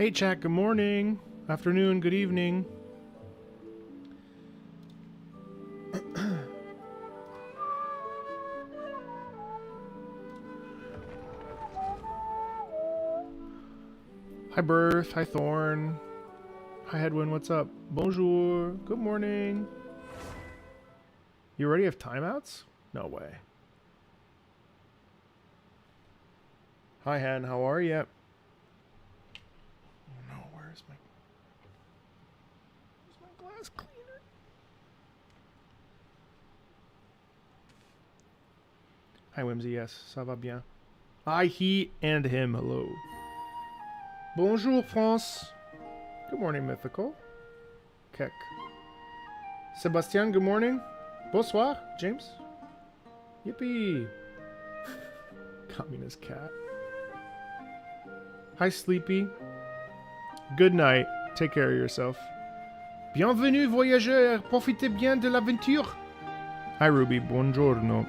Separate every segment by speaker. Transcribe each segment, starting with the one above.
Speaker 1: Hey chat, good morning, afternoon, good evening. Hi Birth, hi Thorn, hi Headwind, what's up? Bonjour, good morning. You already have timeouts? No way. Hi Hen, how are you? Oh no, where's my glass cleaner? Hi Whimsy, yes, ça va bien. I, he, and him, hello. Bonjour France. Good morning, Mythical. Keck. Sebastian, good morning. Bonsoir, James. Yippee. Communist cat. Hi, Sleepy. Good night. Take care of yourself. Bienvenue, voyageurs. Profitez bien de l'aventure. Hi, Ruby. Buongiorno.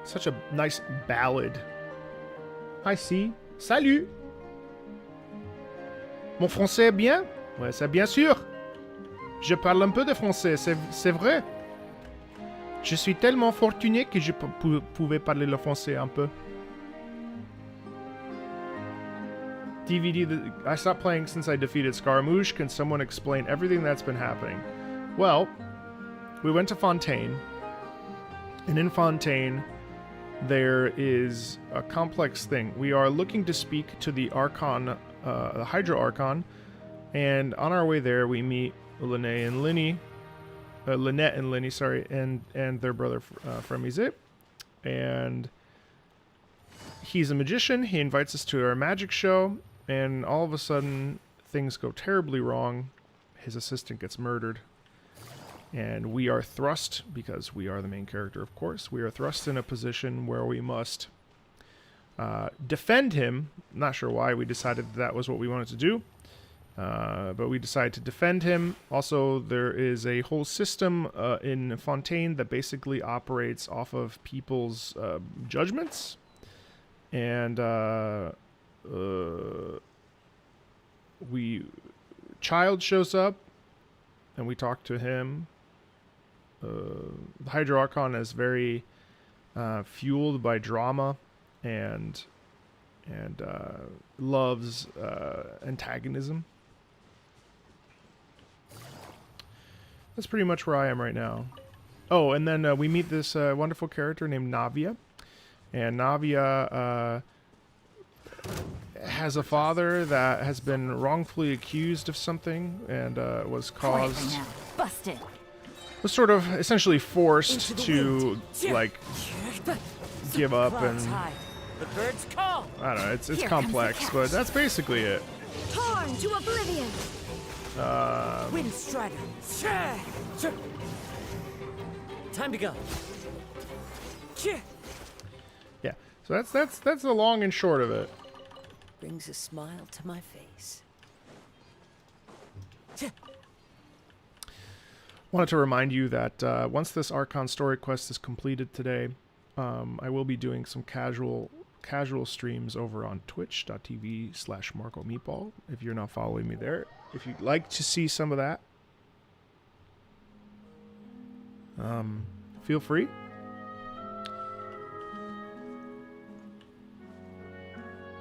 Speaker 1: Such a nice ballad. Hi, C. Salut. Mon français est bien? Ouais, c'est bien sûr. Je parle un peu de français, c'est vrai. Je suis tellement fortuné que je pouvais parler le français un peu. DVD, I stopped playing since I defeated Scaramouche. Can someone explain everything that's been happening? Well, we went to Fontaine. And in Fontaine, there is a complex thing. We are looking to speak to the Archon, the Hydro Archon. And on our way there, we meet Lynette and Lenny, sorry, and their brother Fremizit. And he's a magician. He invites us to our magic show, and all of a sudden, things go terribly wrong. His assistant gets murdered, and we are thrust, because we are the main character, of course, we are thrust in a position where we must defend him. Not sure why we decided that was what we wanted to do. But we decided to defend him. Also, there is a whole system in Fontaine that basically operates off of people's judgments. And Child shows up, and we talk to him. The Hydro Archon is very fueled by drama and loves antagonism. That's pretty much where I am right now. Oh, and then we meet this wonderful character named Navia. And Navia has a father that has been wrongfully accused of something and was caused...
Speaker 2: Busted.
Speaker 1: Was sort of essentially forced to, like, give up and...
Speaker 3: The birds call.
Speaker 1: I don't know, it's complex, but that's basically it.
Speaker 2: Torn to oblivion.
Speaker 3: Windstrider. Time to go.
Speaker 1: Yeah, so that's the long and short of it.
Speaker 3: Brings a smile to my face.
Speaker 1: Wanted to remind you that once this Archon story quest is completed today, I will be doing some casual streams over on twitch.tv/MarcoMeatball. If you're not following me there, if you'd like to see some of that, feel free.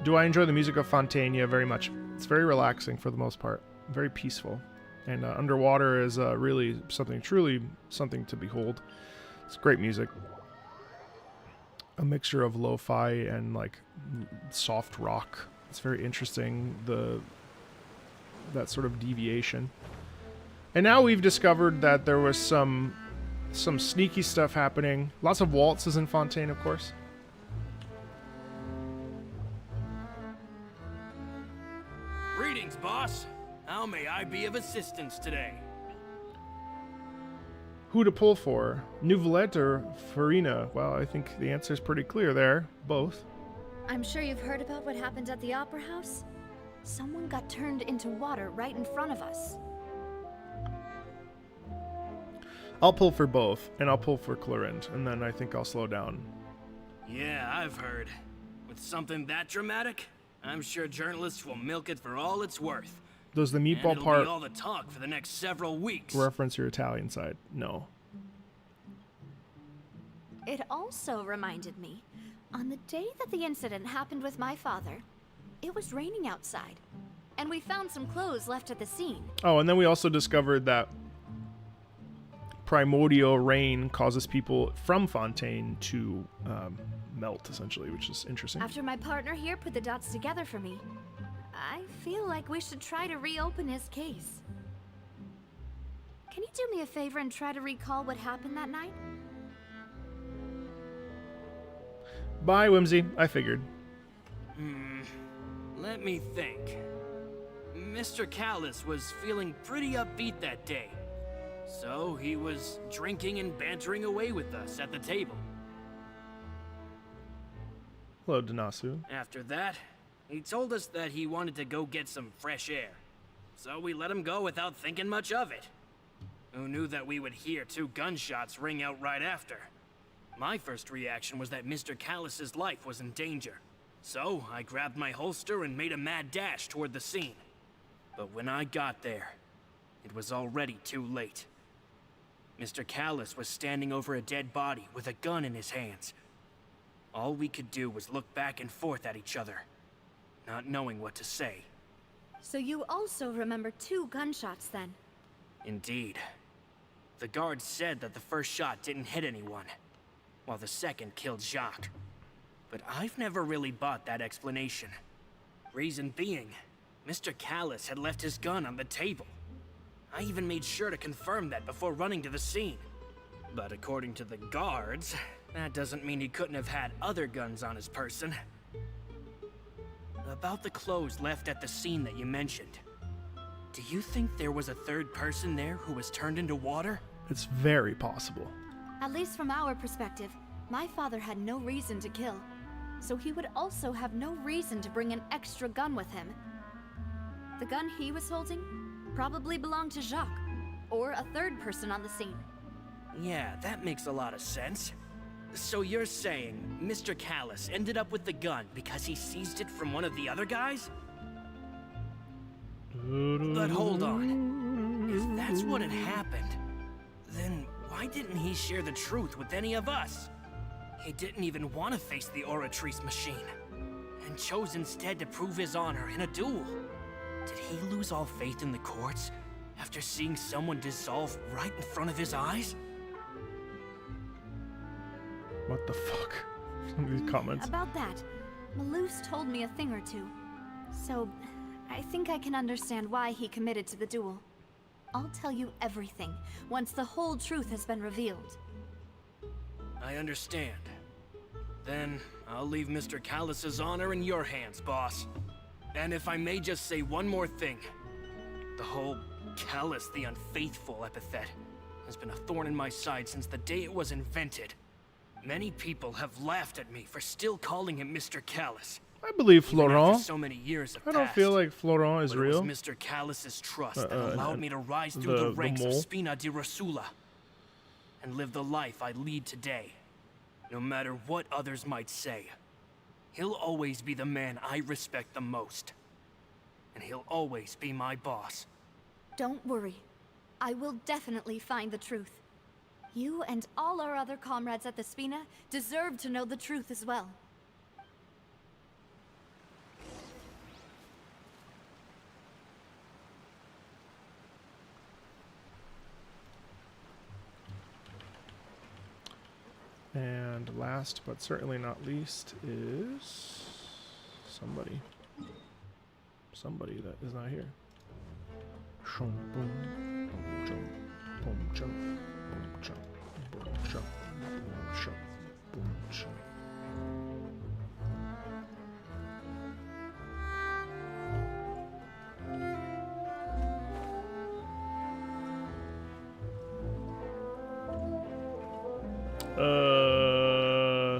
Speaker 1: Do I enjoy the music of Fontaine? Yeah, very much. It's very relaxing for the most part, very peaceful, and underwater is really truly something to behold. It's great music. A mixture of lo-fi and like soft rock. It's very interesting, that sort of deviation. And now we've discovered that there was some sneaky stuff happening. Lots of waltzes in Fontaine, of course.
Speaker 4: Greetings, boss. How may I be of assistance today?
Speaker 1: Who to pull for? Nouvelette or Farina? Well, I think the answer is pretty clear there. Both.
Speaker 2: I'm sure you've heard about what happened at the Opera House. Someone got turned into water right in front of us.
Speaker 1: I'll pull for both, and I'll pull for Clorinde, and then I think I'll slow down.
Speaker 4: Yeah, I've heard. With something that dramatic, I'm sure journalists will milk it for all it's worth.
Speaker 1: Does the
Speaker 4: And
Speaker 1: meatball
Speaker 4: it'll
Speaker 1: part
Speaker 4: be all the talk for the next several weeks.
Speaker 1: reference your Italian side? No.
Speaker 2: It also reminded me, on the day that the incident happened with my father, it was raining outside, and we found some clothes left at the scene.
Speaker 1: Oh, and then we also discovered that primordial rain causes people from Fontaine to melt, essentially, which is interesting.
Speaker 2: After my partner here put the dots together for me, I feel like we should try to reopen his case. Can you do me a favor and try to recall what happened that night?
Speaker 1: Bye, Whimsy. I figured.
Speaker 4: Let me think. Mr. Callus was feeling pretty upbeat that day. So he was drinking and bantering away with us at the table.
Speaker 1: Hello, Danasu.
Speaker 4: After that, he told us that he wanted to go get some fresh air. So we let him go without thinking much of it. Who knew that we would hear 2 gunshots ring out right after? My first reaction was that Mr. Callus's life was in danger. So I grabbed my holster and made a mad dash toward the scene. But when I got there, it was already too late. Mr. Callus was standing over a dead body with a gun in his hands. All we could do was look back and forth at each other, not knowing what to say.
Speaker 2: So you also remember 2 gunshots then?
Speaker 4: Indeed. The guard said that the first shot didn't hit anyone, while the second killed Jacques. But I've never really bought that explanation. Reason being, Mr. Callus had left his gun on the table. I even made sure to confirm that before running to the scene. But according to the guards, that doesn't mean he couldn't have had other guns on his person. About the clothes left at the scene that you mentioned, do you think there was a third person there who was turned into water?
Speaker 1: It's very possible.
Speaker 2: At least from our perspective, my father had no reason to kill. So he would also have no reason to bring an extra gun with him. The gun he was holding probably belonged to Jacques, or a third person on the scene.
Speaker 4: Yeah, that makes a lot of sense. So you're saying Mr. Callus ended up with the gun because he seized it from one of the other guys? But hold on. If that's what had happened, then why didn't he share the truth with any of us? He didn't even want to face the Oratrice machine, and chose instead to prove his honor in a duel. Did he lose all faith in the courts after seeing someone dissolve right in front of his eyes?
Speaker 1: What the fuck? Some of these comments.
Speaker 2: About that, Malouse told me a thing or two. So, I think I can understand why he committed to the duel. I'll tell you everything once the whole truth has been revealed.
Speaker 4: I understand. Then I'll leave Mr. Callus's honor in your hands, boss. And if I may just say one more thing. The whole Callus the Unfaithful epithet has been a thorn in my side since the day it was invented. Many people have laughed at me for still calling him Mr. Callus.
Speaker 1: I believe
Speaker 4: Even after
Speaker 1: Florent.
Speaker 4: so many years have
Speaker 1: I don't
Speaker 4: passed.
Speaker 1: feel like Florent is
Speaker 4: But
Speaker 1: real.
Speaker 4: it was Mr. Callus's trust that allowed me to rise through
Speaker 1: the
Speaker 4: the ranks of
Speaker 1: mole.
Speaker 4: Spina di Rosula and live the life I lead today. No matter what others might say, he'll always be the man I respect the most. And he'll always be my boss.
Speaker 2: Don't worry. I will definitely find the truth. You and all our other comrades at the Spina deserve to know the truth as well.
Speaker 1: And last but certainly not least is somebody. Somebody that is not here. Shum, boom, boom, chum, boom, chum, boom, chum, boom, chum, boom, chum, boom, chum.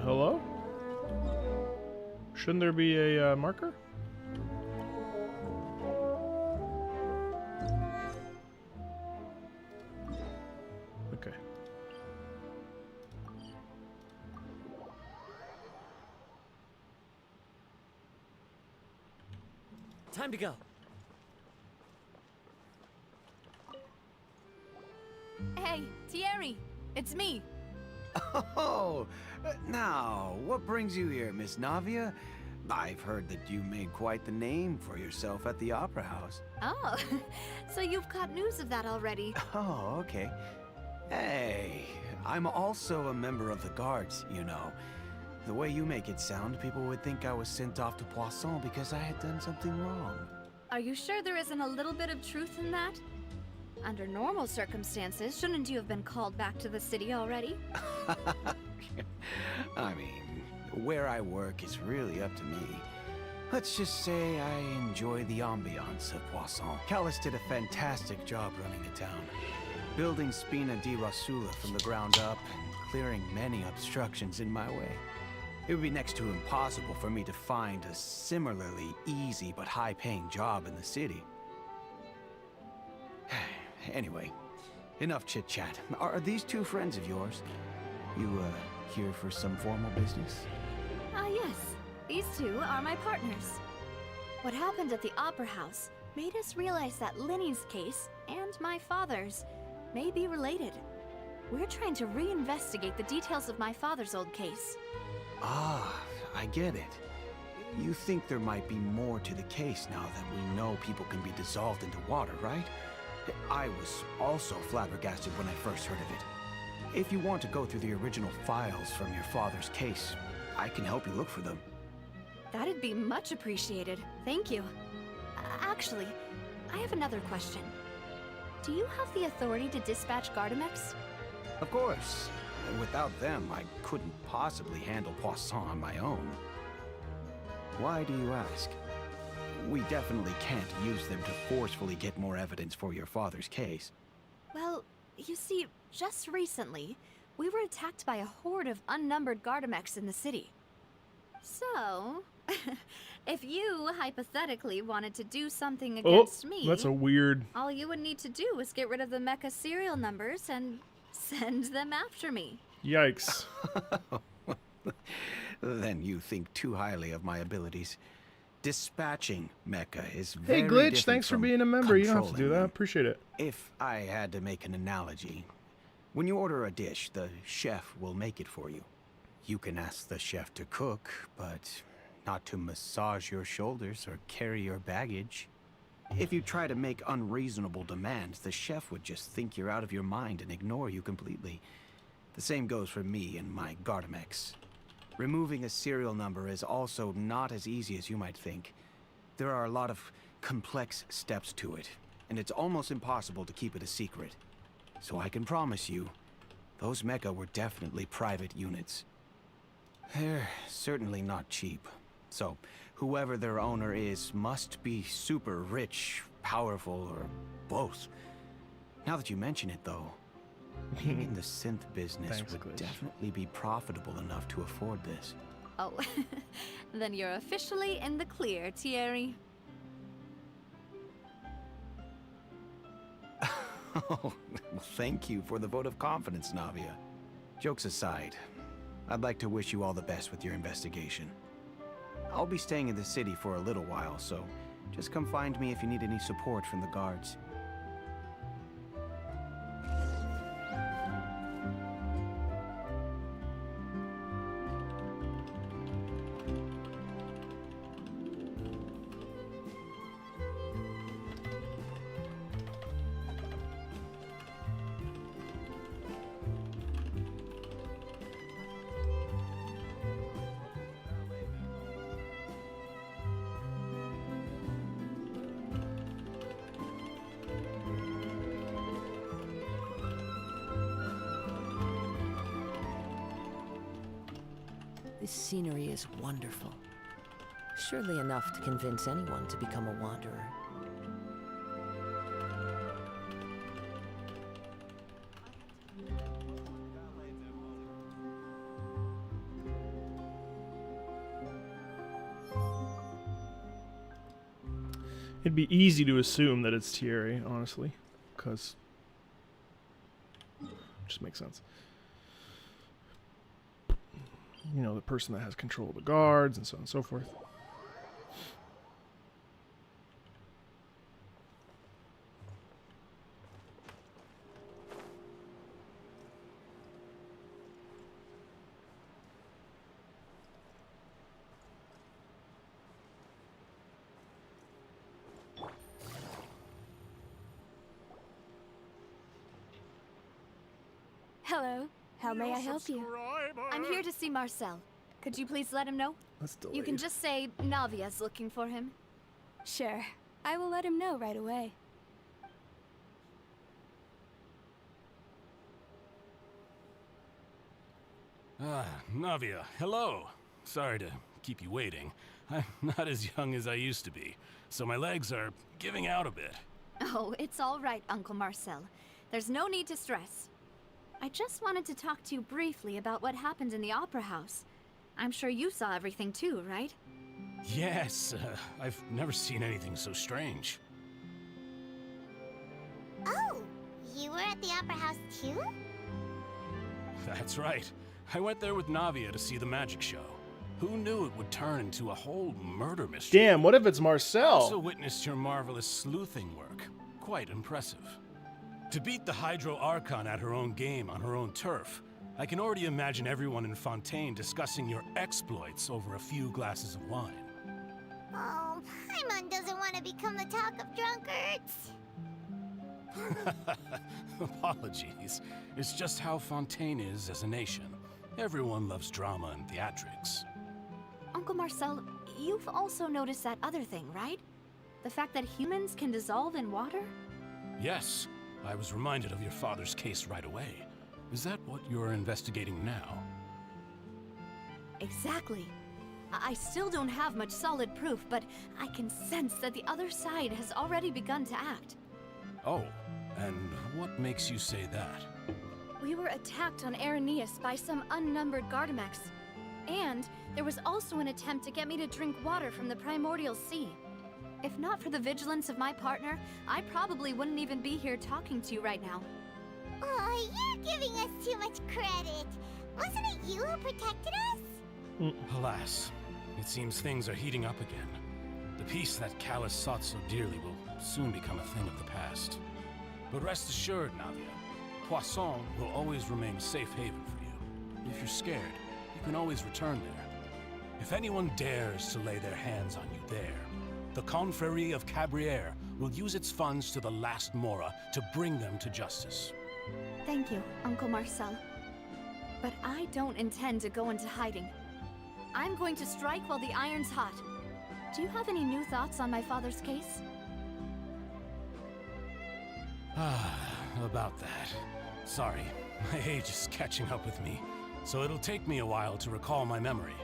Speaker 1: Hello? Shouldn't there be a marker? Okay.
Speaker 3: Time to go.
Speaker 2: Hey, Thierry, it's me.
Speaker 5: Oh, now, what brings you here, Miss Navia? I've heard that you made quite the name for yourself at the Opera House.
Speaker 2: Oh, so you've got news of that already.
Speaker 5: Oh, okay. Hey, I'm also a member of the Guards, you know. The way you make it sound, people would think I was sent off to Poisson because I had done something wrong.
Speaker 2: Are you sure there isn't a little bit of truth in that? Under normal circumstances, shouldn't you have been called back to the city already?
Speaker 5: I mean, where I work is really up to me. Let's just say I enjoy the ambiance of Poisson. Callis did a fantastic job running the town, building Spina di Rosula from the ground up and clearing many obstructions in my way. It would be next to impossible for me to find a similarly easy but high-paying job in the city. Anyway, enough chit-chat. Are these two friends of yours? You, here for some formal business?
Speaker 2: Ah, yes. These two are my partners. What happened at the Opera House made us realize that Linny's case and my father's may be related. We're trying to reinvestigate the details of my father's old case.
Speaker 5: Ah, I get it. You think there might be more to the case now that we know people can be dissolved into water, right? I was also flabbergasted when I first heard of it. If you want to go through the original files from your father's case, I can help you look for them.
Speaker 2: That'd be much appreciated. Thank you. Actually, I have another question. Do you have the authority to dispatch Gardamex?
Speaker 5: Of course. Without them, I couldn't possibly handle Poisson on my own. Why do you ask? We definitely can't use them to forcefully get more evidence for your father's case.
Speaker 2: Well, you see, just recently, we were attacked by a horde of unnumbered Gardamex in the city. So, if you hypothetically wanted to do something against me,
Speaker 1: that's a weird...
Speaker 2: all you would need to do was get rid of the mecha serial numbers and send them after me.
Speaker 1: Yikes.
Speaker 5: Then you think too highly of my abilities. Dispatching mecha is very
Speaker 1: Hey, Glitch,
Speaker 5: different
Speaker 1: thanks for
Speaker 5: from
Speaker 1: being a member. You don't have to do
Speaker 5: controlling
Speaker 1: that.
Speaker 5: them.
Speaker 1: Appreciate it.
Speaker 5: If I had to make an analogy, when you order a dish, the chef will make it for you. You can ask the chef to cook, but not to massage your shoulders or carry your baggage. If you try to make unreasonable demands, the chef would just think you're out of your mind and ignore you completely. The same goes for me and my Gardamex. Removing a serial number is also not as easy as you might think. There are a lot of complex steps to it, and it's almost impossible to keep it a secret. So I can promise you, those mecha were definitely private units. They're certainly not cheap. So, whoever their owner is must be super rich, powerful, or both. Now that you mention it, though, being in the synth business
Speaker 1: Thanks,
Speaker 5: would
Speaker 1: Glitch.
Speaker 5: definitely be profitable enough to afford this.
Speaker 2: Oh, then you're officially in the clear, Thierry.
Speaker 5: Oh, well, thank you for the vote of confidence, Navia. Jokes aside, I'd like to wish you all the best with your investigation. I'll be staying in the city for a little while, so just come find me if you need any support from the guards.
Speaker 3: This scenery is wonderful. Surely enough to convince anyone to become a wanderer.
Speaker 1: It'd be easy to assume that it's Thierry, honestly, because it just makes sense. You know, the person that has control of the guards and so on and so forth.
Speaker 2: Hello. How may I help you? I'm here to see Marcel. Could you please let him know?
Speaker 1: That's delayed.
Speaker 2: You can just say Navia's looking for him.
Speaker 6: Sure. I will let him know right away.
Speaker 7: Ah, Navia, hello. Sorry to keep you waiting. I'm not as young as I used to be, so my legs are giving out a bit.
Speaker 2: Oh, it's all right, Uncle Marcel. There's no need to stress. I just wanted to talk to you briefly about what happened in the Opera House. I'm sure you saw everything too, right?
Speaker 7: Yes, I've never seen anything so strange.
Speaker 8: Oh, you were at the Opera House too?
Speaker 7: That's right. I went there with Navia to see the magic show. Who knew it would turn into a whole murder mystery?
Speaker 1: Damn, what if it's
Speaker 7: I
Speaker 1: Marcel?
Speaker 7: also witnessed your marvelous sleuthing work. Quite impressive. To beat the Hydro Archon at her own game on her own turf, I can already imagine everyone in Fontaine discussing your exploits over a few glasses of wine.
Speaker 8: Oh, Paimon doesn't want to become the talk of drunkards.
Speaker 7: Apologies. It's just how Fontaine is as a nation. Everyone loves drama and theatrics.
Speaker 2: Uncle Marcel, you've also noticed that other thing, right? The fact that humans can dissolve in water?
Speaker 7: Yes, I was reminded of your father's case right away. Is that what you're investigating now?
Speaker 2: Exactly. I still don't have much solid proof, but I can sense that the other side has already begun to act.
Speaker 7: Oh, and what makes you say that?
Speaker 6: We were attacked on Araneus by some unnumbered Gardamex. And there was also an attempt to get me to drink water from the primordial sea.
Speaker 2: If not for the vigilance of my partner, I probably wouldn't even be here talking to you right now.
Speaker 8: Oh, you're giving us too much credit. Wasn't it you who protected us?
Speaker 7: Alas, it seems things are heating up again. The peace that Callus sought so dearly will soon become a thing of the past. But rest assured, Navia, Poisson will always remain a safe haven for you. If you're scared, you can always return there. If anyone dares to lay their hands on you there, the Confrérie of Cabrières will use its funds to the last Mora to bring them to justice.
Speaker 2: Thank you, Uncle Marcel. But I don't intend to go into hiding. I'm going to strike while the iron's hot. Do you have any new thoughts on my father's case?
Speaker 7: About that. Sorry, my age is catching up with me, so it'll take me a while to recall my memory.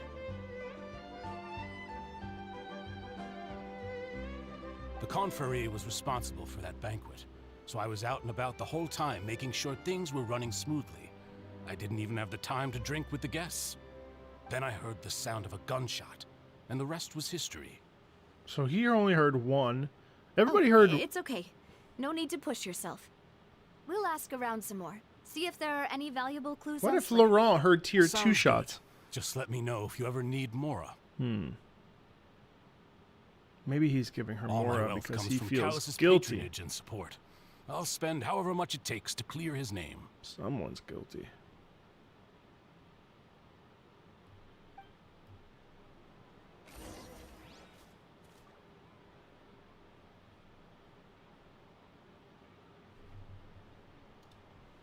Speaker 7: The Confrérie was responsible for that banquet, so I was out and about the whole time making sure things were running smoothly. I didn't even have the time to drink with the guests. Then I heard the sound of a gunshot, and the rest was history.
Speaker 1: So he only heard one. Everybody heard...
Speaker 2: It's okay. No need to push yourself. We'll ask around some more. See if there are any valuable clues.
Speaker 1: What if
Speaker 2: elsewhere.
Speaker 1: Laurent heard tier 2
Speaker 7: Sounds
Speaker 1: shots?
Speaker 7: good. Just let me know if you ever need Mora.
Speaker 1: Maybe he's giving her
Speaker 7: All my
Speaker 1: Mora
Speaker 7: wealth
Speaker 1: because
Speaker 7: comes
Speaker 1: he
Speaker 7: from
Speaker 1: feels
Speaker 7: Callus's
Speaker 1: guilty.
Speaker 7: patronage and support. I'll spend however much it takes to clear his name.
Speaker 1: Someone's guilty.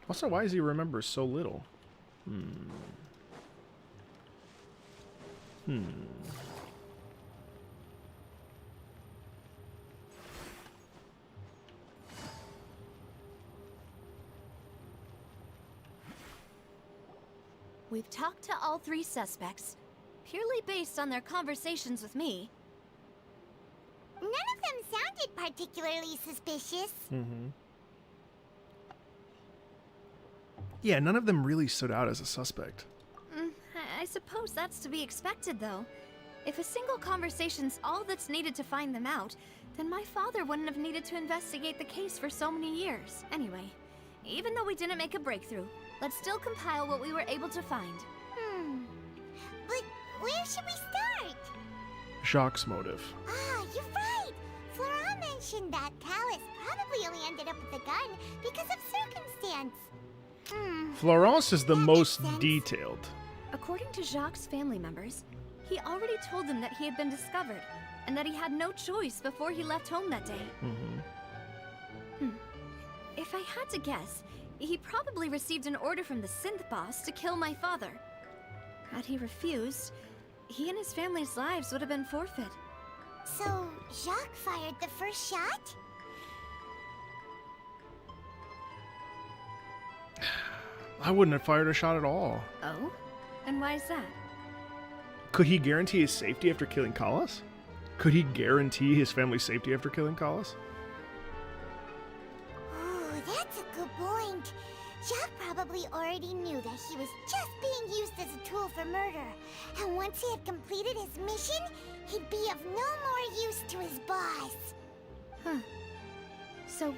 Speaker 1: Also, why does he remember so little?
Speaker 2: We've talked to all three suspects, purely based on their conversations with me.
Speaker 8: None of them sounded particularly suspicious.
Speaker 1: Yeah, none of them really stood out as a suspect.
Speaker 2: I suppose that's to be expected, though.
Speaker 6: If a single conversation's all that's needed to find them out, then my father wouldn't have needed to investigate the case for so many years. Anyway, even though we didn't make a breakthrough, let's still compile what we were able to find.
Speaker 8: But where should we start?
Speaker 1: Jacques' motive.
Speaker 8: Ah, you're right! Flora mentioned that Callus probably only ended up with the gun because of circumstance.
Speaker 1: Florence is the
Speaker 8: That
Speaker 1: most
Speaker 8: makes sense.
Speaker 1: detailed.
Speaker 6: According to Jacques' family members, he already told them that he had been discovered, and that he had no choice before he left home that day. If I had to guess, he probably received an order from the synth boss to kill my father. Had he refused, he and his family's lives would have been forfeit.
Speaker 8: So, Jacques fired the first shot?
Speaker 1: I wouldn't have fired a shot at all.
Speaker 6: Oh? And why is that?
Speaker 1: Could he guarantee his safety after killing Callas? Could he guarantee his family's safety after killing Callas?
Speaker 8: Ooh, that's a good point. Jacques probably already knew that he was just being used as a tool for murder. And once he had completed his mission, he'd be of no more use to his boss.
Speaker 6: Huh. So,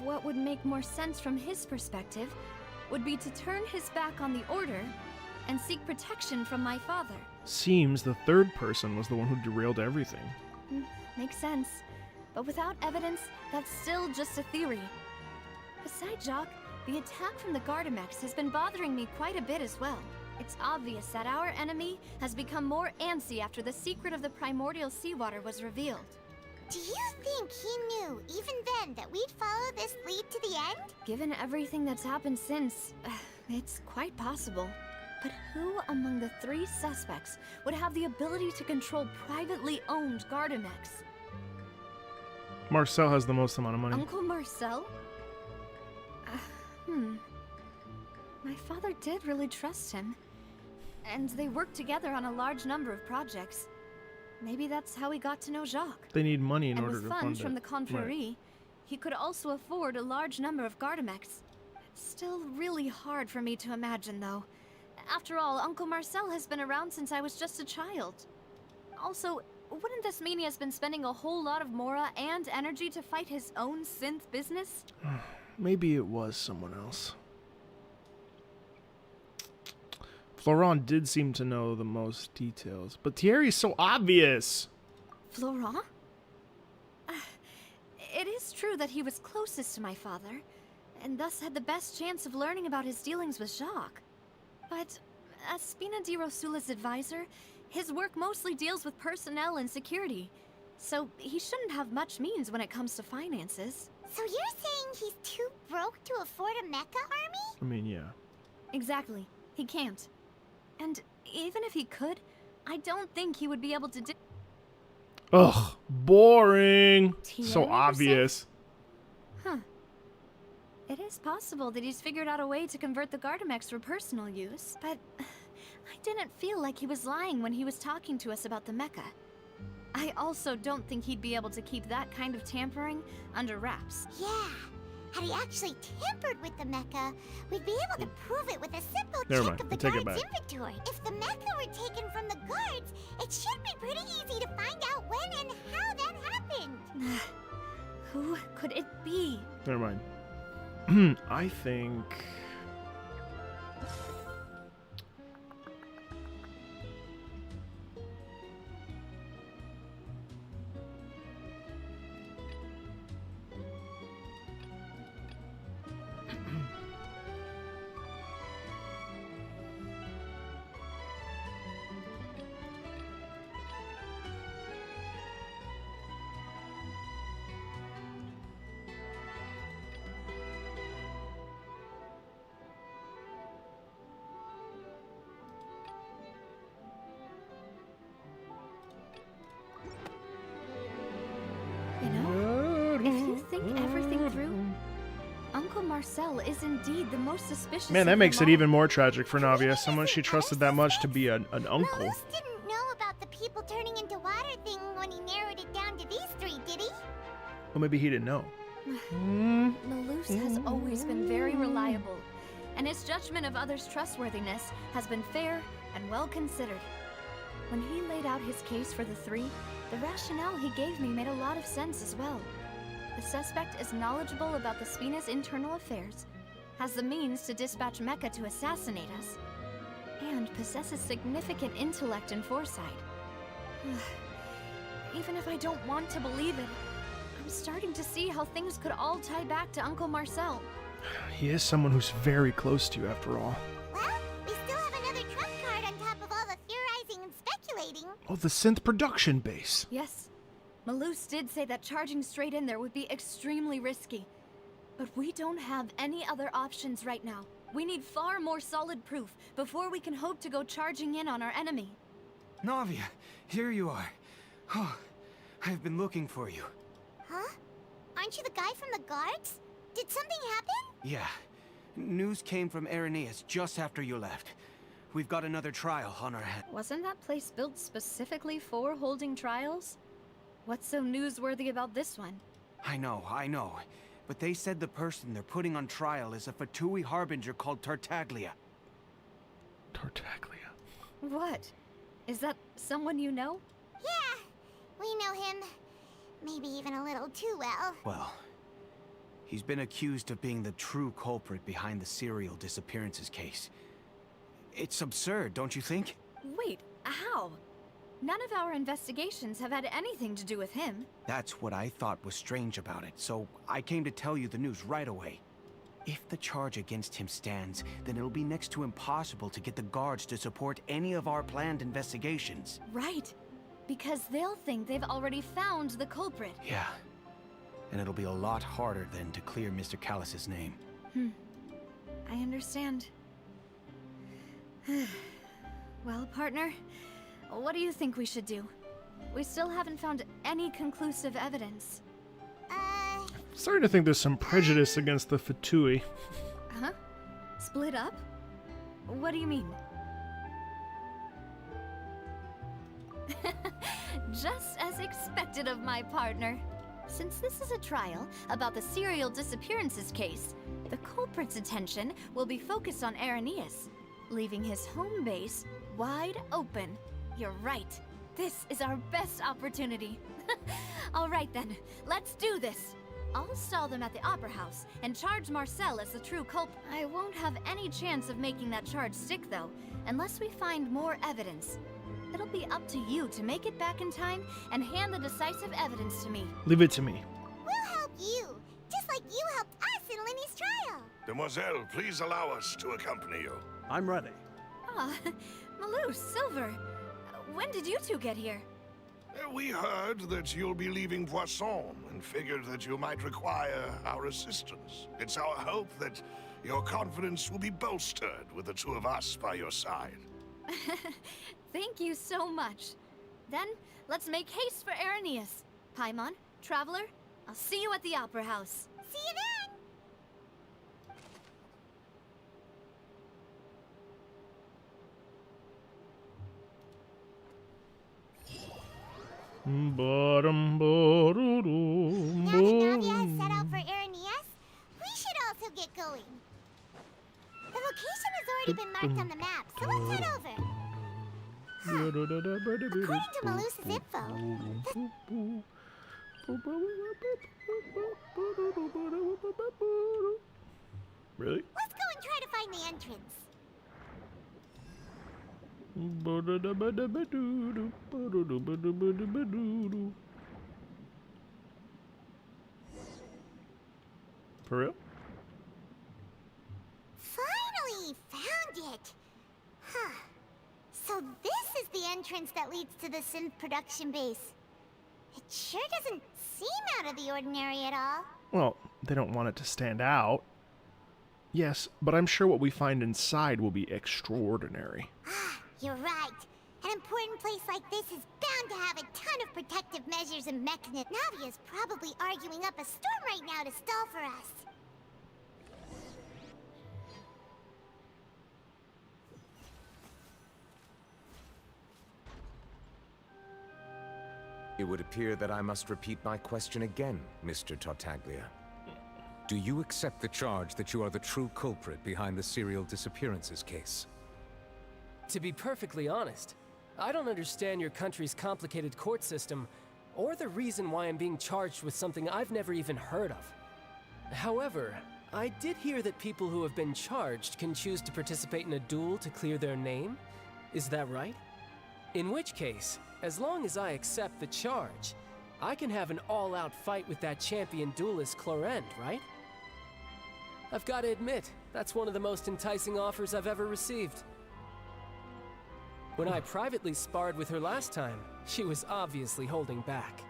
Speaker 6: what would make more sense from his perspective would be to turn his back on the order and seek protection from my father.
Speaker 1: Seems the third person was the one who derailed everything.
Speaker 6: Makes sense. But without evidence, that's still just a theory. Besides Jacques, the attack from the Gardamex has been bothering me quite a bit as well. It's obvious that our enemy has become more antsy after the secret of the primordial seawater was revealed.
Speaker 8: Do you think he knew, even then, that we'd follow this lead to the end?
Speaker 6: Given everything that's happened since, it's quite possible. But who among the three suspects would have the ability to control privately owned Gardamex?
Speaker 1: Marcel has the most amount of money.
Speaker 6: Uncle Marcel? My father did really trust him. And they worked together on a large number of projects. Maybe that's how he got to know Jacques.
Speaker 1: They need money in
Speaker 6: And
Speaker 1: order
Speaker 6: with
Speaker 1: to fund
Speaker 6: funds
Speaker 1: it.
Speaker 6: from the Confrérie,
Speaker 1: Right.
Speaker 6: he could also afford a large number of Gardamex. It's still really hard for me to imagine, though. After all, Uncle Marcel has been around since I was just a child. Also, wouldn't this mean he has been spending a whole lot of mora and energy to fight his own synth business?
Speaker 1: Maybe it was someone else. Florent did seem to know the most details, but Thierry's so obvious.
Speaker 6: Florent? It is true that he was closest to my father, and thus had the best chance of learning about his dealings with Jacques. But as Spina di Rosula's advisor, his work mostly deals with personnel and security, so he shouldn't have much means when it comes to finances.
Speaker 8: So you're saying he's too broke to afford a mecha army?
Speaker 1: I mean, yeah.
Speaker 6: Exactly. He can't. And even if he could, I don't think he would be able to do—
Speaker 1: Ugh, boring.
Speaker 6: Thierry,
Speaker 1: So
Speaker 6: you say?
Speaker 1: obvious.
Speaker 6: Huh. It is possible that he's figured out a way to convert the Gardamex for personal use, but I didn't feel like he was lying when he was talking to us about the mecha. I also don't think he'd be able to keep that kind of tampering under wraps.
Speaker 8: Yeah. Had he actually tampered with the mecha, we'd be able to prove it with a simple
Speaker 1: Never
Speaker 8: check
Speaker 1: mind,
Speaker 8: of the
Speaker 1: I take it
Speaker 8: guard's
Speaker 1: back.
Speaker 8: inventory. If the mecha were taken from the guards, it should be pretty easy to find out when and how that happened.
Speaker 6: Who could it be?
Speaker 1: Never mind. I think...
Speaker 6: You know, if you think everything through, Uncle Marcel is indeed the most suspicious.
Speaker 1: Man,
Speaker 6: of
Speaker 1: that
Speaker 6: them
Speaker 1: makes it
Speaker 6: all.
Speaker 1: even more tragic for Navia. Someone she trusted that much to be an uncle.
Speaker 8: Malus didn't know about the people turning into water thing when he narrowed it down to these three, did he?
Speaker 1: Well, maybe he didn't know.
Speaker 6: Malus has always been very reliable, and his judgment of others' trustworthiness has been fair and well considered. When he laid out his case for the three, the rationale he gave me made a lot of sense as well. The suspect is knowledgeable about the Spina's internal affairs, has the means to dispatch Mecha to assassinate us, and possesses significant intellect and foresight. Even if I don't want to believe it, I'm starting to see how things could all tie back to Uncle Marcel.
Speaker 1: He is someone who's very close to you, after all.
Speaker 8: Well, we still have another trump card on top of all the theorizing and speculating.
Speaker 1: Oh, the synth production base.
Speaker 6: Yes, Malus did say that charging straight in there would be extremely risky. But we don't have any other options right now. We need far more solid proof before we can hope to go charging in on our enemy.
Speaker 5: Navia, here you are. Oh, I've been looking for you.
Speaker 8: Huh? Aren't you the guy from the guards? Did something happen?
Speaker 5: Yeah. News came from Irenaeus just after you left. We've got another trial on our hands.
Speaker 6: Wasn't that place built specifically for holding trials? What's so newsworthy about this one?
Speaker 5: I know. But they said the person they're putting on trial is a Fatui harbinger called Tartaglia.
Speaker 1: Tartaglia.
Speaker 6: What? Is that someone you know?
Speaker 8: Yeah, we know him. Maybe even a little too well.
Speaker 5: Well, he's been accused of being the true culprit behind the serial disappearances case. It's absurd, don't you think?
Speaker 6: Wait, how? None of our investigations have had anything to do with him.
Speaker 5: That's what I thought was strange about it, so I came to tell you the news right away. If the charge against him stands, then it'll be next to impossible to get the guards to support any of our planned investigations.
Speaker 6: Right. Because they'll think they've already found the culprit.
Speaker 5: Yeah. And it'll be a lot harder then to clear Mr. Callus's name.
Speaker 6: I understand. Well, partner, what do you think we should do? We still haven't found any conclusive evidence.
Speaker 1: Starting to think there's some prejudice against the Fatui.
Speaker 6: Huh? Split up? What do you mean? Just as expected of my partner. Since this is a trial about the serial disappearances case, the culprit's attention will be focused on Irenaeus, leaving his home base wide open. You're right. This is our best opportunity. All right then, let's do this. I'll stall them at the Opera House and charge Marcel as the true culprit. I won't have any chance of making that charge stick, though, unless we find more evidence. It'll be up to you to make it back in time and hand the decisive evidence to me.
Speaker 1: Leave it to me.
Speaker 8: We'll help you, just like you helped us in Lenny's trial.
Speaker 9: Demoiselle, please allow us to accompany you.
Speaker 10: I'm ready.
Speaker 6: Ah, Malus, Silver, when did you two get here?
Speaker 9: We heard that you'll be leaving Poisson and figured that you might require our assistance. It's our hope that your confidence will be bolstered with the two of us by your side.
Speaker 6: Thank you so much. Then, let's make haste for Irenaeus. Paimon, Traveler, I'll see you at the Opera House.
Speaker 8: See you then! Now that Navia has set out for Irenaeus, we should also get going. The location has already been marked on the map, so let's head over. According to Malus's info,
Speaker 1: Really?
Speaker 8: let's go and try to find the entrance.
Speaker 1: For real?
Speaker 8: Finally found it! Huh. So this is the entrance that leads to the synth production base. It sure doesn't seem out of the ordinary at all.
Speaker 1: Well, they don't want it to stand out. Yes, but I'm sure what we find inside will be extraordinary.
Speaker 8: Ah, you're right. An important place like this is bound to have a ton of protective measures and mechanisms. Navia's probably arguing up a storm right now to stall for us.
Speaker 11: It would appear that I must repeat my question again, Mr. Tartaglia. Do you accept the charge that you are the true culprit behind the serial disappearances case?
Speaker 12: To be perfectly honest,
Speaker 10: I don't understand your country's complicated court system, or the reason why I'm being charged with something I've never even heard of. However, I did hear that people who have been charged can choose to participate in a duel to clear their name. Is that right? In which case, as long as I accept the charge, I can have an all-out fight with that champion duelist Clorend, right? I've got to admit, that's one of the most enticing offers I've ever received. When I privately sparred with her last time, she was obviously holding back.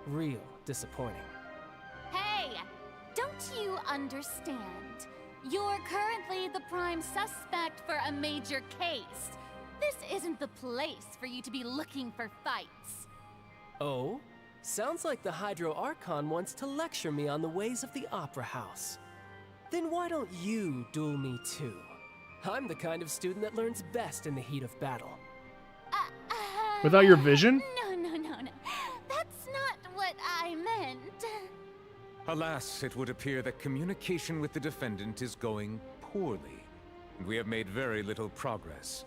Speaker 10: Real disappointing.
Speaker 12: Hey! Don't you understand? You're currently the prime suspect for a major case. This isn't the place for you to be looking for fights.
Speaker 10: Oh? Sounds like the Hydro Archon wants to lecture me on the ways of the Opera House. Then why don't you duel me too? I'm the kind of student that learns best in the heat of battle.
Speaker 1: Without your vision?
Speaker 12: No. That's not what I meant.
Speaker 11: Alas, it would appear that communication with the defendant is going poorly, and we have made very little progress.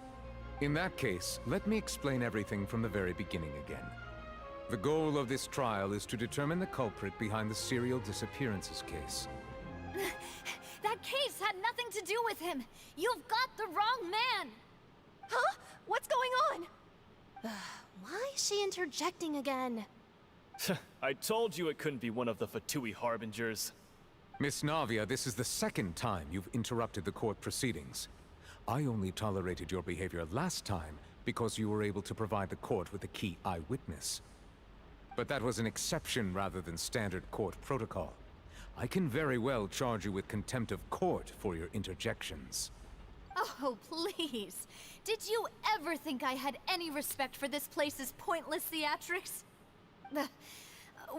Speaker 11: In that case, let me explain everything from the very beginning again. The goal of this trial is to determine the culprit behind the serial disappearances case.
Speaker 2: That case had nothing to do with him. You've got the wrong man.
Speaker 6: Huh? What's going on? Why is she interjecting again?
Speaker 13: I told you it couldn't be one of the Fatui Harbingers.
Speaker 11: Miss Navia, this is the second time you've interrupted the court proceedings. I only tolerated your behavior last time because you were able to provide the court with a key eyewitness. But that was an exception rather than standard court protocol. I can very well charge you with contempt of court for your interjections.
Speaker 2: Oh, please. Did you ever think I had any respect for this place's pointless theatrics?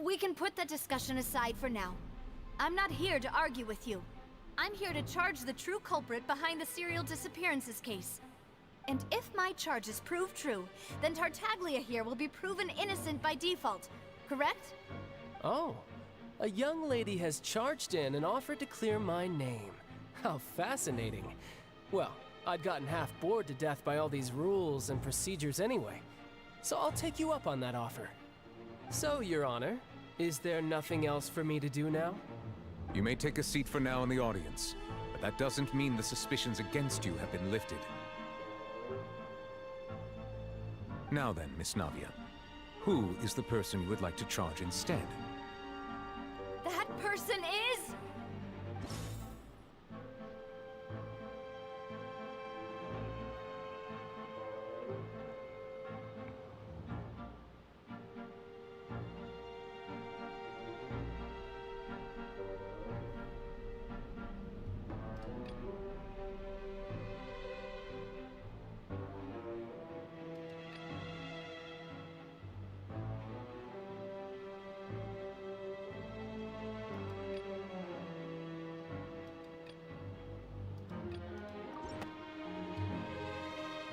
Speaker 2: We can put that discussion aside for now. I'm not here to argue with you. I'm here to charge the true culprit behind the serial disappearances case. And if my charges prove true, then Tartaglia here will be proven innocent by default, correct?
Speaker 10: Oh, a young lady has charged in and offered to clear my name. How fascinating. Well, I'd gotten half bored to death by all these rules and procedures anyway, so I'll take you up on that offer. So, Your Honor, is there nothing else for me to do now?
Speaker 11: You may take a seat for now in the audience, but that doesn't mean the suspicions against you have been lifted. Now then, Miss Navia, who is the person you would like to charge instead?
Speaker 2: That person is...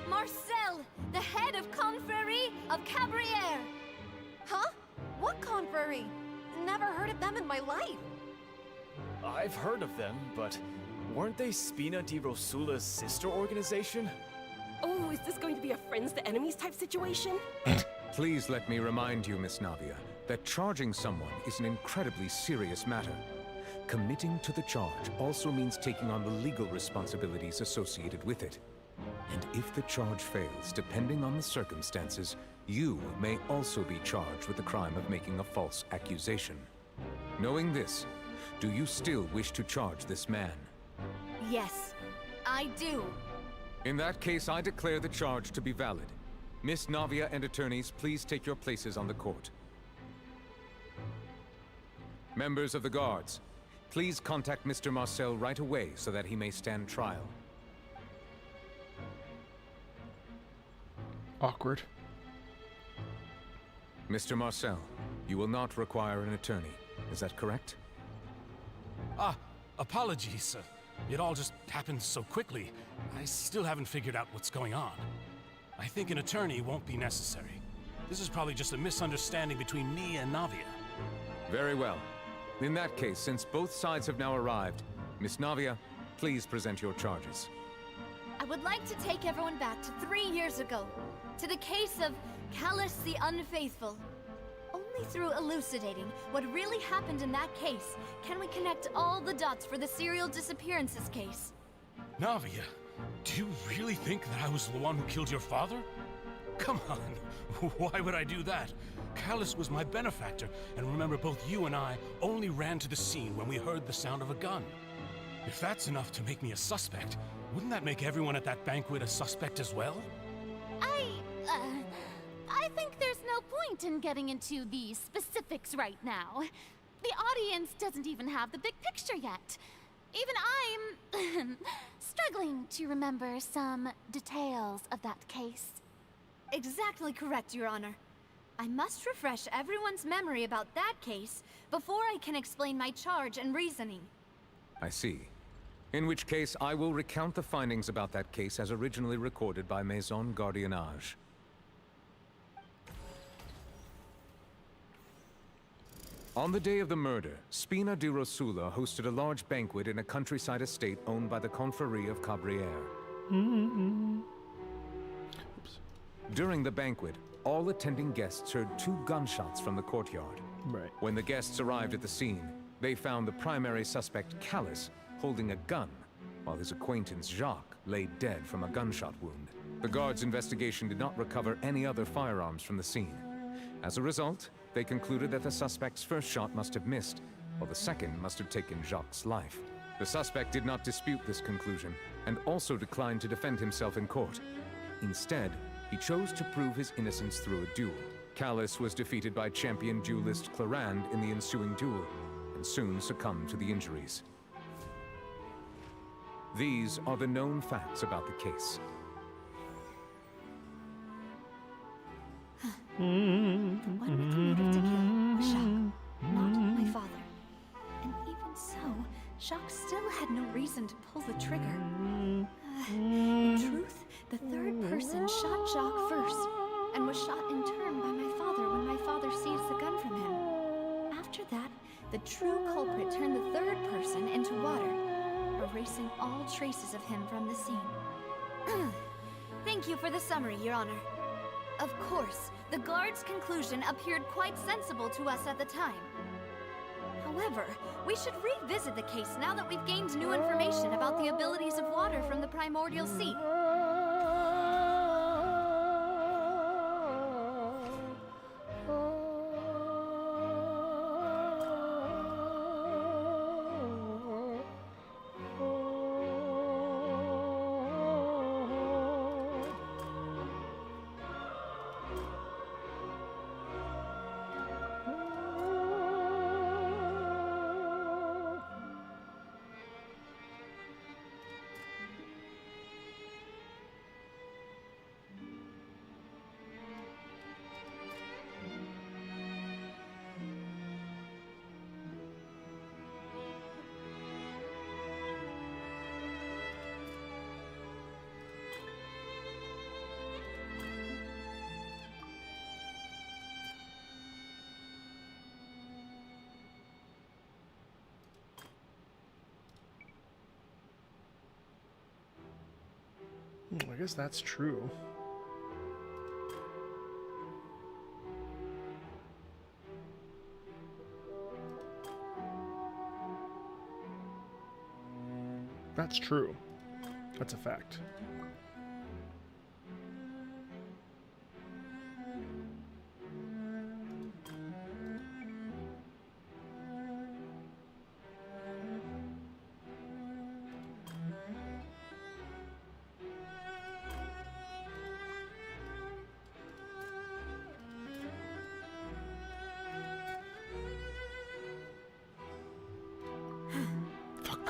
Speaker 2: Marcel, the head of Confrérie of Cabrières!
Speaker 6: Huh? What confrérie? Never heard of them in my life.
Speaker 13: I've heard of them, but weren't they Spina di Rosula's sister organization?
Speaker 14: Oh, is this going to be a friends to enemies type situation?
Speaker 11: Please let me remind you, Miss Navia, that charging someone is an incredibly serious matter. Committing to the charge also means taking on the legal responsibilities associated with it. And if the charge fails, depending on the circumstances, you may also be charged with the crime of making a false accusation. Knowing this, do you still wish to charge this man?
Speaker 2: Yes, I do.
Speaker 11: In that case, I declare the charge to be valid. Miss Navia and attorneys, please take your places on the court. Members of the guards, please contact Mr. Marcel right away so that he may stand trial.
Speaker 1: Awkward.
Speaker 11: Mr. Marcel, you will not require an attorney. Is that correct?
Speaker 7: Apologies. It all just happened so quickly. I still haven't figured out what's going on. I think an attorney won't be necessary. This is probably just a misunderstanding between me and Navia.
Speaker 11: Very well. In that case, since both sides have now arrived, Miss Navia, please present your charges.
Speaker 2: I would like to take everyone back to 3 years ago. to the case of Callus the Unfaithful. Only through elucidating what really happened in that case can we connect all the dots for the serial disappearances case.
Speaker 7: Navia, do you really think that I was the one who killed your father? Come on, why would I do that? Callus was my benefactor, and remember, both you and I only ran to the scene when we heard the sound of a gun. If that's enough to make me a suspect, wouldn't that make everyone at that banquet a suspect as well?
Speaker 12: I think there's no point in getting into the specifics right now. The audience doesn't even have the big picture yet. Even I'm struggling to remember some details of that case.
Speaker 2: Exactly correct, Your Honor. I must refresh everyone's memory about that case before I can explain my charge and reasoning.
Speaker 11: I see. In which case, I will recount the findings about that case as originally recorded by Maison Gardiennage. On the day of the murder, Spina di Rosula hosted a large banquet in a countryside estate owned by the Confrérie of Cabrières. During the banquet, all attending guests heard 2 gunshots from the courtyard.
Speaker 1: Right.
Speaker 11: When the guests arrived at the scene, they found the primary suspect, Callus, holding a gun, while his acquaintance, Jacques, lay dead from a gunshot wound. The guards' investigation did not recover any other firearms from the scene. As a result, they concluded that the suspect's first shot must have missed, while the second must have taken Jacques' life. The suspect did not dispute this conclusion, and also declined to defend himself in court. Instead, he chose to prove his innocence through a duel. Callus was defeated by champion duelist Clarand in the ensuing duel, and soon succumbed to the injuries. These are the known facts about the case.
Speaker 2: The one with the motive to kill was Jacques, not my father. And even so, Jacques still had no reason to pull the trigger. In truth, the third person shot Jacques first, and was shot in turn by my father when my father seized the gun from him. After that, the true culprit turned the third person into water, erasing all traces of him from the scene. Thank you for the summary, Your Honor. Of course, the guard's conclusion appeared quite sensible to us at the time. However, we should revisit the case now that we've gained new information about the abilities of water from the primordial sea.
Speaker 1: I guess that's true. That's true. That's a fact.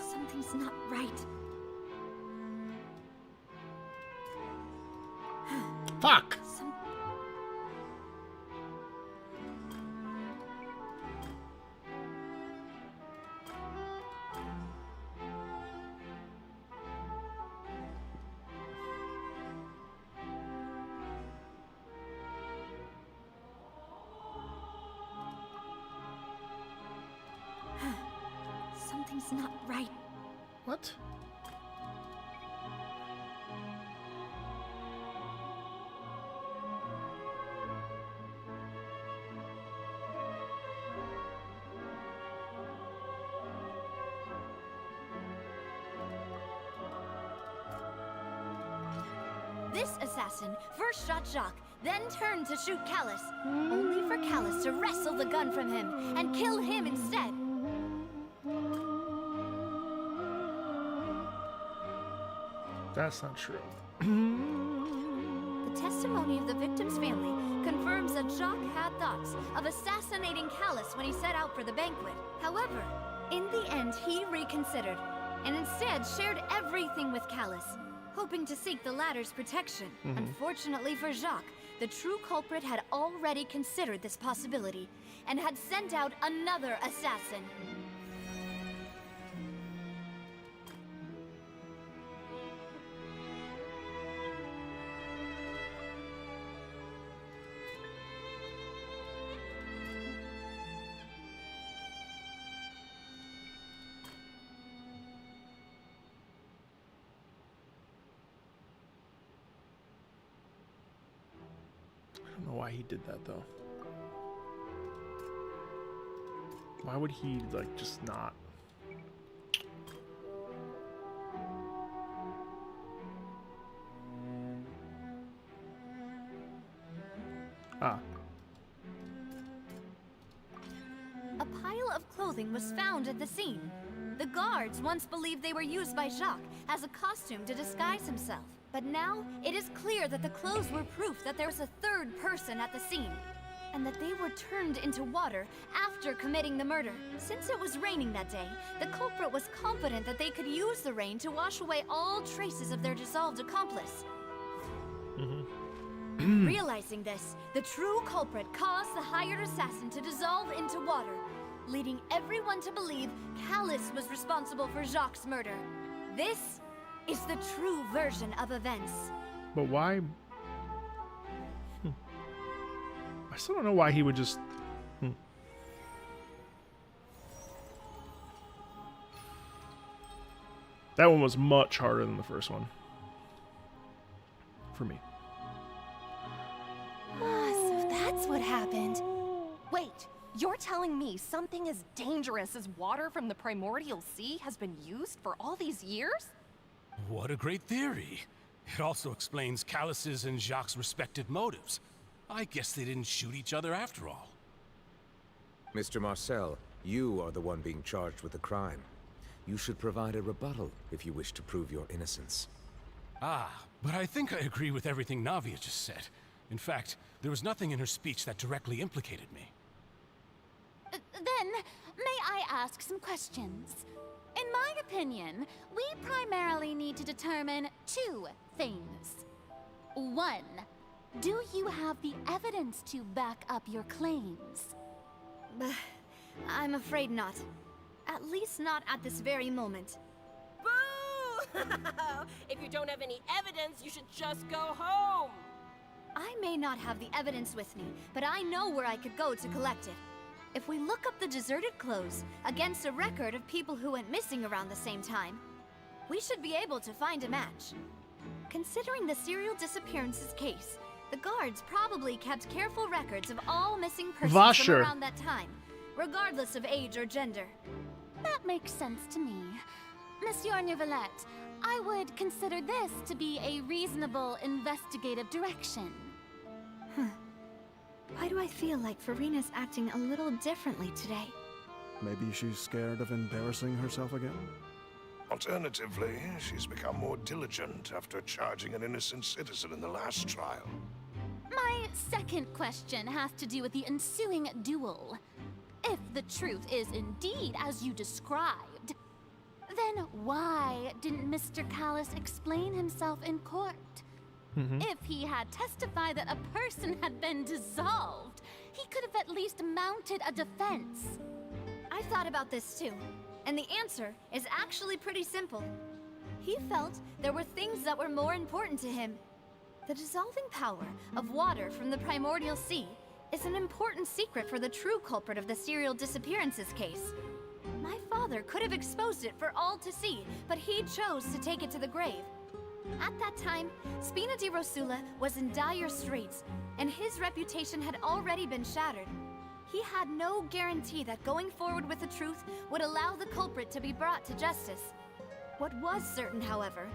Speaker 2: Something's not right.
Speaker 1: Fuck!
Speaker 2: Something's not right.
Speaker 1: What?
Speaker 2: This assassin first shot Jacques, then turned to shoot Callus, only for Callus to wrestle the gun from him and kill him instead.
Speaker 1: That's not true.
Speaker 2: The testimony of the victim's family confirms that Jacques had thoughts of assassinating Callus when he set out for the banquet. However, in the end, he reconsidered and instead shared everything with Callus, hoping to seek the latter's protection. Unfortunately for Jacques, the true culprit had already considered this possibility and had sent out another assassin.
Speaker 1: I don't know why he did that though. Why would he like just not? Ah.
Speaker 2: A pile of clothing was found at the scene. The guards once believed they were used by Jacques as a costume to disguise himself. But now, it is clear that the clothes were proof that there was a third person at the scene, and that they were turned into water after committing the murder. Since it was raining that day, the culprit was confident that they could use the rain to wash away all traces of their dissolved accomplice. Realizing this, the true culprit caused the hired assassin to dissolve into water, leading everyone to believe Callus was responsible for Jacques' murder. This is the true version of events.
Speaker 1: But why? I still don't know why he would just. That one was much harder than the first one. For me.
Speaker 14: So that's what happened. Wait, you're telling me something as dangerous as water from the primordial sea has been used for all these years?
Speaker 7: What a great theory. It also explains Callus's and Jacques' respective motives. I guess they didn't shoot each other after all.
Speaker 11: Mr. Marcel, you are the one being charged with the crime. You should provide a rebuttal if you wish to prove your innocence.
Speaker 7: Ah, but I think I agree with everything Navia just said. In fact, there was nothing in her speech that directly implicated me.
Speaker 12: Then, may I ask some questions? In my opinion, we primarily need to determine two things. One, do you have the evidence to back up your claims?
Speaker 2: I'm afraid not. At least not at this very moment.
Speaker 14: Boo! If you don't have any evidence, you should just go home!
Speaker 2: I may not have the evidence with me, but I know where I could go to collect it. If we look up the deserted clothes against a record of people who went missing around the same time, we should be able to find a match. Considering the serial disappearances case, the guards probably kept careful records of all missing persons from around that time, regardless of age or gender.
Speaker 12: That makes sense to me. Monsieur Neuvillette, I would consider this to be a reasonable investigative direction.
Speaker 2: Why do I feel like Farina's acting a little differently today?
Speaker 15: Maybe she's scared of embarrassing herself again?
Speaker 9: Alternatively, she's become more diligent after charging an innocent citizen in the last trial.
Speaker 12: My second question has to do with the ensuing duel. If the truth is indeed as you described, then why didn't Mr. Callus explain himself in court? If he had testified that a person had been dissolved, he could have at least mounted a defense.
Speaker 2: I thought about this too, and the answer is actually pretty simple. He felt there were things that were more important to him. The dissolving power of water from the primordial sea is an important secret for the true culprit of the serial disappearances case. My father could have exposed it for all to see, but he chose to take it to the grave. At that time, Spina di Rosula was in dire straits, and his reputation had already been shattered. He had no guarantee that going forward with the truth would allow the culprit to be brought to justice. What was certain, however,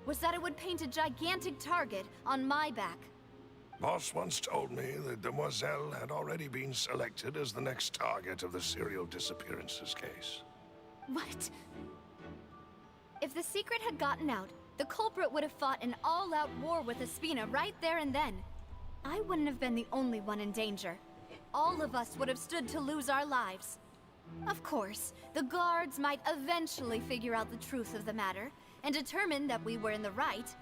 Speaker 2: was that it would paint a gigantic target on my back.
Speaker 9: Boss once told me that Demoiselle had already been selected as the next target of the serial disappearances case.
Speaker 12: What?
Speaker 2: If the secret had gotten out, the culprit would have fought an all-out war with Espina right there and then. I wouldn't have been the only one in danger. All of us would have stood to lose our lives. Of course, the guards might eventually figure out the truth of the matter and determine that we were in the right.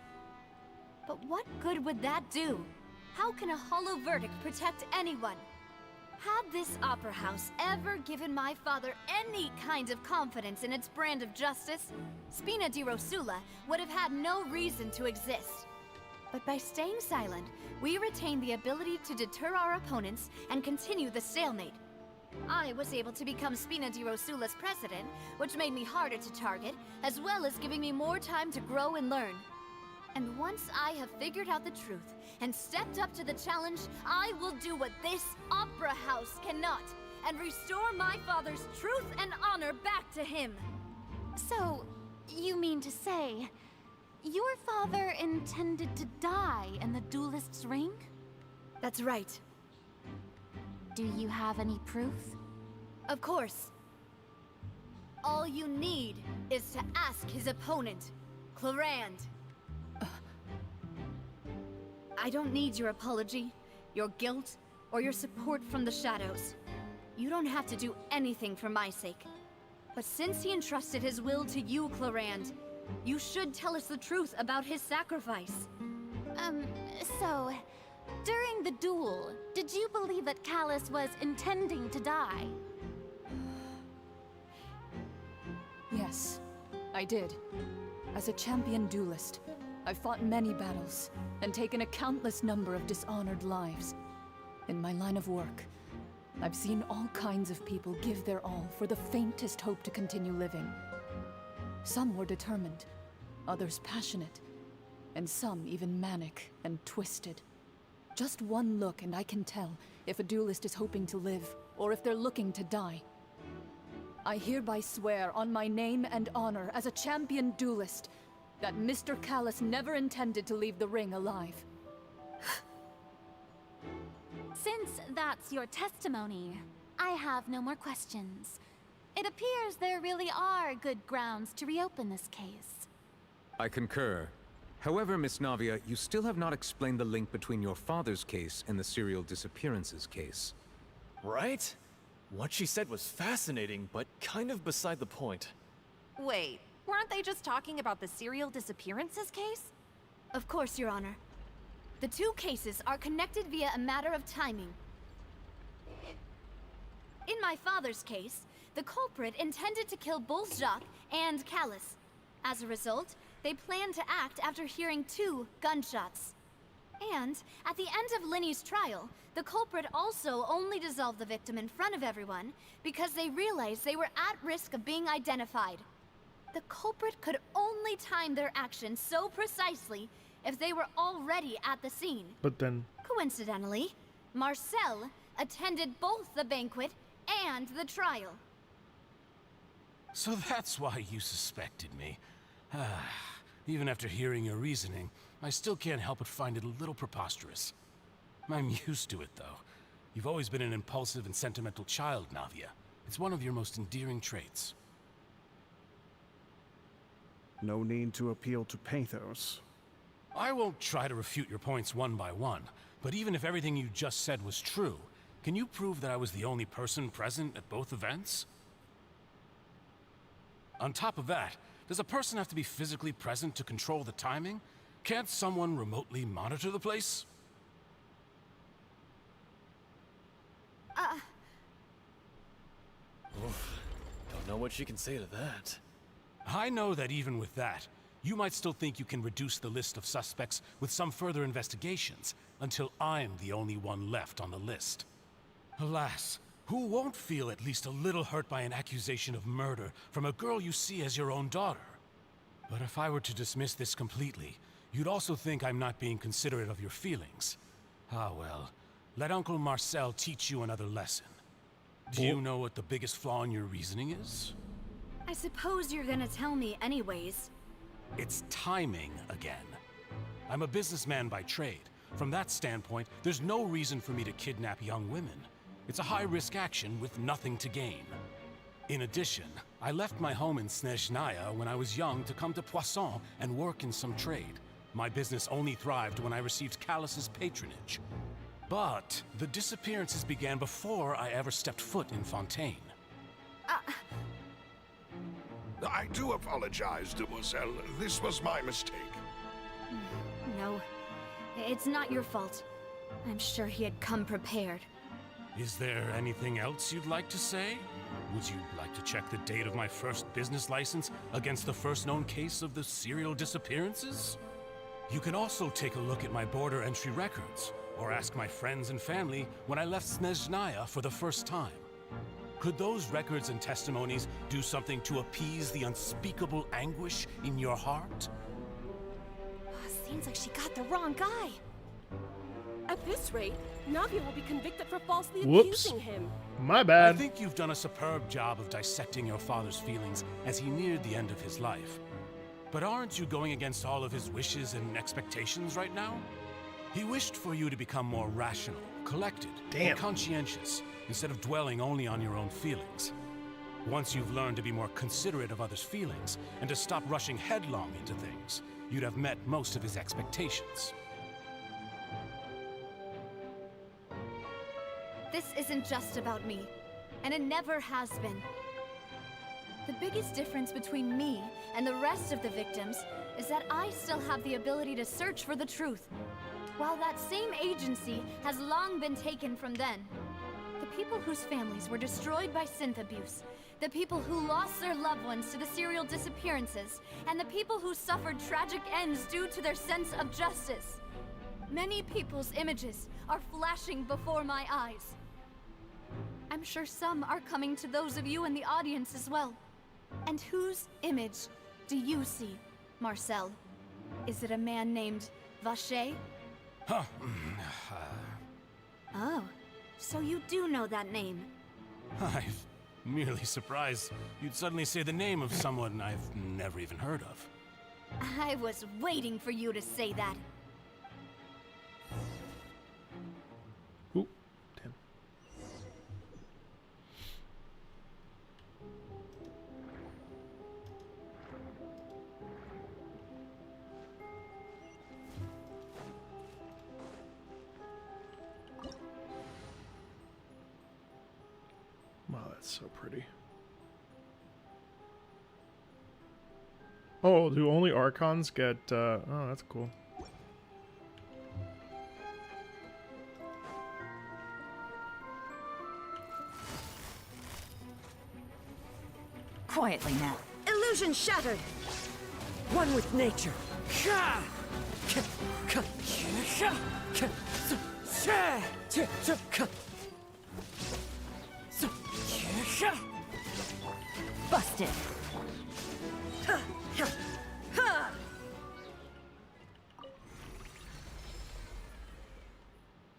Speaker 2: But what good would that do? How can a hollow verdict protect anyone? Had this opera house ever given my father any kind of confidence in its brand of justice, Spina di Rosula would have had no reason to exist. But by staying silent, we retained the ability to deter our opponents and continue the stalemate. I was able to become Spina di Rosula's president, which made me harder to target, as well as giving me more time to grow and learn. And once I have figured out the truth and stepped up to the challenge, I will do what this opera house cannot, and restore my father's truth and honor back to him.
Speaker 12: So, you mean to say, your father intended to die in the duelist's ring?
Speaker 2: That's right.
Speaker 12: Do you have any proof?
Speaker 2: Of course. All you need is to ask his opponent, Clarand. I don't need your apology, your guilt, or your support from the shadows. You don't have to do anything for my sake. But since he entrusted his will to you, Clarand, you should tell us the truth about his sacrifice.
Speaker 12: So, during the duel, did you believe that Callus was intending to die?
Speaker 16: Yes, I did. As a champion duelist, I've fought many battles and taken a countless number of dishonored lives. In my line of work, I've seen all kinds of people give their all for the faintest hope to continue living. Some were determined, others passionate, and some even manic and twisted. Just one look and I can tell if a duelist is hoping to live or if they're looking to die. I hereby swear on my name and honor as a champion duelist that Mr. Callus never intended to leave the ring alive.
Speaker 12: Since that's your testimony, I have no more questions. It appears there really are good grounds to reopen this case.
Speaker 11: I concur. However, Miss Navia, you still have not explained the link between your father's case and the serial disappearances case.
Speaker 13: Right? What she said was fascinating, but kind of beside the point.
Speaker 14: Wait, weren't they just talking about the serial disappearances case?
Speaker 2: Of course, Your Honor. The two cases are connected via a matter of timing. In my father's case, the culprit intended to kill both Jacques and Callus. As a result, they planned to act after hearing 2 gunshots. And at the end of Linny's trial, the culprit also only dissolved the victim in front of everyone because they realized they were at risk of being identified. The culprit could only time their actions so precisely if they were already at the scene.
Speaker 1: But then...
Speaker 2: Coincidentally, Marcel attended both the banquet and the trial.
Speaker 7: So that's why you suspected me. Even after hearing your reasoning, I still can't help but find it a little preposterous. I'm used to it, though. You've always been an impulsive and sentimental child, Navia. It's one of your most endearing traits.
Speaker 15: No need to appeal to pathos.
Speaker 7: I won't try to refute your points one by one, but even if everything you just said was true, can you prove that I was the only person present at both events? On top of that, does a person have to be physically present to control the timing? Can't someone remotely monitor the place?
Speaker 13: Oof. Don't know what she can say to that.
Speaker 7: I know that even with that, you might still think you can reduce the list of suspects with some further investigations, until I'm the only one left on the list. Alas, who won't feel at least a little hurt by an accusation of murder from a girl you see as your own daughter? But if I were to dismiss this completely, you'd also think I'm not being considerate of your feelings. Ah well, let Uncle Marcel teach you another lesson. Do you know what the biggest flaw in your reasoning is?
Speaker 2: I suppose you're gonna tell me anyways.
Speaker 7: It's timing again. I'm a businessman by trade. From that standpoint, there's no reason for me to kidnap young women. It's a high-risk action with nothing to gain. In addition, I left my home in Snezhnaya when I was young to come to Poisson and work in some trade. My business only thrived when I received Callus's patronage. But the disappearances began before I ever stepped foot in Fontaine.
Speaker 9: I do apologize, demoiselle. This was my mistake.
Speaker 2: No, it's not your fault. I'm sure he had come prepared.
Speaker 7: Is there anything else you'd like to say? Would you like to check the date of my first business license against the first known case of the serial disappearances? You can also take a look at my border entry records, or ask my friends and family when I left Snezhnaya for the first time. Could those records and testimonies do something to appease the unspeakable anguish in your heart?
Speaker 14: Seems like she got the wrong guy.
Speaker 17: At this rate, Navia will be convicted for falsely
Speaker 1: Whoops.
Speaker 17: accusing him.
Speaker 1: My bad.
Speaker 7: I think you've done a superb job of dissecting your father's feelings as he neared the end of his life. But aren't you going against all of his wishes and expectations right now? He wished for you to become more rational, collected, and conscientious, instead of dwelling only on your own feelings. Once you've learned to be more considerate of others' feelings, and to stop rushing headlong into things, you'd have met most of his expectations.
Speaker 2: This isn't just about me, and it never has been. The biggest difference between me and the rest of the victims is that I still have the ability to search for the truth, while that same agency has long been taken from them. The people whose families were destroyed by synth abuse, the people who lost their loved ones to the serial disappearances, and the people who suffered tragic ends due to their sense of justice. Many people's images are flashing before my eyes. I'm sure some are coming to those of you in the audience as well. And whose image do you see, Marcel? Is it a man named Vacher?
Speaker 7: Huh.
Speaker 2: Oh, so you do know that name.
Speaker 7: I'm merely surprised you'd suddenly say the name of someone I've never even heard of.
Speaker 2: I was waiting for you to say that.
Speaker 1: Ooh, damn. Wow, that's so pretty. Oh, do only Archons get, oh, that's cool.
Speaker 3: Quietly now.
Speaker 18: Illusion shattered! One with nature.
Speaker 3: Busted.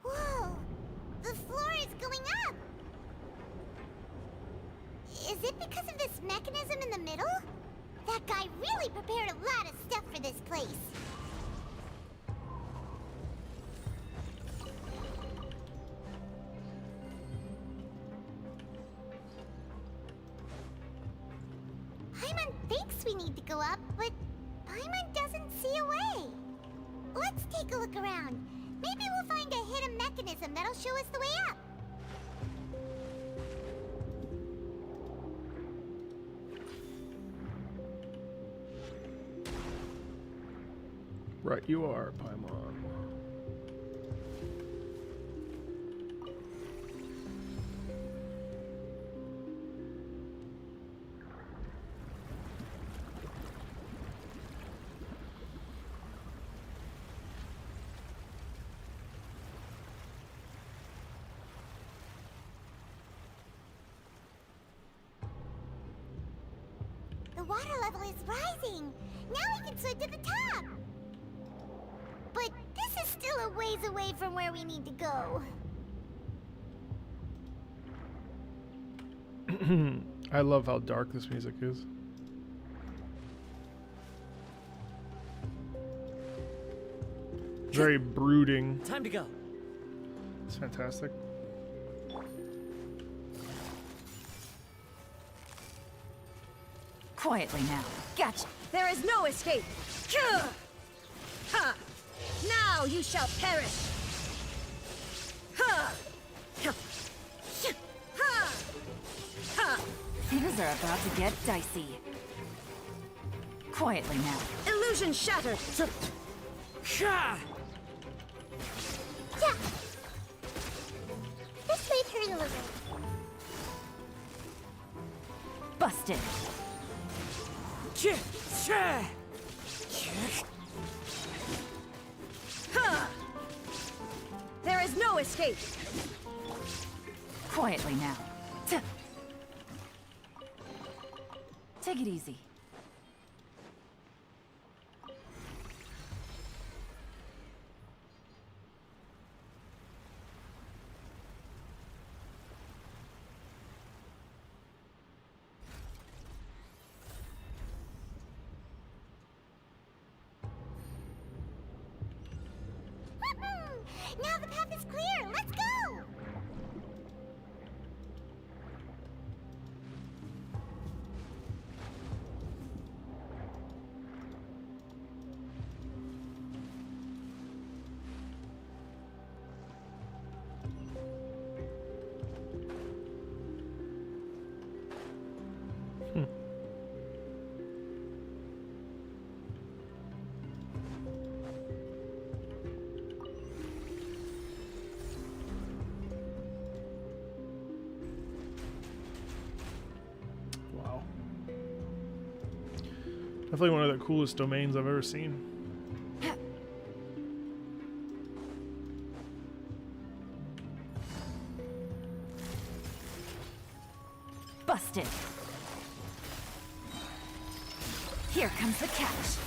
Speaker 8: Whoa! The floor is going up! Is it because of this mechanism in the middle? That guy really prepared a lot of stuff for this place. Paimon thinks we need to go up, but Paimon doesn't see a way. Let's take a look around. Maybe we'll find a hidden mechanism that'll show us the way up.
Speaker 1: Right, you are, Paimon.
Speaker 8: The water level is rising. Now we can swim to the top. But this is still a ways away from where we need to go.
Speaker 1: I love how dark this music is. very brooding.
Speaker 10: Time to go.
Speaker 1: It's fantastic.
Speaker 19: Quietly now. Gotcha.
Speaker 18: There is no escape. Ha! Now you shall perish. Ha! Ha! Ha!
Speaker 19: Things are about to get dicey. Quietly now.
Speaker 18: Illusion shattered.
Speaker 8: Yeah. This might hurt a little.
Speaker 19: Busted.
Speaker 18: Ha! There is no escape.
Speaker 19: Quietly now. Take it easy.
Speaker 8: Now the path is clear. Let's go.
Speaker 1: Wow. Definitely one of the coolest domains I've ever seen.
Speaker 19: Busted. Here comes the catch.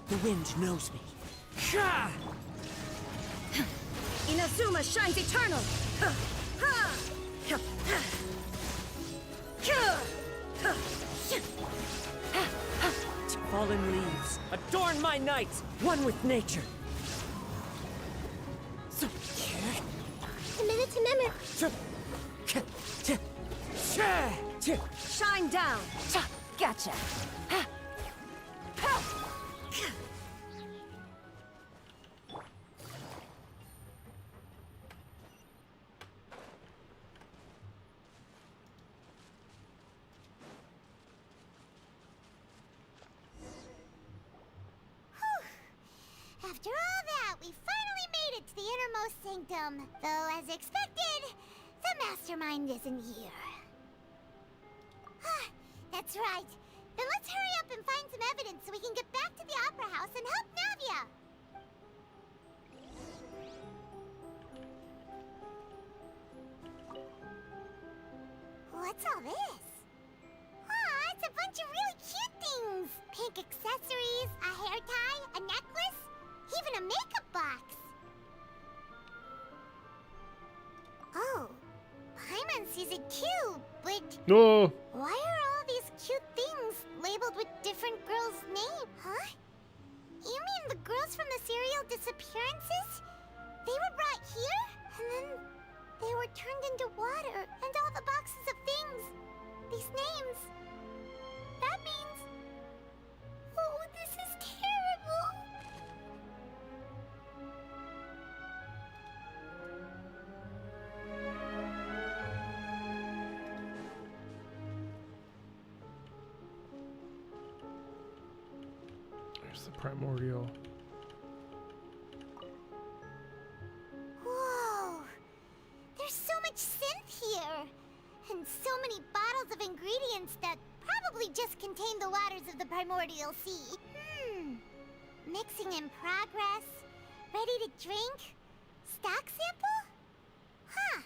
Speaker 18: The wind knows me. Inazuma shines eternal. Fallen leaves, adorn my night, one with nature.
Speaker 8: Committed to memory.
Speaker 18: Shine down.
Speaker 19: Gotcha.
Speaker 8: After all that, we finally made it to the innermost sanctum. Though, as expected, the mastermind isn't here. That's right. Then let's hurry up and find some evidence so we can get back to the Opera House and help Navia. What's all this? It's a bunch of really cute things. Pink accessories, a hair tie, a necklace, even a makeup box. Oh, Paimon sees it too, but
Speaker 1: No.
Speaker 8: why are all these cute things labeled with different girls' names? Huh? You mean the girls from the serial disappearances? They were brought here, and then they were turned into water, and all the boxes of things. These names. That means... Oh, this is terrible.
Speaker 1: There's the primordial.
Speaker 8: Whoa! There's so much synth here! And so many bottles of ingredients that probably just contain the waters of the primordial sea. Mixing in progress. Ready to drink? Stock sample? Huh.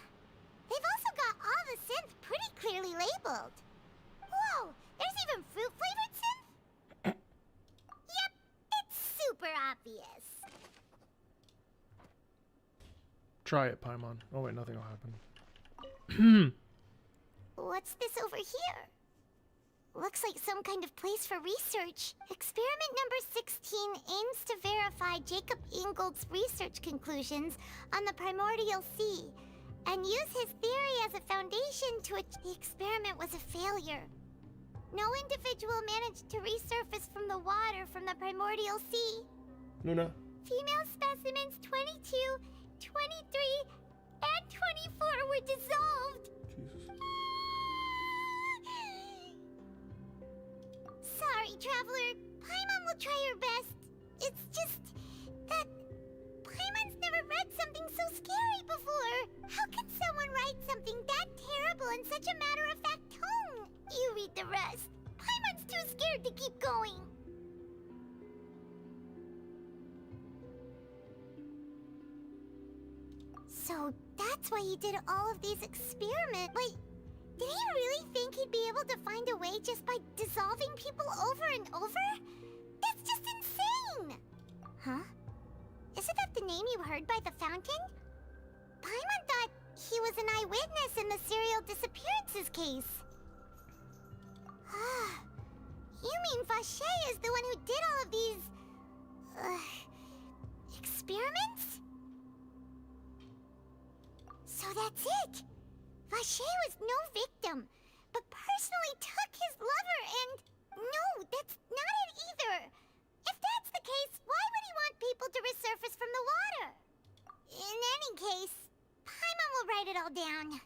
Speaker 8: They've also got all the synth pretty clearly labeled. Whoa! There's even fruit-flavored synth? Yep, it's super obvious.
Speaker 1: Try it, Paimon. Oh wait, nothing will happen.
Speaker 8: What's this over here? Looks like some kind of place for research. Experiment number 16 aims to verify Jacob Ingold's research conclusions on the primordial sea, and use his theory as a foundation to which the experiment was a failure. No individual managed to resurface from the water from the primordial sea.
Speaker 1: Luna.
Speaker 8: Female specimens 22, 23, and 24 were dissolved.
Speaker 1: Jesus.
Speaker 8: Sorry, Traveler. Paimon will try her best. It's just that Paimon's never read something so scary before. How can someone write something that terrible in such a matter-of-fact tone? You read the rest. Paimon's too scared to keep going. So that's why he did all of these experiments. Wait, did he really think he'd be able to find a way just by dissolving people over and over? That's just insane! Huh? Isn't that the name you heard by the fountain? Paimon thought he was an eyewitness in the serial disappearances case. You mean Vache is the one who did all of these... experiments? So that's it! Vache was no victim, but personally took his lover and... No, that's not it either! If that's the case, why would he want people to resurface from the water? In any case, Paimon will write it all down.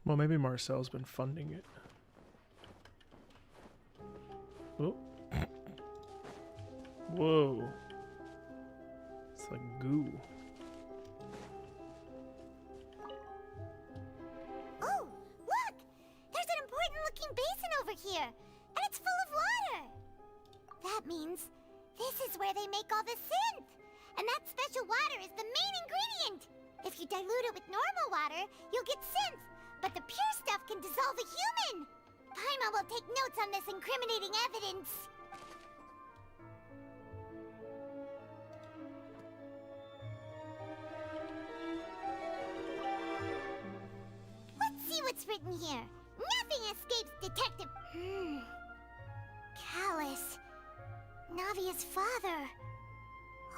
Speaker 1: Well, maybe Marcel's been funding it. Oh. Whoa. It's like goo.
Speaker 8: Oh, look! There's an important looking basin over here, and it's full of water! That means this is where they make all the synth! And that special water is the main ingredient! If you dilute it with normal water, you'll get synth, but the pure stuff can dissolve a human! Paimon will take notes on this incriminating evidence. Let's see what's written here. Nothing escapes Detective... Callus. Navia's father.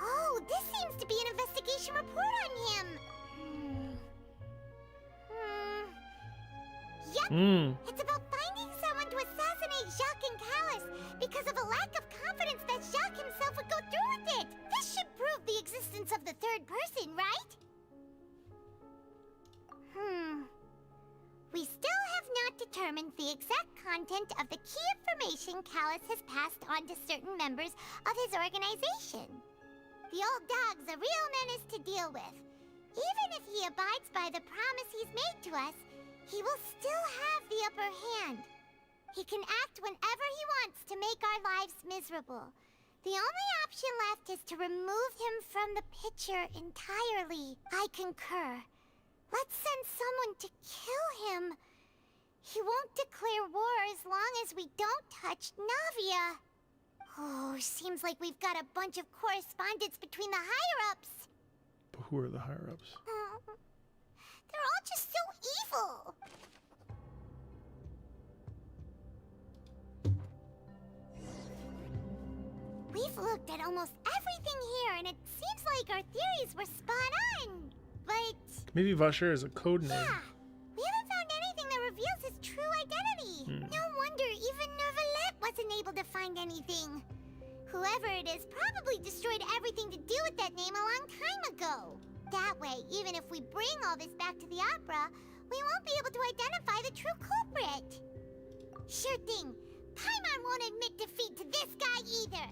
Speaker 8: Oh, this seems to be an investigation report on him. Yep, it's about finding someone to assassinate Jacques and Callus because of a lack of confidence that Jacques himself would go through with it. This should prove the existence of the third person, right? We still have not determined the exact content of the key information Callus has passed on to certain members of his organization. The old dog's a real menace to deal with. Even if he abides by the promise he's made to us, he will still have the upper hand. He can act whenever he wants to make our lives miserable. The only option left is to remove him from the picture entirely. I concur. Let's send someone to kill him. He won't declare war as long as we don't touch Navia. Oh, seems like we've got a bunch of correspondence between the higher-ups.
Speaker 1: But who are the higher-ups?
Speaker 8: They're all just so evil. We've looked at almost everything here, and it seems like our theories were spot on. But...
Speaker 1: Maybe Vacher is a code name.
Speaker 8: Yeah, we haven't found anything that reveals his true identity. No wonder even Neuvillette wasn't able to find anything. Whoever it is probably destroyed everything to do with that name a long time ago. That way, even if we bring all this back to the opera, we won't be able to identify the true culprit. Sure thing. Paimon won't admit defeat to this guy either.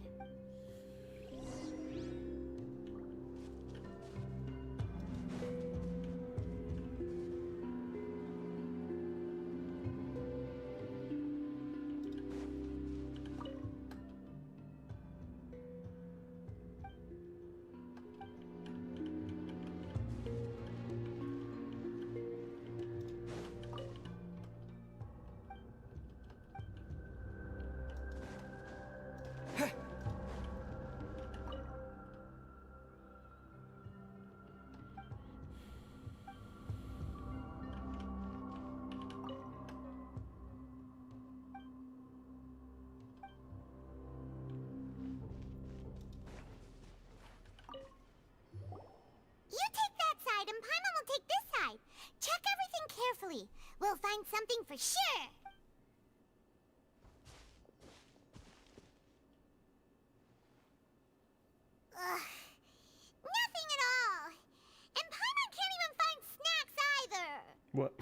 Speaker 8: worry. We'll find something for sure. Ugh. Nothing at all. And Paimon can't even find snacks either.
Speaker 1: What?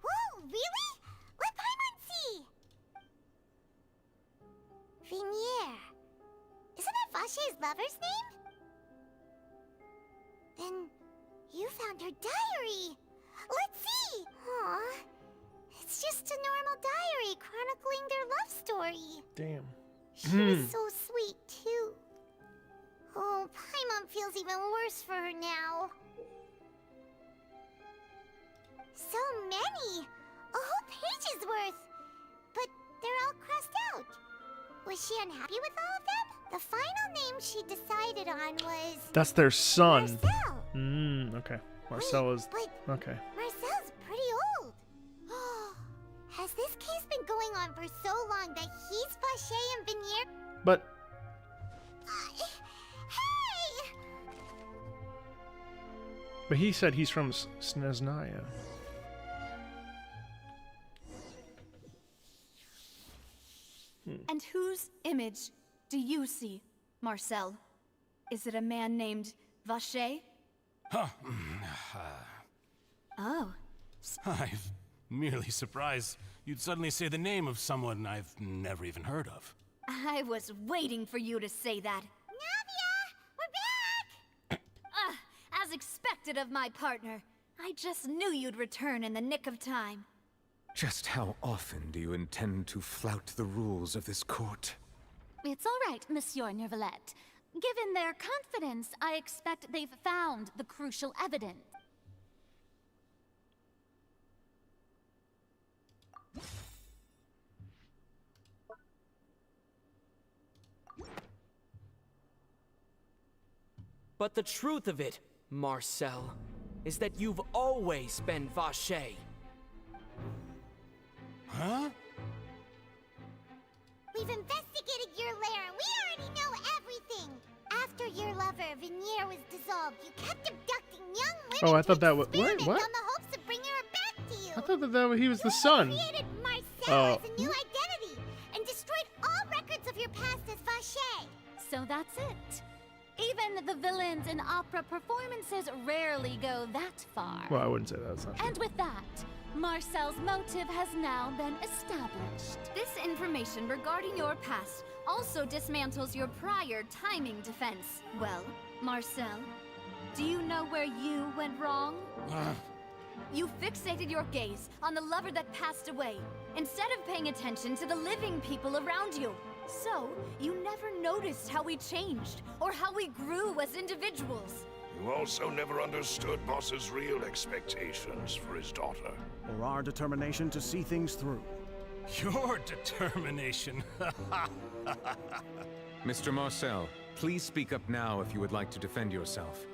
Speaker 8: Whoa, really? Let Paimon see. Vignier. Isn't that Vache's lover's name? Then you found her diary. Let's see. Aw. It's just a normal diary chronicling their love story.
Speaker 1: Damn.
Speaker 8: She was so sweet, too. Oh, Paimon feels even worse for her now. So many! A whole page's worth! But they're all crossed out. Was she unhappy with all of them? The final name she decided on was...
Speaker 1: That's their son.
Speaker 8: Marcel.
Speaker 1: Okay. Marcel is...
Speaker 8: but
Speaker 1: Okay.
Speaker 8: Marcel's pretty old. Has this case been going on for so long that he's Vache and Vignier?
Speaker 1: But...
Speaker 8: Hey!
Speaker 1: But he said he's from Snezhnaya.
Speaker 2: And whose image do you see, Marcel? Is it a man named Vache?
Speaker 7: Huh.
Speaker 2: Oh.
Speaker 7: I'm merely surprised you'd suddenly say the name of someone I've never even heard of.
Speaker 2: I was waiting for you to say that.
Speaker 8: Navia! We're back!
Speaker 2: As expected of my partner. I just knew you'd return in the nick of time.
Speaker 11: Just how often do you intend to flout the rules of this court?
Speaker 12: It's all right, Monsieur Neuvillette. Given their confidence, I expect they've found the crucial evidence.
Speaker 20: But the truth of it, Marcel, is that you've always been Vache.
Speaker 7: Huh?
Speaker 8: We've investigated your lair and we already know everything. After your lover, Vignier, was dissolved, you kept abducting young women.
Speaker 1: Oh, I thought that was...
Speaker 8: Wait,
Speaker 1: what?
Speaker 8: On the hopes of bringing her back to you.
Speaker 1: I thought that he was the son.
Speaker 8: You created Marcel as a new identity and destroyed all records of your past as Vache.
Speaker 12: So that's it. Even the villains in opera performances rarely go that far.
Speaker 1: Well, I wouldn't say that. That's not true.
Speaker 12: And with that, Marcel's motive has now been established.
Speaker 2: This information regarding your past also dismantles your prior timing defense. Well, Marcel, do you know where you went wrong? You fixated your gaze on the lover that passed away, instead of paying attention to the living people around you. So, you never noticed how we changed, or how we grew as individuals.
Speaker 9: You also never understood Boss's real expectations for his daughter.
Speaker 15: Or our determination to see things through.
Speaker 7: Your determination.
Speaker 11: Mr. Marcel, please speak up now if you would like to defend yourself.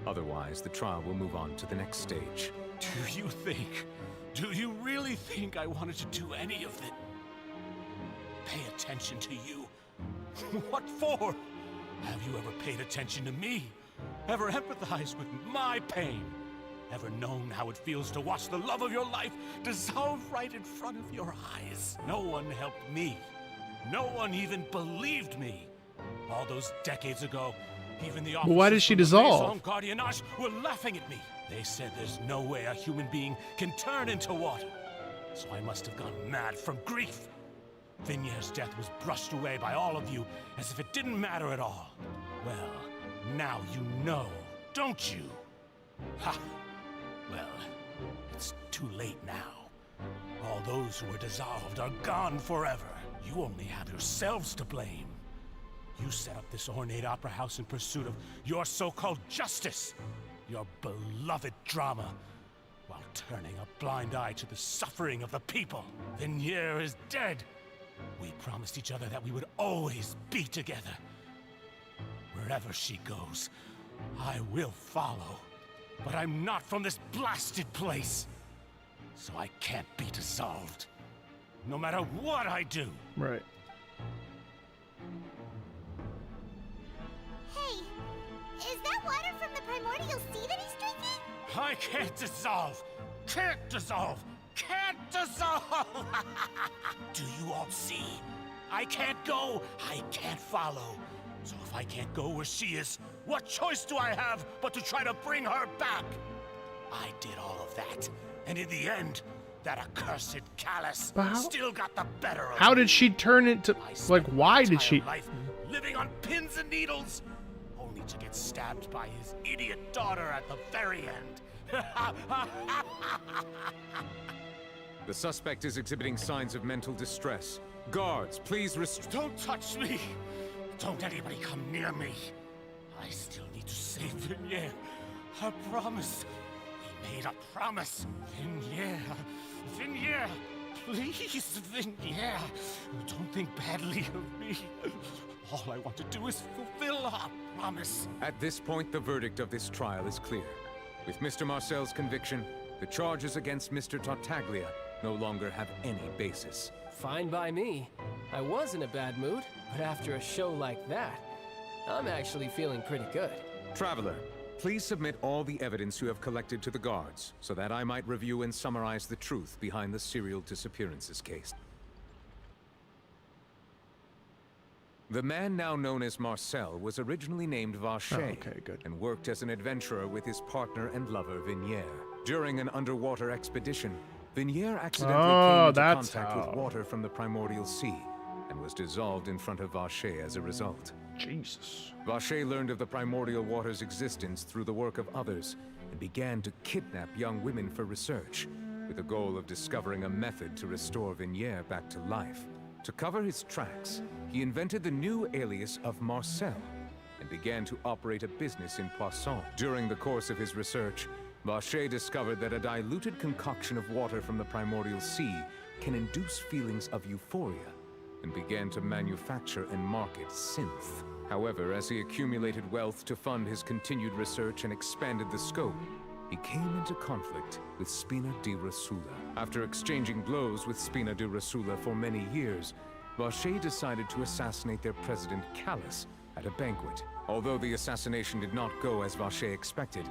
Speaker 11: Otherwise, the trial will move on to the next stage.
Speaker 7: Do you really think I wanted to do any of it? Pay attention to you? What for? Have you ever paid attention to me? Ever empathized with my pain? Ever known how it feels to watch the love of your life dissolve right in front of your eyes? No one helped me. No one even believed me. All those decades ago, even the officers
Speaker 1: why did she
Speaker 7: from the
Speaker 1: dissolve?
Speaker 7: Maison Gardiennage were laughing at me. They said there's no way a human being can turn into water. So I must have gone mad from grief. Vignier's death was brushed away by all of you as if it didn't matter at all. Well, now you know, don't you? Ha! Well, it's too late now. All those who were dissolved are gone forever. You only have yourselves to blame. You set up this ornate opera house in pursuit of your so-called justice, your beloved drama, while turning a blind eye to the suffering of the people. Vignier is dead. We promised each other that we would always be together. Wherever she goes, I will follow. But I'm not from this blasted place, so I can't be dissolved. No matter what I do.
Speaker 1: Right.
Speaker 8: Hey, is that water from the primordial sea that he's drinking?
Speaker 7: I can't dissolve! Can't dissolve! Can't dissolve! Do you all see? I can't go, I can't follow. So if I can't go where she is, what choice do I have but to try to bring her back? I did all of that, and in the end, that accursed Callus still got the better of me.
Speaker 1: How did she turn into... Like, why did she...
Speaker 7: Life living on pins and needles, only to get stabbed by his idiot daughter at the very end.
Speaker 11: The suspect is exhibiting signs of mental distress. Guards, please
Speaker 7: Don't touch me! Don't anybody come near me! I still need to save Vignere. I promise. We made a promise. Vignere, please, Vignere. Don't think badly of me. All I want to do is fulfill our promise.
Speaker 11: At this point, the verdict of this trial is clear. With Mr. Marcel's conviction, the charges against Mr. Tartaglia no longer have any basis.
Speaker 10: Fine by me. I was in a bad mood, but after a show like that, I'm actually feeling pretty good.
Speaker 11: Traveler, please submit all the evidence you have collected to the guards, so that I might review and summarize the truth behind the serial disappearances case. The man now known as Marcel was originally named Vacher and worked as an adventurer with his partner and lover Vignere. During an underwater expedition, Vignere accidentally came into contact with water from the primordial sea and was dissolved in front of Vacher as a result.
Speaker 1: Jesus.
Speaker 11: Vacher learned of the primordial water's existence through the work of others and began to kidnap young women for research, with the goal of discovering a method to restore Vignere back to life. To cover his tracks, he invented the new alias of Marcel and began to operate a business in Poisson. During the course of his research, Vacher discovered that a diluted concoction of water from the primordial sea can induce feelings of euphoria, and began to manufacture and market synth. However, as he accumulated wealth to fund his continued research and expanded the scope, he came into conflict with Spina di Rosula. After exchanging blows with Spina di Rosula for many years, Vacher decided to assassinate their president Callus at a banquet. Although the assassination did not go as Vacher expected,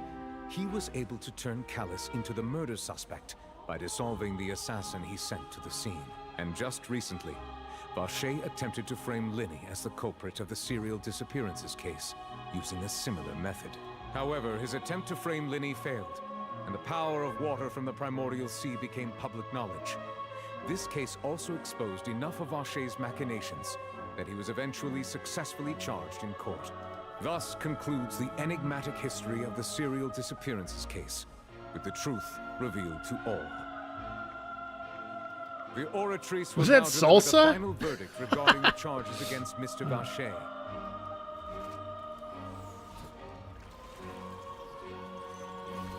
Speaker 11: he was able to turn Callus into the murder suspect by dissolving the assassin he sent to the scene. And just recently, Vacher attempted to frame Linny as the culprit of the serial disappearances case, using a similar method. However, his attempt to frame Linny failed, and the power of water from the primordial sea became public knowledge. This case also exposed enough of Vacher's machinations that he was eventually successfully charged in court. Thus concludes the enigmatic history of the serial disappearances case, with the truth revealed to all. The oratrice
Speaker 1: Was
Speaker 11: will
Speaker 1: that
Speaker 11: now deliver the
Speaker 1: salsa?
Speaker 11: final verdict regarding the charges against Mr. Vacher.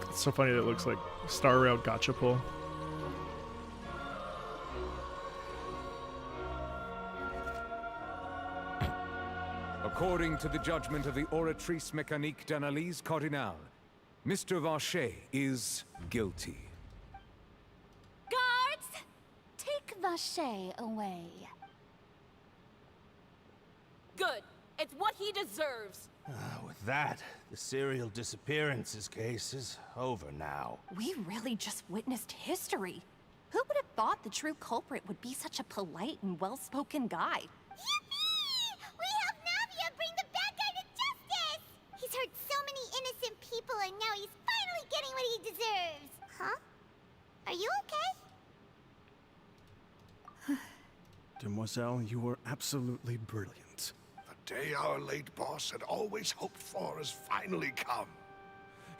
Speaker 1: It's so funny that it looks like Star Rail Gotcha Pull.
Speaker 11: According to the judgment of the Oratrice Mécanique d'Analyse Cardinal, Mr. Vacher is guilty.
Speaker 12: Guards! Take Vacher away.
Speaker 17: Good. It's what he deserves.
Speaker 21: With that, the serial disappearances case is over now.
Speaker 14: We really just witnessed history. Who would have thought the true culprit would be such a polite and well-spoken guy?
Speaker 8: Yippee! We helped Navia bring the bad guy to justice! He's hurt so many innocent people and now he's finally getting what he deserves. Huh? Are you okay?
Speaker 15: Demoiselle, you were absolutely brilliant.
Speaker 9: The day our late boss had always hoped for has finally come.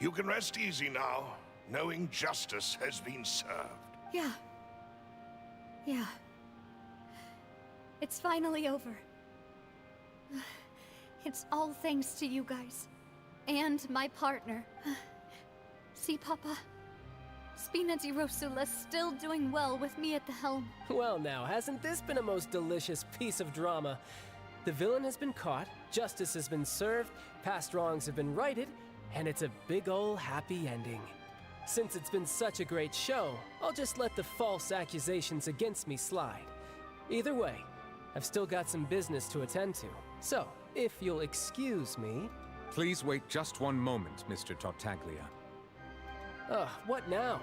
Speaker 9: You can rest easy now, knowing justice has been served.
Speaker 2: Yeah. Yeah. It's finally over. It's all thanks to you guys. And my partner. See, Papa? Spina di Rosula's still doing well with me at the helm.
Speaker 10: Well now, hasn't this been a most delicious piece of drama? The villain has been caught, justice has been served, past wrongs have been righted, and it's a big ol' happy ending. Since it's been such a great show, I'll just let the false accusations against me slide. Either way, I've still got some business to attend to. So, if you'll excuse me,
Speaker 11: Please wait just one moment, Mr. Tartaglia.
Speaker 10: Ugh, what now?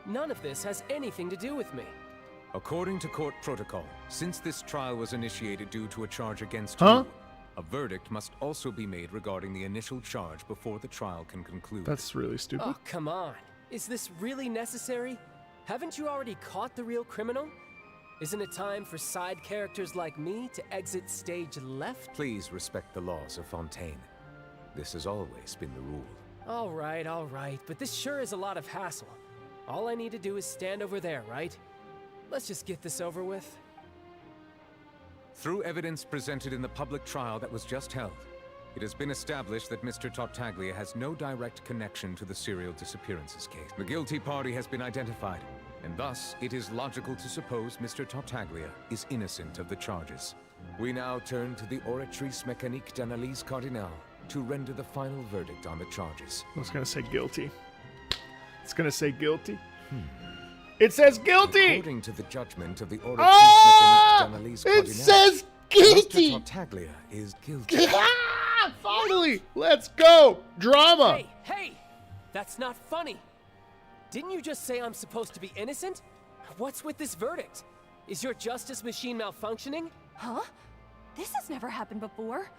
Speaker 10: None of this has anything to do with me.
Speaker 11: According to court protocol, since this trial was initiated due to a charge against
Speaker 1: Huh?
Speaker 11: you, a verdict must also be made regarding the initial charge before the trial can conclude.
Speaker 1: That's really stupid.
Speaker 10: Oh, come on. Is this really necessary? Haven't you already caught the real criminal? Isn't it time for side characters like me to exit stage left?
Speaker 11: Please respect the laws of Fontaine. This has always been the rule.
Speaker 10: All right, but this sure is a lot of hassle. All I need to do is stand over there, right? Let's just get this over with.
Speaker 11: Through evidence presented in the public trial that was just held, it has been established that Mr. Tartaglia has no direct connection to the serial disappearances case. The guilty party has been identified, and thus it is logical to suppose Mr. Tartaglia is innocent of the charges. We now turn to the Oratrice Mécanique d'Analyse Cardinale to render the final verdict on the charges.
Speaker 1: I was gonna say guilty. It's gonna say guilty. It says guilty!
Speaker 11: According to the judgment of the Oratrice
Speaker 1: Ah!
Speaker 11: Mécanique d'Analyse
Speaker 1: It
Speaker 11: Cardinale,
Speaker 1: says guilty!
Speaker 11: Mr. Tartaglia is guilty.
Speaker 1: Ah, finally! Let's go! Drama!
Speaker 10: Hey! That's not funny! Didn't you just say I'm supposed to be innocent? What's with this verdict? Is your justice machine malfunctioning?
Speaker 14: Huh? This has never happened before.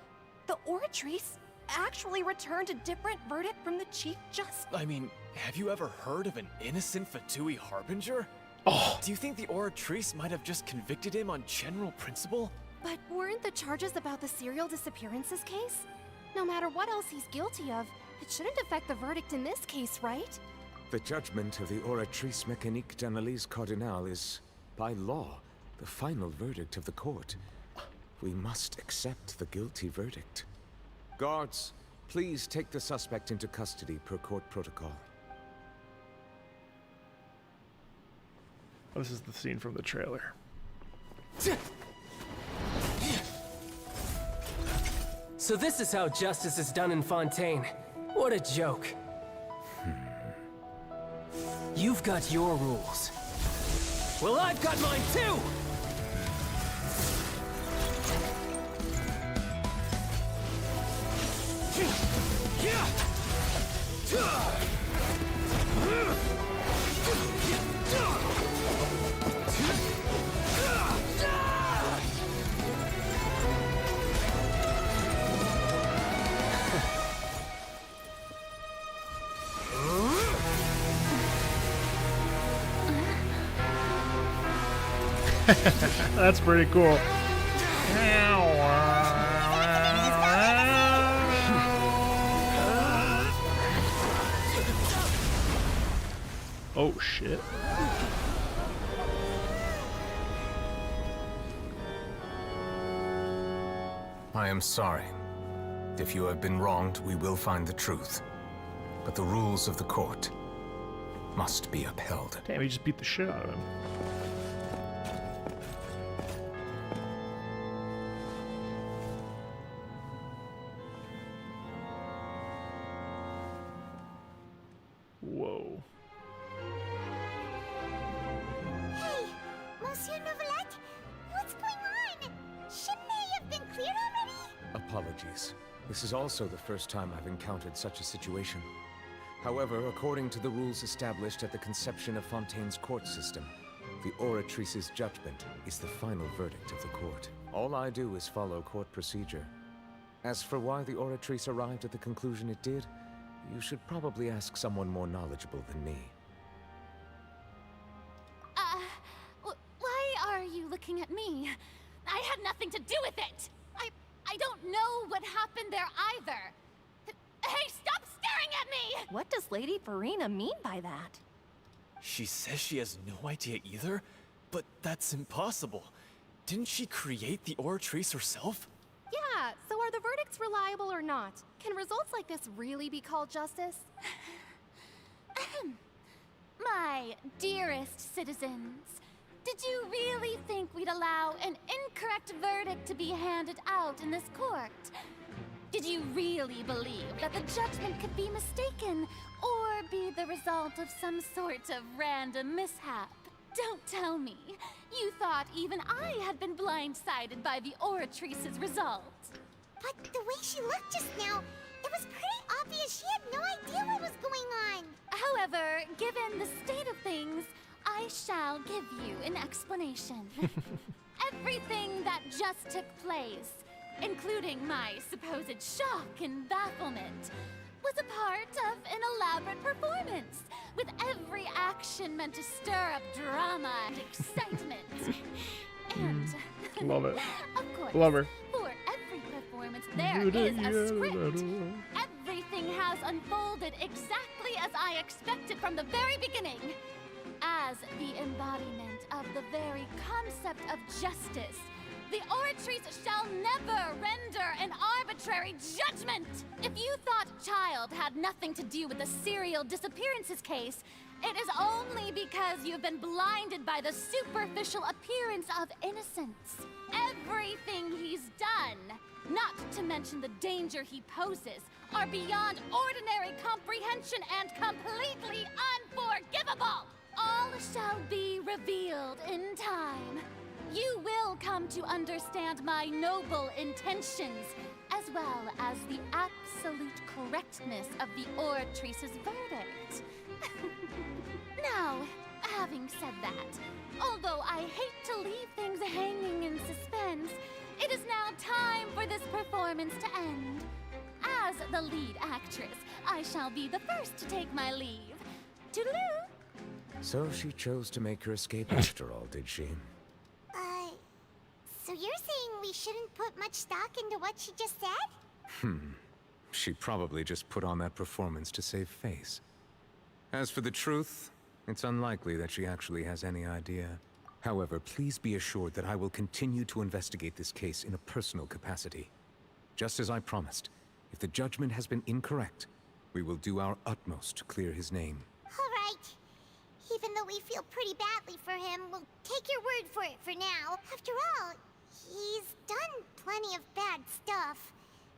Speaker 14: The Oratrice actually returned a different verdict from the Chief Justice.
Speaker 13: I mean, have you ever heard of an innocent Fatui Harbinger?
Speaker 1: Oh.
Speaker 13: Do you think the Oratrice might have just convicted him on general principle?
Speaker 6: But weren't the charges about the serial disappearances case? No matter what else he's guilty of, it shouldn't affect the verdict in this case, right?
Speaker 11: The judgment of the Oratrice Mécanique d'Analyse Cardinale is, by law, the final verdict of the court. We must accept the guilty verdict. Guards, please take the suspect into custody per court protocol.
Speaker 1: Oh, this is the scene from the trailer.
Speaker 10: So this is how justice is done in Fontaine. What a joke. You've got your rules. Well, I've got mine too!
Speaker 1: That's pretty cool. Oh shit.
Speaker 11: I am sorry. If you have been wronged, we will find the truth. But the rules of the court must be upheld.
Speaker 1: Damn, he just beat the shit out of him. Whoa.
Speaker 8: Hey, Monsieur Novelette, what's going on? Shouldn't they have been cleared already?
Speaker 11: Apologies. This is also the first time I've encountered such a situation. However, according to the rules established at the conception of Fontaine's court system, the Oratrice's judgment is the final verdict of the court. All I do is follow court procedure. As for why the Oratrice arrived at the conclusion it did, you should probably ask someone more knowledgeable than me.
Speaker 12: Why are you looking at me? I had nothing to do with it! I don't know what happened there either! Hey, stop staring at me!
Speaker 14: What does Lady Farina mean by that?
Speaker 13: She says she has no idea either? But that's impossible. Didn't she create the Oratrice herself?
Speaker 6: Yeah, so are the verdicts reliable or not? Can results like this really be called justice?
Speaker 12: My dearest citizens, did you really think we'd allow an incorrect verdict to be handed out in this court? Did you really believe that the judgment could be mistaken or be the result of some sort of random mishap? Don't tell me. You thought even I had been blindsided by the Oratrice's result.
Speaker 8: But the way she looked just now, it It was pretty obvious she had no idea what was going on.
Speaker 12: However, given the state of things, I shall give you an explanation. Everything that just took place, including my supposed shock and bafflement, was a part of an elaborate performance, with every action meant to stir up drama and excitement. And,
Speaker 1: Love it.
Speaker 12: of course,
Speaker 1: Love her.
Speaker 12: for every performance there is a script. Everything has unfolded exactly as I expected from the very beginning. As the embodiment of the very concept of justice, the Oratrice shall never render an arbitrary judgment! If you thought Child had nothing to do with the serial disappearances case, it is only because you've been blinded by the superficial appearance of innocence. Everything he's done, not to mention the danger he poses, are beyond ordinary comprehension and completely unforgivable! All shall be revealed in time. You will come to understand my noble intentions, as well as the absolute correctness of the Oratrice's verdict. Now, having said that, although I hate to leave things hanging in suspense, it is now time for this performance to end. As the lead actress, I shall be the first to take my leave. Toodaloo!
Speaker 11: So she chose to make her escape after all, did she?
Speaker 8: So you're saying we shouldn't put much stock into what she just said?
Speaker 11: She probably just put on that performance to save face. As for the truth, it's unlikely that she actually has any idea. However, please be assured that I will continue to investigate this case in a personal capacity. Just as I promised, if the judgment has been incorrect, we will do our utmost to clear his name.
Speaker 8: All right. Even though we feel pretty badly for him, we'll take your word for it for now. After all, he's done plenty of bad stuff.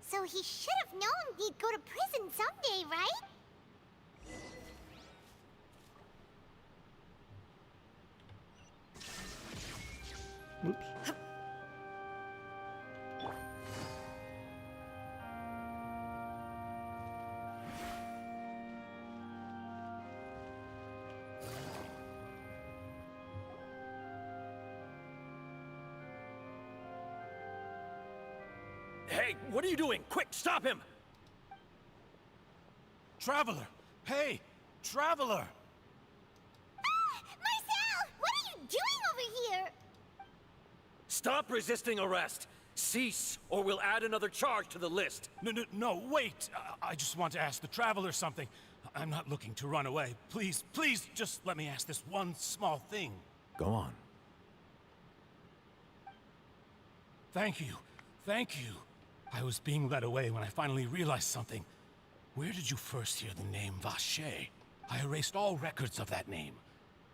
Speaker 8: So he should have known he'd go to prison someday, right?
Speaker 1: Whoops.
Speaker 21: Hey, what are you doing? Quick, stop him!
Speaker 7: Traveler! Hey! Traveler!
Speaker 8: Marcel! What are you doing over here?
Speaker 21: Stop resisting arrest! Cease, or we'll add another charge to the list.
Speaker 7: No, wait! I just want to ask the Traveler something. I'm not looking to run away. Please, please, just let me ask this one small thing.
Speaker 11: Go on.
Speaker 7: Thank you. Thank you. I was being led away when I finally realized something. Where did you first hear the name Vacher? I erased all records of that name.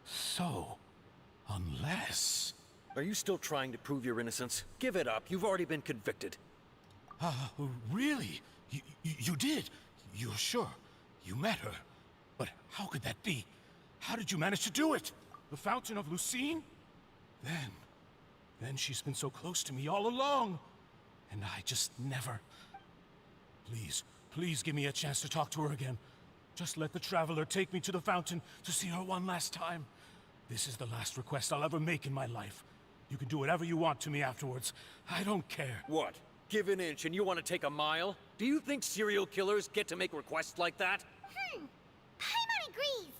Speaker 7: So, unless...
Speaker 21: Are you still trying to prove your innocence? Give it up. You've already been convicted.
Speaker 7: Really? You did? You're sure? You met her? But how could that be? How did you manage to do it? The Fountain of Lucine? Then she's been so close to me all along. And I just never... Please give me a chance to talk to her again. Just let the Traveler take me to the fountain to see her one last time. This is the last request I'll ever make in my life. You can do whatever you want to me afterwards. I don't care.
Speaker 21: What? Give an inch and you want to take a mile? Do you think serial killers get to make requests like that?
Speaker 8: Paimon agrees.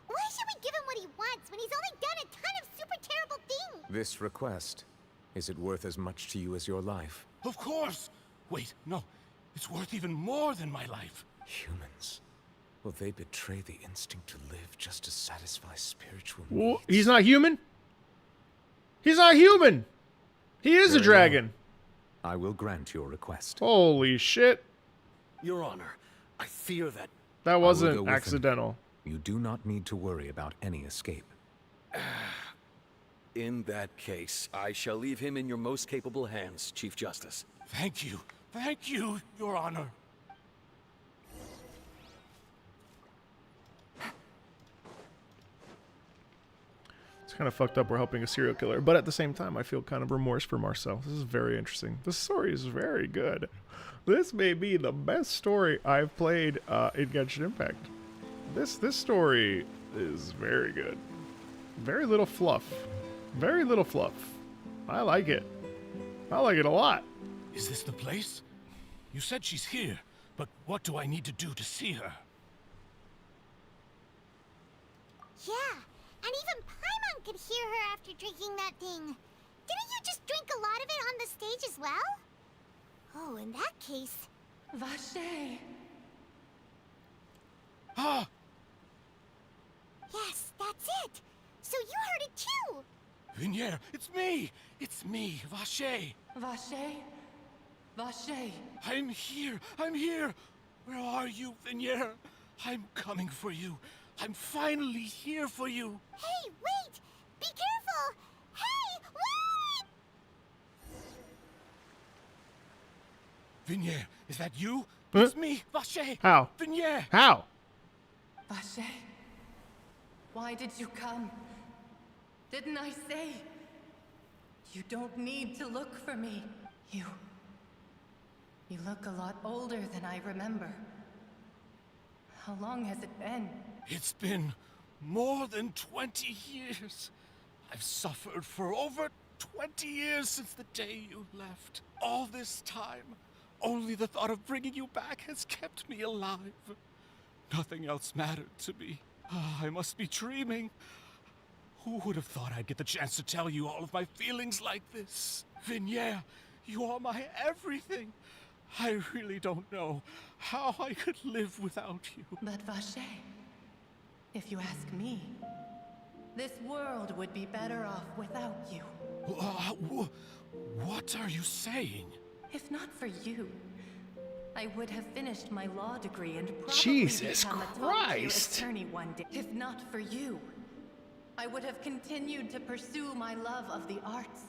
Speaker 8: Why should we give him what he wants when he's only done a ton of super terrible things?
Speaker 11: This request, is it worth as much to you as your life?
Speaker 7: Of course! Wait, no. It's worth even more than my life.
Speaker 11: Humans. Will they betray the instinct to live just to satisfy spiritual
Speaker 1: Well,
Speaker 11: needs?
Speaker 1: he's not human. He's not human. He is a dragon.
Speaker 11: I will grant your request.
Speaker 1: Holy shit.
Speaker 21: Your Honor, I fear that...
Speaker 1: That wasn't accidental.
Speaker 11: You do not need to worry about any escape.
Speaker 21: In that case, I shall leave him in your most capable hands, Chief Justice.
Speaker 7: Thank you. Thank you, Your Honor.
Speaker 1: It's kind kind of fucked up we're helping a serial killer, but at the same time, I feel kind of remorse for Marcel. This is very interesting. This story is very good. This may be the best story I've played in Genshin Impact. This story is very good. Very little fluff. Very little fluff. I like it. I like it a lot.
Speaker 7: Is this the place? You said she's here, but what do I need to do to see her?
Speaker 8: Yeah, and even Paimon could hear her after drinking that thing. Didn't you just drink a lot of it on the stage as well? Oh, in that case...
Speaker 16: Vache!
Speaker 7: Ah!
Speaker 8: Yes, that's it! So you heard it too!
Speaker 7: Vinier, it's me! It's me, Vache!
Speaker 16: Vache? Vache!
Speaker 7: I'm here! I'm here! Where are you, Vinier? I'm coming for you. I'm finally here for you.
Speaker 8: Hey, wait! Be careful! Hey, wait!
Speaker 7: Vinier, is that you?
Speaker 1: Huh?
Speaker 7: It's me, Vache!
Speaker 1: How?
Speaker 7: Vinier!
Speaker 1: How?
Speaker 16: Vache? Why did you come? Didn't I say? You don't need to look for me. You look a lot older than I remember. How long has it been?
Speaker 7: It's been more than 20 years. I've suffered for over 20 years since the day you left. All this time, only the thought of bringing you back has kept me alive. Nothing else mattered to me. I must be dreaming. Who would have thought I'd get the chance to tell you all of my feelings like this? Vinier, you are my everything. I really don't know how I could live without you.
Speaker 16: But Vache, if you ask me, this world would be better off without you.
Speaker 7: What are you saying?
Speaker 16: If not for you, I would have finished my law degree and probably
Speaker 1: Jesus
Speaker 16: become a top-tier
Speaker 1: Christ.
Speaker 16: attorney one day. If not for you, I would have continued to pursue my love of the arts,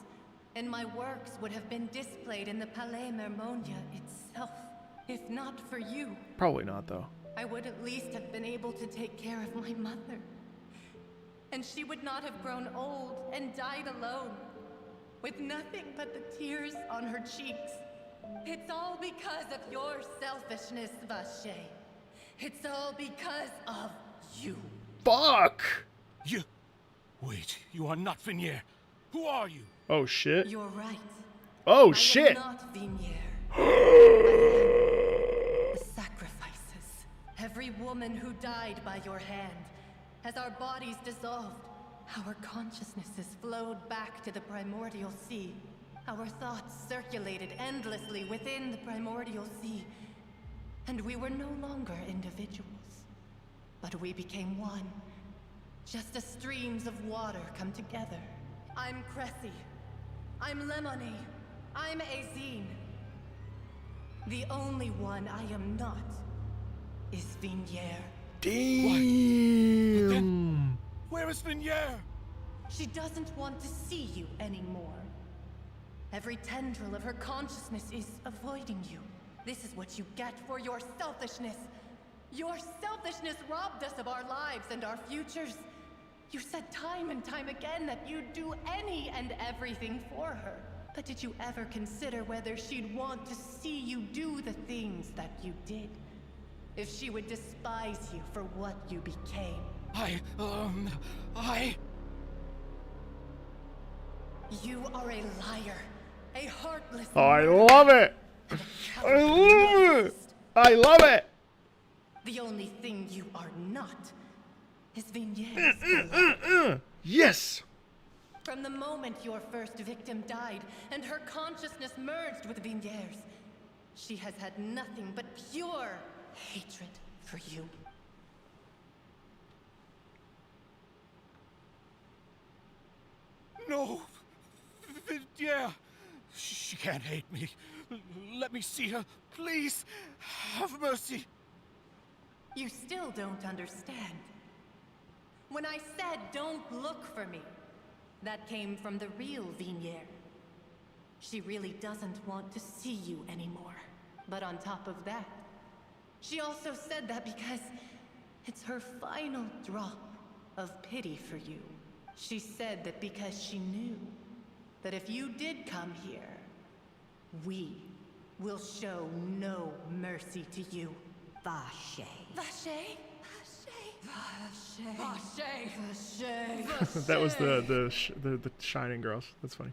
Speaker 16: and my works would have been displayed in the Palais Mermonia itself. If not for you,
Speaker 1: Probably not, though.
Speaker 16: I would at least have been able to take care of my mother. And she would not have grown old and died alone, with nothing but the tears on her cheeks. It's all because of your selfishness, Vache. It's all because of you.
Speaker 1: Fuck!
Speaker 7: You... Wait, you are not Vinier. Who are you?
Speaker 1: Oh, shit.
Speaker 16: You're right.
Speaker 1: Oh,
Speaker 16: I
Speaker 1: shit!
Speaker 16: am not Vinier. The sacrifices. Every woman who died by your hand. As our bodies dissolved, our consciousnesses flowed back to the primordial sea. Our thoughts circulated endlessly within the primordial sea. And we were no longer individuals. But we became one. Just as streams of water come together. I'm Cressy. I'm Lemony. I'm Azine. The only one I am not is Vinier.
Speaker 1: Damn!
Speaker 7: Where is Vinier?
Speaker 16: She doesn't want to see you anymore. Every tendril of her consciousness is avoiding you. This is what you get for your selfishness. Your selfishness robbed us of our lives and our futures. You said time and time again that you'd do any and everything for her. But did you ever consider whether she'd want to see you do the things that you did? If she would despise you for what you became? You are a liar. A heartless
Speaker 1: Oh, I love it! I love it! I love it!
Speaker 16: The only thing you are not is Vinier's beloved.
Speaker 1: Yes!
Speaker 16: From the moment your first victim died and her consciousness merged with Vinier's, she has had nothing but pure hatred for you.
Speaker 7: No! Vinier! She can't hate me. Let me see her. Please, have mercy.
Speaker 16: You still don't understand. When I said don't look for me, that came from the real Vinier. She really doesn't want to see you anymore. But on top of that, she also said that because it's her final drop of pity for you.
Speaker 4: She said that because she knew that if you did come here, we will show no mercy to you.
Speaker 19: Vache.
Speaker 14: Vache? Vache. Vache.
Speaker 1: That was the Shining Girls. That's funny.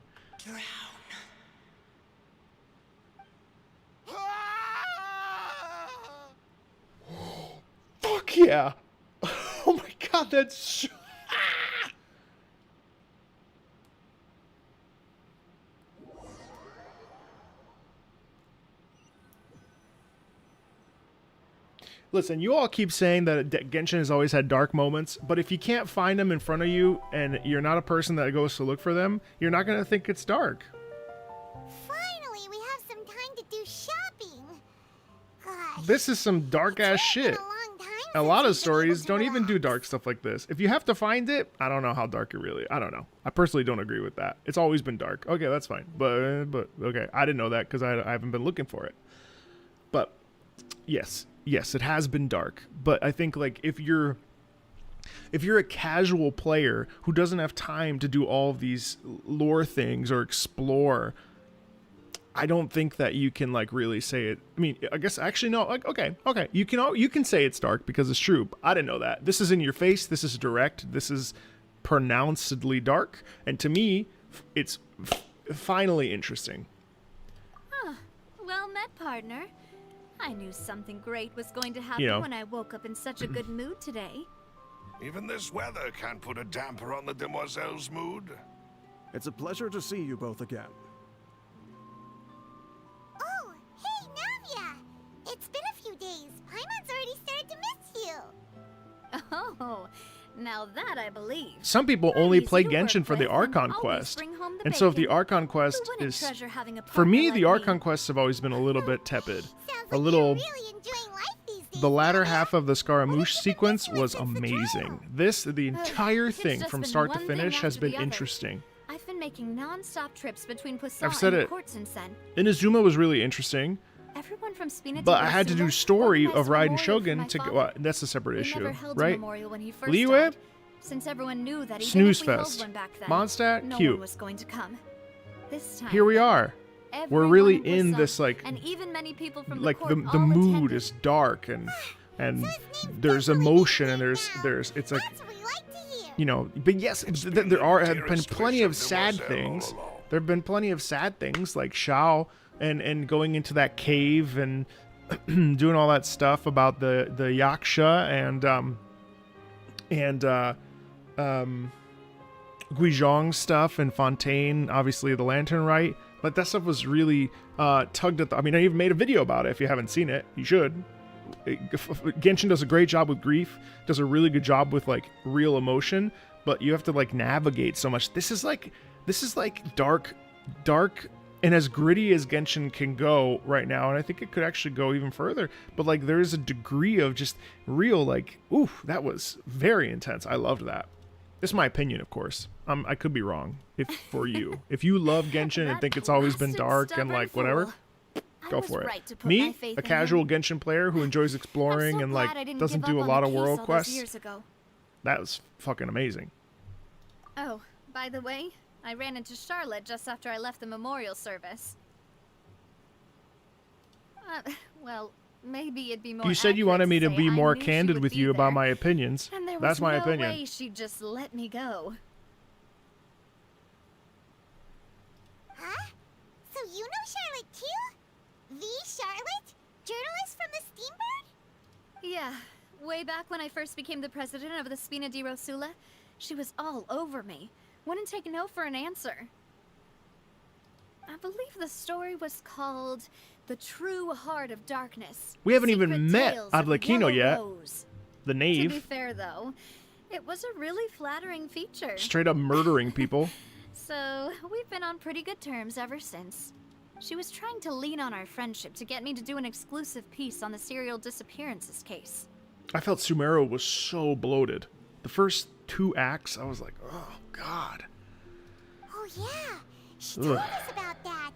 Speaker 1: Fuck yeah! Oh my god, that's so... Listen, you all keep saying that Genshin has always had dark moments, but if you can't find them in front of you and you're not a person that goes to look for them, you're not going to think it's dark.
Speaker 8: Finally, we have some time to do shopping. Gosh,
Speaker 1: This is some dark-ass shit. A lot of stories don't even do dark stuff like this. If you have to find it, I don't know how dark it really... I don't know. I personally don't agree with that. It's always been dark. Okay, that's fine. But okay, I didn't know that because I haven't been looking for it. But, yes, it has been dark. But I think, like, if you're a casual player who doesn't have time to do all of these lore things or explore... I don't think that you can like really say it. I mean, I guess actually no. Like, okay, you can say it's dark because it's true. But I didn't know that. This is in your face. This is direct. This is pronouncedly dark. And to me, it's finally interesting.
Speaker 2: Huh. Well met, partner. I knew something great was going to happen when I woke up in such a good mood today.
Speaker 9: Even this weather can't put a damper on the demoiselle's mood.
Speaker 15: It's a pleasure to see you both again.
Speaker 8: Oh, hey, Navia! It's been a few days. Paimon's already started to miss you.
Speaker 2: Oh, now that I believe.
Speaker 1: Some people only play Genshin for the Archon quest. And so if the Archon quest is... For me, the Archon quests have always been a little bit tepid. A little... The latter half of the Scaramouche sequence was amazing. The entire thing from start to finish has been interesting.
Speaker 2: I've been making non-stop trips between Poisson
Speaker 1: I've said
Speaker 2: and
Speaker 1: it.
Speaker 2: Kortsensen.
Speaker 1: Inazuma was really interesting.
Speaker 2: Everyone from Spina
Speaker 1: But I had to do
Speaker 2: Tirosula
Speaker 1: story
Speaker 2: organized
Speaker 1: of
Speaker 2: a
Speaker 1: Raiden
Speaker 2: memorial for
Speaker 1: Shogun
Speaker 2: my
Speaker 1: to go.
Speaker 2: father.
Speaker 1: Well, that's a separate
Speaker 2: We
Speaker 1: issue,
Speaker 2: never held
Speaker 1: right?
Speaker 2: a memorial when he first
Speaker 1: Liyue?
Speaker 2: died, since everyone knew that even
Speaker 1: Snooze
Speaker 2: if we
Speaker 1: Fest.
Speaker 2: held one back then,
Speaker 1: Mondstadt?
Speaker 2: no
Speaker 1: Cute.
Speaker 2: one was going to come. This time,
Speaker 1: Here we are. We're
Speaker 2: everyone
Speaker 1: really
Speaker 2: in
Speaker 1: in
Speaker 2: Poisson,
Speaker 1: this like
Speaker 2: and even many people from
Speaker 1: like
Speaker 2: the
Speaker 1: the
Speaker 2: court
Speaker 1: the
Speaker 2: all
Speaker 1: mood
Speaker 2: attended.
Speaker 1: is dark and there's emotion and there's it's like but yes there have been plenty of sad things. There have been plenty of sad things like Shao and going into that cave and doing all that stuff about the Yaksha and Guizhong stuff and Fontaine, obviously the Lantern Rite. But that stuff was really tugged at I mean, I even made a video about it. If you haven't seen it, you should. Genshin does a great job with grief, does a really good job with like real emotion, but you have to like navigate so much. This is like dark, and as gritty as Genshin can go right now, and I think it could actually go even further. But like there is a degree of just real like, ooh, that was very intense. I loved that. This is my opinion, of course. I could be wrong. If you love Genshin and think it's always been dark and like whatever, go for it.
Speaker 2: right to put my
Speaker 1: Me,
Speaker 2: faith
Speaker 1: a
Speaker 2: in
Speaker 1: casual Genshin player who enjoys exploring and
Speaker 2: glad I
Speaker 1: like
Speaker 2: didn't
Speaker 1: doesn't
Speaker 2: give
Speaker 1: do a
Speaker 2: up
Speaker 1: lot
Speaker 2: on
Speaker 1: of
Speaker 2: the
Speaker 1: world
Speaker 2: case all those
Speaker 1: quests.
Speaker 2: years ago.
Speaker 1: That was fucking amazing.
Speaker 2: Oh, by the way, I ran into Charlotte just after I left the memorial service. Well, maybe it'd be more
Speaker 1: You said you
Speaker 2: accurate
Speaker 1: wanted me to
Speaker 2: say
Speaker 1: be
Speaker 2: I
Speaker 1: more
Speaker 2: knew she
Speaker 1: candid
Speaker 2: would
Speaker 1: with
Speaker 2: be
Speaker 1: you about
Speaker 2: there.
Speaker 1: my opinions.
Speaker 2: And there
Speaker 1: That's
Speaker 2: was
Speaker 1: my
Speaker 2: no
Speaker 1: opinion.
Speaker 2: way she'd just let me go.
Speaker 8: Huh? So you know Charlotte too? The Charlotte? Journalist from the Steambird?
Speaker 2: Yeah, way back when I first became the president of the Spina di Rosula, she was all over me. Wouldn't take no for an answer. I believe the story was called The True Heart of Darkness.
Speaker 1: We haven't
Speaker 2: Secret
Speaker 1: even met
Speaker 2: Tales of
Speaker 1: Arlecchino
Speaker 2: Yellow
Speaker 1: yet.
Speaker 2: Rose.
Speaker 1: The
Speaker 2: To be
Speaker 1: knave,
Speaker 2: fair, though, it was a really flattering feature.
Speaker 1: straight up murdering people.
Speaker 2: So, we've been on pretty good terms ever since. She was trying to lean on our friendship to get me to do an exclusive piece on the serial disappearances case.
Speaker 1: I felt Sumero was so bloated. The first 2 acts, I was like, oh god.
Speaker 8: Oh yeah, she
Speaker 1: Ugh.
Speaker 8: told us about that.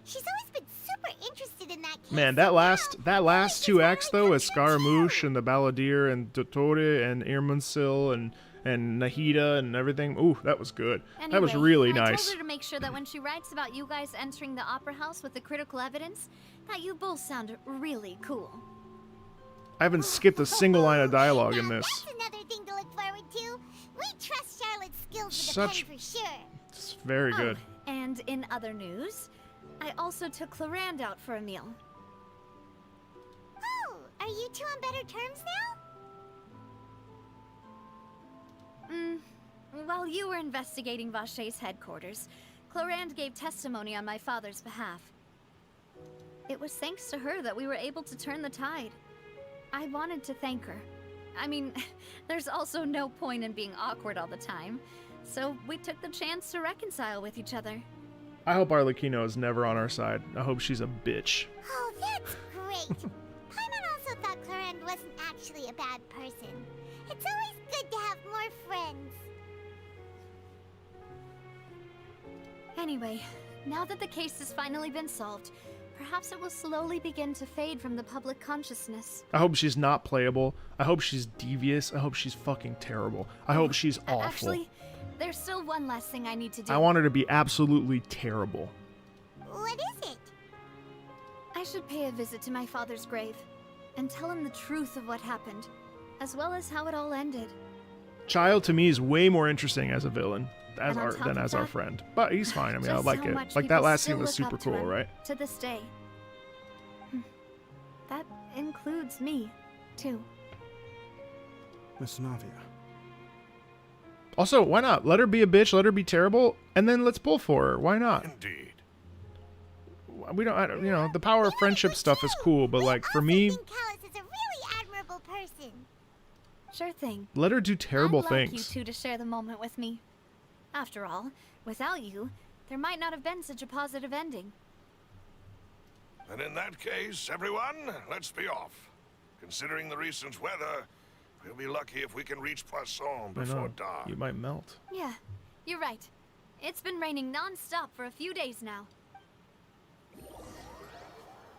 Speaker 8: She's always been super interested in that case.
Speaker 1: Man, that last 2 acts though, as Scaramouche and the Balladeer and Dottore and Irminsul and and Nahida and everything. Ooh, that was good.
Speaker 6: Anyway,
Speaker 1: That was really
Speaker 6: I
Speaker 1: nice.
Speaker 6: told her to make sure that when she writes about you guys entering the opera house with the critical evidence, that you both sound really cool.
Speaker 1: I haven't skipped a single line of dialogue in this.
Speaker 8: That's another thing to look forward to. We trust Charlotte's skills with
Speaker 1: Such-
Speaker 8: the pen for sure.
Speaker 1: It's very good.
Speaker 6: And in other news, I also took Clarand out for a meal.
Speaker 8: Oh, are you two on better terms now?
Speaker 6: While you were investigating Vaché's headquarters, Clarand gave testimony on my father's behalf. It was thanks to her that we were able to turn the tide. I wanted to thank her. I mean, there's also no point in being awkward all the time, so we took the chance to reconcile with each other.
Speaker 1: I hope Arlecchino is never on our side. I hope she's a bitch.
Speaker 8: Oh, that's great. Paimon also thought Clarand wasn't actually a bad person. It's always good to have more friends.
Speaker 6: Anyway, now that the case has finally been solved, perhaps it will slowly begin to fade from the public consciousness.
Speaker 1: I hope she's not playable. I hope she's devious. I hope she's fucking terrible. I hope she's awful.
Speaker 6: Actually, there's still one last thing I need to do.
Speaker 1: I want her to be absolutely terrible.
Speaker 8: What is it?
Speaker 6: I should pay a visit to my father's grave and tell him the truth of what happened, as well as how it all ended.
Speaker 1: Child to me is way more interesting as a villain
Speaker 6: And on top
Speaker 1: than
Speaker 6: of
Speaker 1: as our
Speaker 6: that,
Speaker 1: friend. But he's fine. I mean, I
Speaker 6: just
Speaker 1: like
Speaker 6: how
Speaker 1: it.
Speaker 6: much
Speaker 1: Like that
Speaker 6: people
Speaker 1: last
Speaker 6: still
Speaker 1: scene was
Speaker 6: look
Speaker 1: super
Speaker 6: up to
Speaker 1: cool,
Speaker 6: him
Speaker 1: right?
Speaker 6: To this day. That includes me, too.
Speaker 15: Miss Navia.
Speaker 1: Also, why not? Let her be a bitch, let her be terrible, and then let's pull for her. Why not?
Speaker 9: Indeed.
Speaker 1: We don't, you know, the power of friendship stuff is cool, but like for me,
Speaker 8: Callus is a really admirable person.
Speaker 6: Sure thing.
Speaker 1: let her do terrible
Speaker 6: I'd like
Speaker 1: things.
Speaker 6: you two to share the moment with me. After all, without you, there might not have been such a positive ending.
Speaker 9: And in that case, everyone, let's be off. Considering the recent weather, we'll be lucky if we can reach Poisson
Speaker 1: I
Speaker 9: before
Speaker 1: know.
Speaker 9: dark.
Speaker 1: You might melt.
Speaker 6: Yeah, you're right. It's been raining non-stop for a few days now.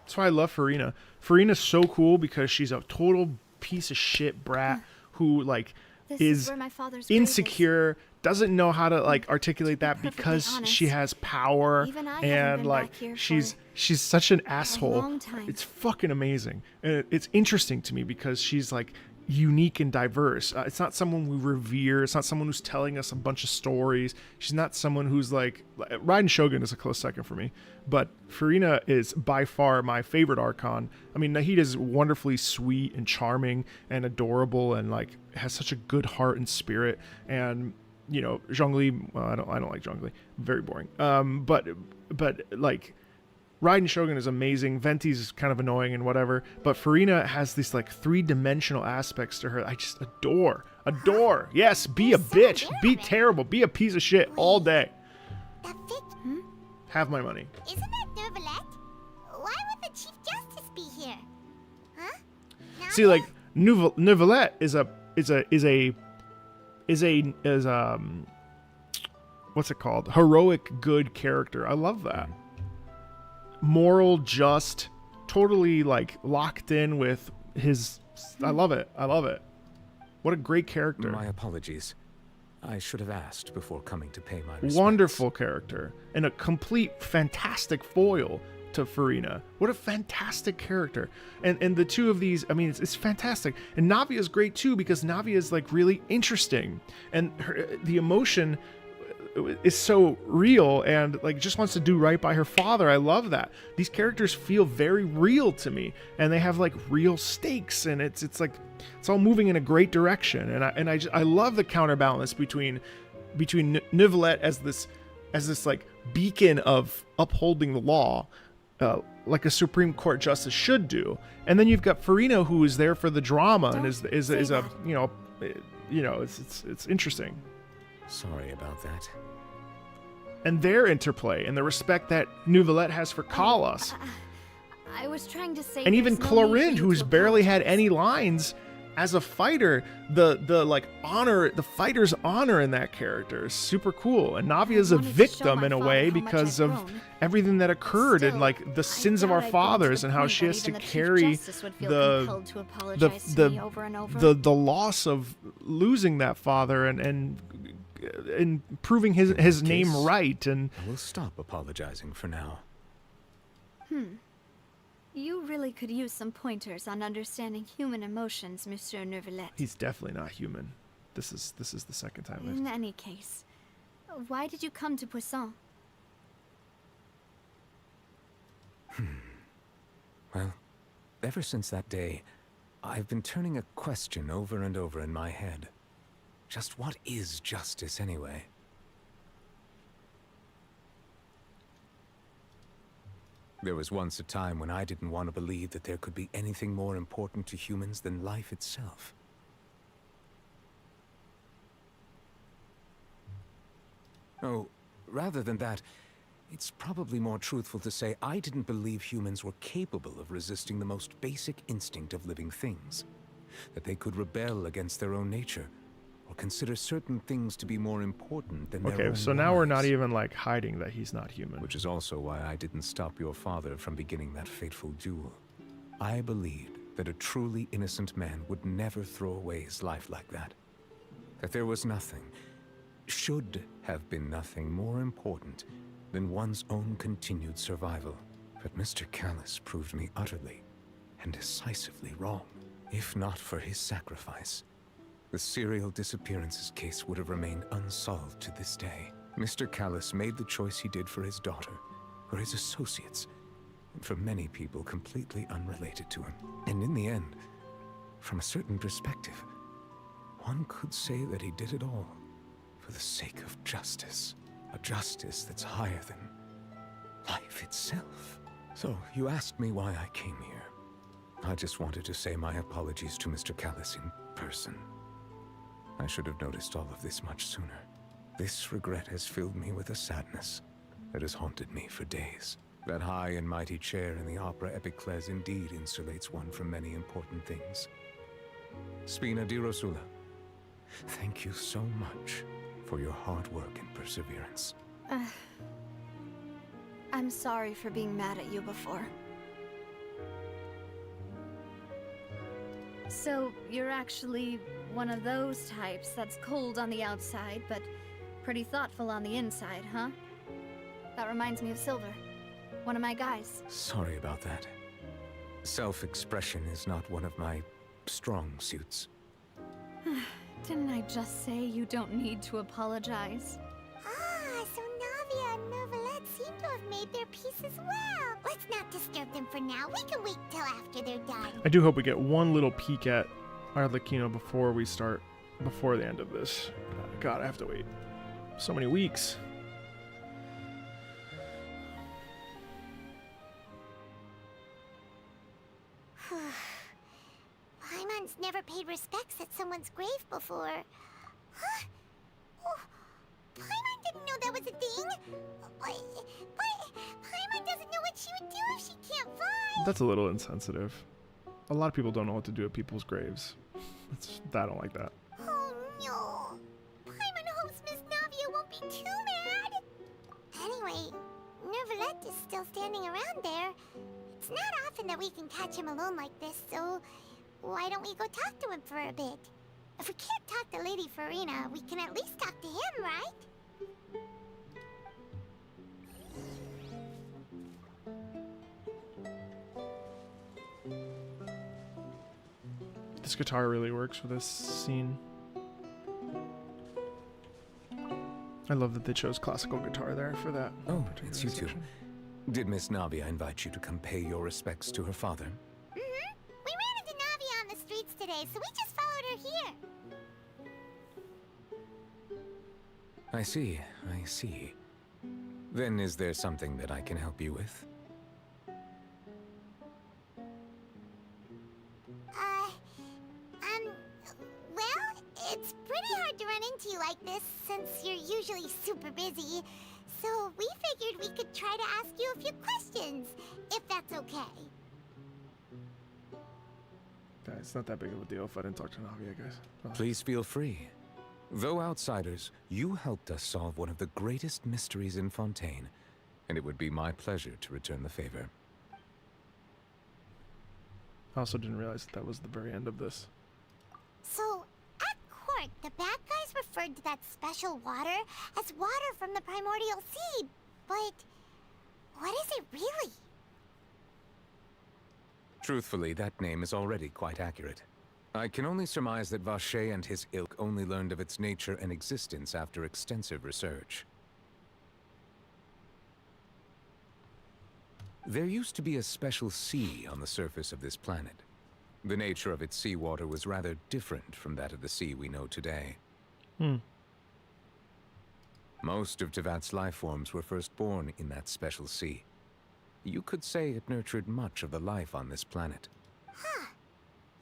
Speaker 1: That's why I love Farina. Farina's so cool because she's a total piece of shit brat who like
Speaker 6: This
Speaker 1: is
Speaker 6: where my father's grave is.
Speaker 1: insecure, doesn't know how to like articulate that
Speaker 6: perfectly
Speaker 1: because
Speaker 6: honest,
Speaker 1: she has power
Speaker 6: even I haven't
Speaker 1: and
Speaker 6: been
Speaker 1: like
Speaker 6: back here
Speaker 1: she's such an asshole.
Speaker 6: long time.
Speaker 1: It's fucking amazing. And it's interesting to me because she's like unique and diverse. It's not someone we revere. It's not someone who's telling us a bunch of stories. She's not someone who's like Raiden Shogun is a close second for me, but Farina is by far my favorite Archon. I mean, Nahida is wonderfully sweet and charming and adorable and like has such a good heart and spirit. And you know, Zhongli, well, I don't like Zhongli. Very boring. But like Raiden Shogun is amazing. Venti's kind of annoying and whatever, but Farina has these like three-dimensional aspects to her I just adore. Yes, be a bitch, be terrible, be a piece of shit all day. Have my money.
Speaker 8: Isn't that Neuvillette? Why would the Chief Justice be here? Huh?
Speaker 1: See, like Neuvillette is what's it called? Heroic good character. I love that. Moral, just, totally like locked in with his. I love it. What a great character.
Speaker 11: My apologies. I should have asked before coming to pay my respects.
Speaker 1: Wonderful character and a complete fantastic foil to Farina. What a fantastic character. And the two of these, I mean, it's fantastic. And Navia is great too because Navia is like really interesting and the emotion is so real and like just wants to do right by her father. I love that. These characters feel very real to me and they have like real stakes and it's like it's all moving in a great direction and I love the counterbalance between Neuvillette as this like beacon of upholding the law like a Supreme Court justice should do, and then you've got Farina who is there for the drama and is a it's interesting.
Speaker 11: Sorry about that.
Speaker 1: And their interplay and the respect that Neuvillette has for Callas.
Speaker 6: I was trying to say.
Speaker 1: And even
Speaker 6: there's no need for
Speaker 1: Clorinde,
Speaker 6: you
Speaker 1: who's
Speaker 6: to
Speaker 1: barely had any lines, as a fighter, the like honor, the fighter's honor in that character is super cool. And Navia's a victim in a way because of everything that occurred and like the sins of our fathers and how she has to carry the loss of losing that father and proving his name right. And
Speaker 11: we'll stop apologizing for now.
Speaker 6: You really could use some pointers on understanding human emotions, Monsieur Neuvillette.
Speaker 1: He's definitely not human. This is the second time.
Speaker 6: In any case, why did you come to Poisson?
Speaker 11: Well, ever since that day, I've been turning a question over and over in my head. Just what is justice anyway? There was once a time when I didn't want to believe that there could be anything more important to humans than life itself. Oh, rather than that, it's probably more truthful to say I didn't believe humans were capable of resisting the most basic instinct of living things. That they could rebel against their own nature, or consider certain things to be more important than their own
Speaker 1: Okay, so now
Speaker 11: lives.
Speaker 1: we're not even like hiding that he's not human.
Speaker 11: Which is also why I didn't stop your father from beginning that fateful duel. I believed that a truly innocent man would never throw away his life like that. That there was nothing, should have been nothing more important than one's own continued survival. But Mr. Callus proved me utterly and decisively wrong. If not for his sacrifice, the serial disappearances case would have remained unsolved to this day. Mr. Callus made the choice he did for his daughter, for his associates, and for many people completely unrelated to him. And in the end, from a certain perspective, one could say that he did it all for the sake of justice. A justice that's higher than life itself. So, you asked me why I came here. I just wanted to say my apologies to Mr. Callus in person. I should have noticed all of this much sooner. This regret has filled me with a sadness that has haunted me for days. That high and mighty chair in the Opera Epiclese indeed insulates one from many important things. Spina di Rosula, thank you so much for your hard work and perseverance.
Speaker 6: I'm sorry for being mad at you before. So, you're actually one of those types that's cold on the outside, but pretty thoughtful on the inside, huh? That reminds me of Silver, one of my guys.
Speaker 11: Sorry about that. Self-expression is not one of my strong suits.
Speaker 6: Didn't I just say you don't need to apologize?
Speaker 8: Ah, so Navia and Neuvillette seem to have made their peace as well. Let's not disturb them for now. We can wait till after they're done.
Speaker 1: I do hope we get one little peek at Arlecchino before the end of this. God, I have to wait so many weeks.
Speaker 8: Paimon's never paid respects at someone's grave before. Huh? Oh, Paimon didn't know that was a thing. But Paimon doesn't know what she would do if she can't fly.
Speaker 1: That's a little insensitive. A lot of people don't know what to do at people's graves. I don't like that.
Speaker 8: Oh no. Paimon hopes Miss Navia won't be too mad. Anyway, Neuvillette is still standing around there. It's not often that we can catch him alone like this, so why don't we go talk to him for a bit? If we can't talk to Lady Farina, we can at least talk to him, right?
Speaker 1: This guitar really works for this scene. I love that they chose classical guitar there for that.
Speaker 11: Oh, it's you two. Did Miss Navia invite you to come pay your respects to her father?
Speaker 8: Mm-hmm. We ran into Navia on the streets today, so we just followed her here.
Speaker 11: I see. Then is there something that I can help you with?
Speaker 8: Well, it's pretty hard to run into you like this, since you're usually super busy. So we figured we could try to ask you a few questions, if that's okay.
Speaker 1: It's not that big of a deal if I didn't talk to Navi, I guess.
Speaker 11: Please feel free. Though outsiders, you helped us solve one of the greatest mysteries in Fontaine, and it would be my pleasure to return the favor.
Speaker 1: I also didn't realize that was the very end of this.
Speaker 8: So, at court, the bad guys referred to that special water as water from the primordial sea, but what is it really?
Speaker 11: Truthfully, that name is already quite accurate. I can only surmise that Vacher and his ilk only learned of its nature and existence after extensive research. There used to be a special sea on the surface of this planet. The nature of its seawater was rather different from that of the sea we know today. Most of Tevat's life forms were first born in that special sea. You could say it nurtured much of the life on this planet.
Speaker 8: Huh.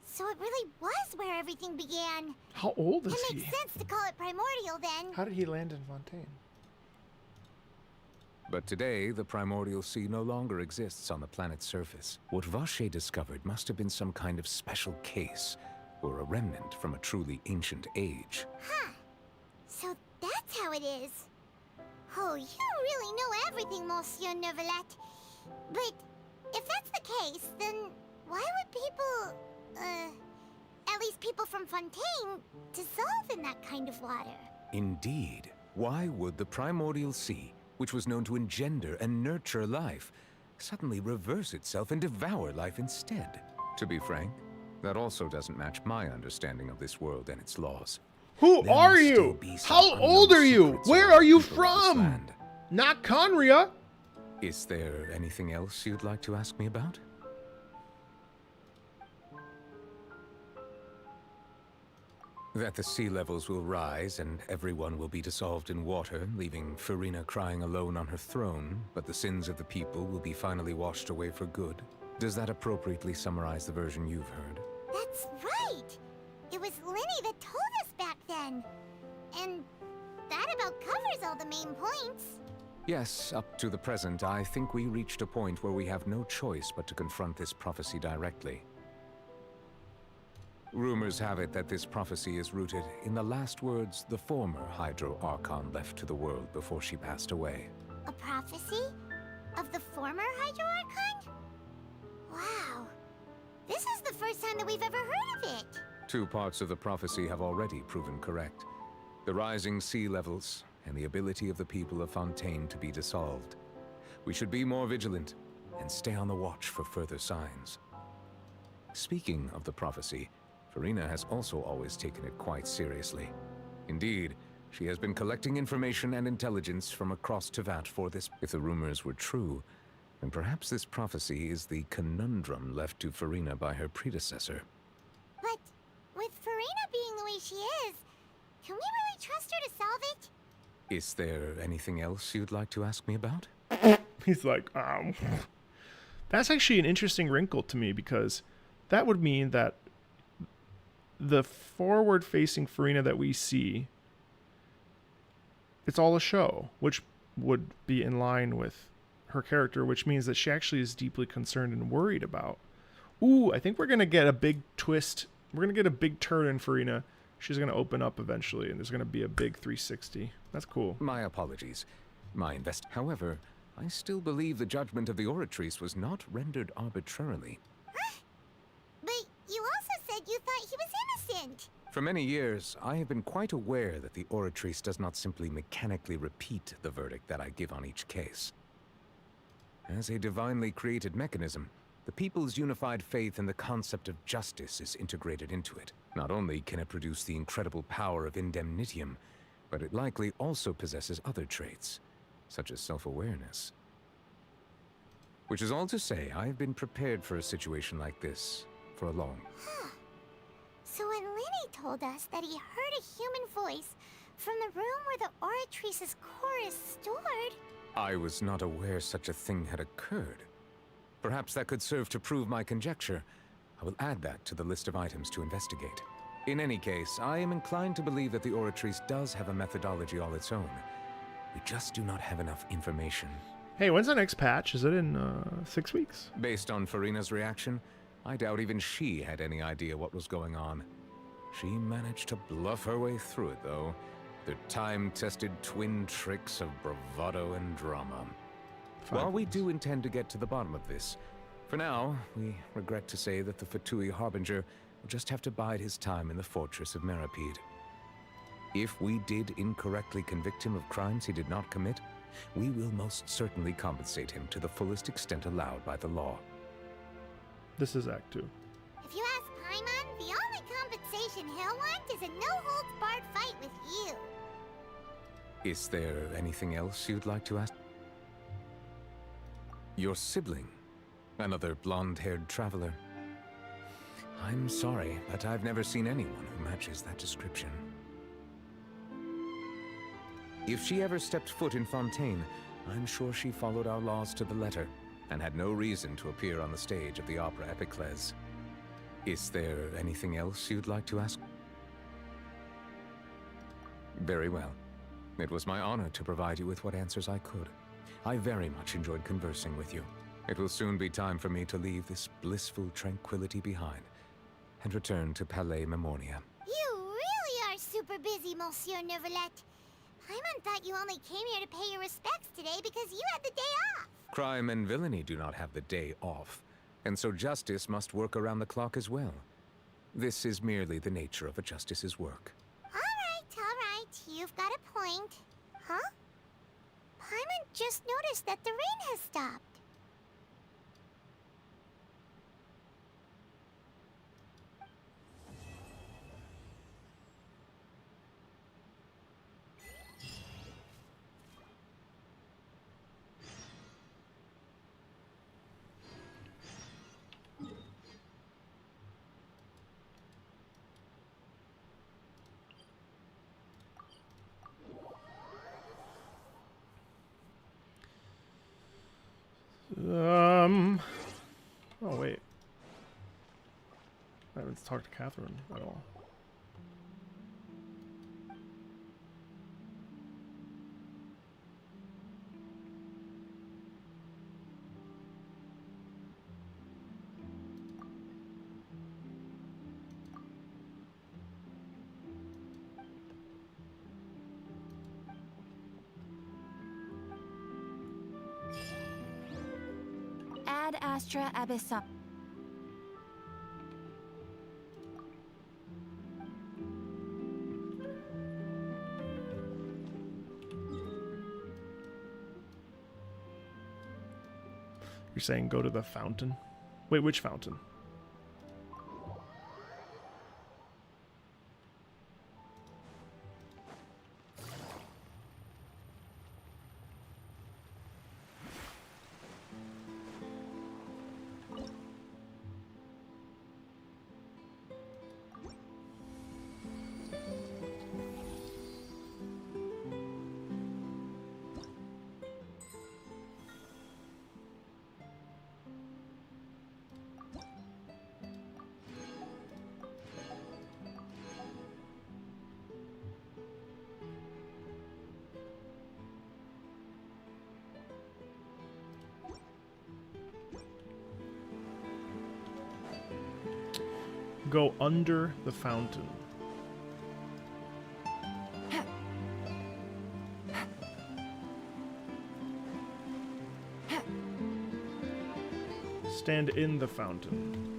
Speaker 8: So it really was where everything began.
Speaker 1: How old is
Speaker 8: he?
Speaker 1: he?
Speaker 8: It makes sense to call it primordial then.
Speaker 1: How did he land in Fontaine?
Speaker 11: But today, the primordial sea no longer exists on the planet's surface. What Vacher discovered must have been some kind of special case, or a remnant from a truly ancient age.
Speaker 8: Huh. So that's how it is. Oh, you really know everything, Monsieur Neuvillette. But if that's the case, then why would people, at least people from Fontaine, dissolve in that kind of water?
Speaker 11: Indeed. Why would the primordial sea, which was known to engender and nurture life, suddenly reverse itself and devour life instead? To be frank, that also doesn't match my understanding of this world and its laws.
Speaker 1: Who are you? How old are you? Where are you from? Not Conria.
Speaker 11: Is there anything else you'd like to ask me about? That the sea levels will rise and everyone will be dissolved in water, leaving Farina crying alone on her throne, but the sins of the people will be finally washed away for good. Does that appropriately summarize the version you've heard?
Speaker 8: That's right! It was Linny that told us back then. And that about covers all the main points.
Speaker 11: Yes, up to the present, I think we reached a point where we have no choice but to confront this prophecy directly. Rumors have it that this prophecy is rooted in the last words the former Hydro Archon left to the world before she passed away.
Speaker 8: A prophecy? Of the former Hydro Archon? Wow. This is the first time that we've ever heard of it.
Speaker 11: 2 parts of the prophecy have already proven correct. The rising sea levels, and the ability of the people of Fontaine to be dissolved. We should be more vigilant, and stay on the watch for further signs. Speaking of the prophecy, Farina has also always taken it quite seriously. Indeed, she has been collecting information and intelligence from across Tevat for this. If the rumors were true, then perhaps this prophecy is the conundrum left to Farina by her predecessor.
Speaker 8: But with Farina being the way she is, can we really trust her to solve it?
Speaker 11: Is there anything else you'd like to ask me about?
Speaker 1: He's like, That's actually an interesting wrinkle to me, because that would mean that the forward-facing Farina that we see, it's all a show, which would be in line with her character, which means that she actually is deeply concerned and worried about. Ooh, I think we're going to get a big twist. We're going to get a big turn in Farina. She's going to open up eventually, and there's going to be a big 360. That's cool.
Speaker 11: My apologies. However, I still believe the judgment of the Oratrice was not rendered arbitrarily.
Speaker 8: Huh? But you also said you thought he was innocent.
Speaker 11: For many years, I have been quite aware that the Oratrice does not simply mechanically repeat the verdict that I give on each case. As a divinely created mechanism, the people's unified faith in the concept of justice is integrated into it. Not only can it produce the incredible power of indemnitium, but it likely also possesses other traits, such as self-awareness. Which is all to say, I have been prepared for a situation like this for a long.
Speaker 8: Huh. So when Linny told us that he heard a human voice from the room where the Oratrice's core is stored...
Speaker 11: I was not aware such a thing had occurred. Perhaps that could serve to prove my conjecture. I will add that to the list of items to investigate. In any case, I am inclined to believe that the Oratrice does have a methodology all its own. We just do not have enough information.
Speaker 1: Hey, when's the next patch? Is it in 6 weeks?
Speaker 11: Based on Farina's reaction, I doubt even she had any idea what was going on. She managed to bluff her way through it, though. The time-tested twin tricks of bravado and drama. While we do intend to get to the bottom of this, for now, we regret to say that the Fatui Harbinger will just have to bide his time in the fortress of Meripede. If we did incorrectly convict him of crimes he did not commit, we will most certainly compensate him to the fullest extent allowed by the law.
Speaker 1: This is Act 2.
Speaker 8: If you ask Paimon, the only compensation he'll want is a no-holds-barred fight with you.
Speaker 11: Is there anything else you'd like to ask? Your sibling? Another blonde-haired traveler? I'm sorry, but I've never seen anyone who matches that description. If she ever stepped foot in Fontaine, I'm sure she followed our laws to the letter, and had no reason to appear on the stage of the opera Epiclese. Is there anything else you'd like to ask? Very well. It was my honor to provide you with what answers I could. I very much enjoyed conversing with you. It will soon be time for me to leave this blissful tranquility behind and return to Palais Memornia.
Speaker 8: You really are super busy, Monsieur Neuvillette. Paimon thought you only came here to pay your respects today because you had the day off.
Speaker 11: Crime and villainy do not have the day off, and so justice must work around the clock as well. This is merely the nature of a justice's work.
Speaker 8: All right. You've got a point. Huh? Paimon just noticed that the rain has stopped.
Speaker 1: Oh, wait. I haven't talked to Catherine at all.
Speaker 19: Ad Astra Abyssum.
Speaker 1: You're saying go to the fountain? Wait, which fountain? Go under the fountain. Stand in the fountain.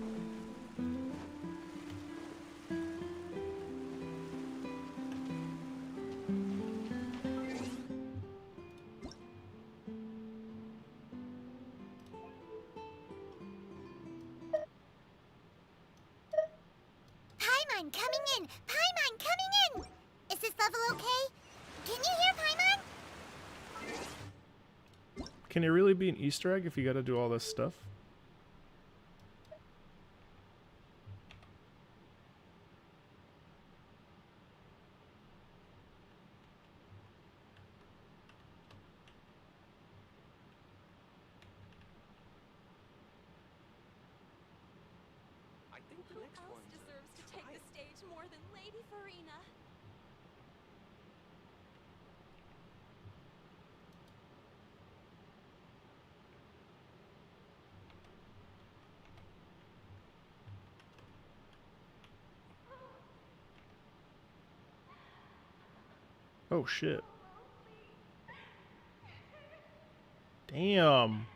Speaker 8: Paimon coming in! Paimon coming in! Is this level okay? Can you hear Paimon?
Speaker 1: Can it really be an Easter egg if you gotta do all this stuff?
Speaker 14: Who else deserves to take the stage more than Lady Farina?
Speaker 1: Oh shit. Damn.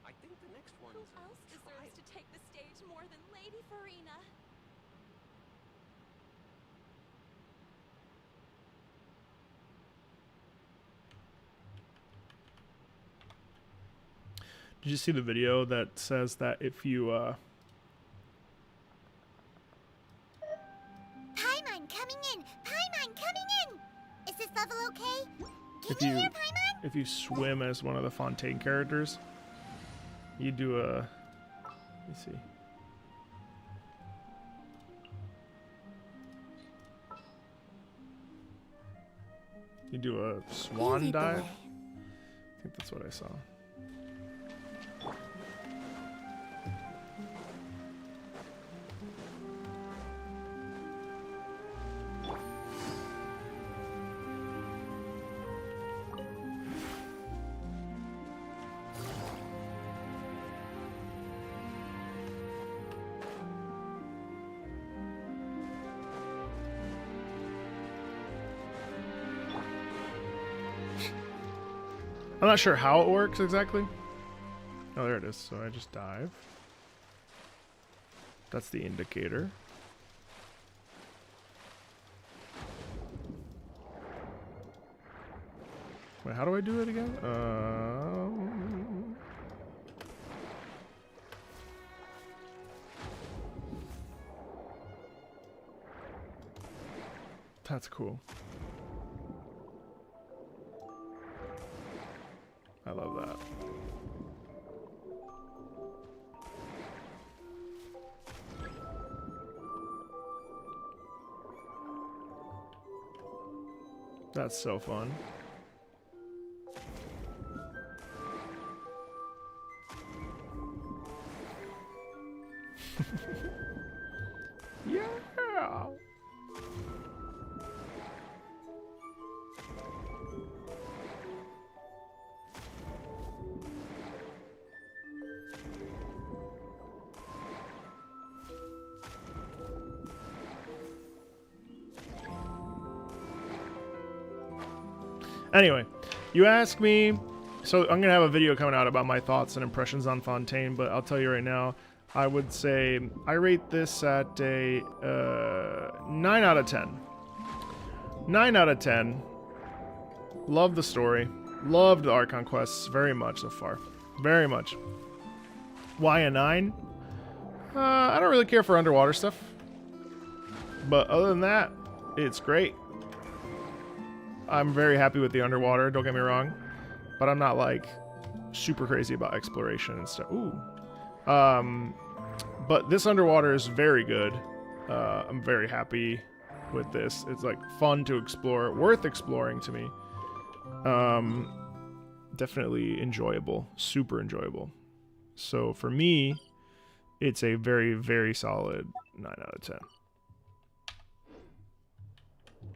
Speaker 5: I think the next one is
Speaker 14: Who else deserves to take the stage more than Lady Farina?
Speaker 1: Did you see the video that says that if you
Speaker 8: Paimon coming in! Paimon coming in! Is this level okay? Can you hear Paimon?
Speaker 1: if you swim as one of the Fontaine characters, you do a, let me see. You do a swan dive. I think that's what I saw. I'm not sure how it works exactly. Oh, there it is. So I just dive. That's the indicator. Wait, how do I do it again? That's cool. I love that. That's so fun. Yeah. Anyway, you ask me, so I'm gonna have a video coming out about my thoughts and impressions on Fontaine, but I'll tell you right now, I would say I rate this at a 9 out of 10. 9 out of 10. Love the story. Loved the Archon quests very much so far. Very much. Why a 9? I don't really care for underwater stuff. But other than that, it's great. I'm very happy with the underwater, don't get me wrong. But I'm not like super crazy about exploration and stuff. Ooh. But this underwater is very good. I'm very happy with this. It's like fun to explore, worth exploring to me. Definitely enjoyable, super enjoyable. So for me, it's a very, very solid 9 out of 10.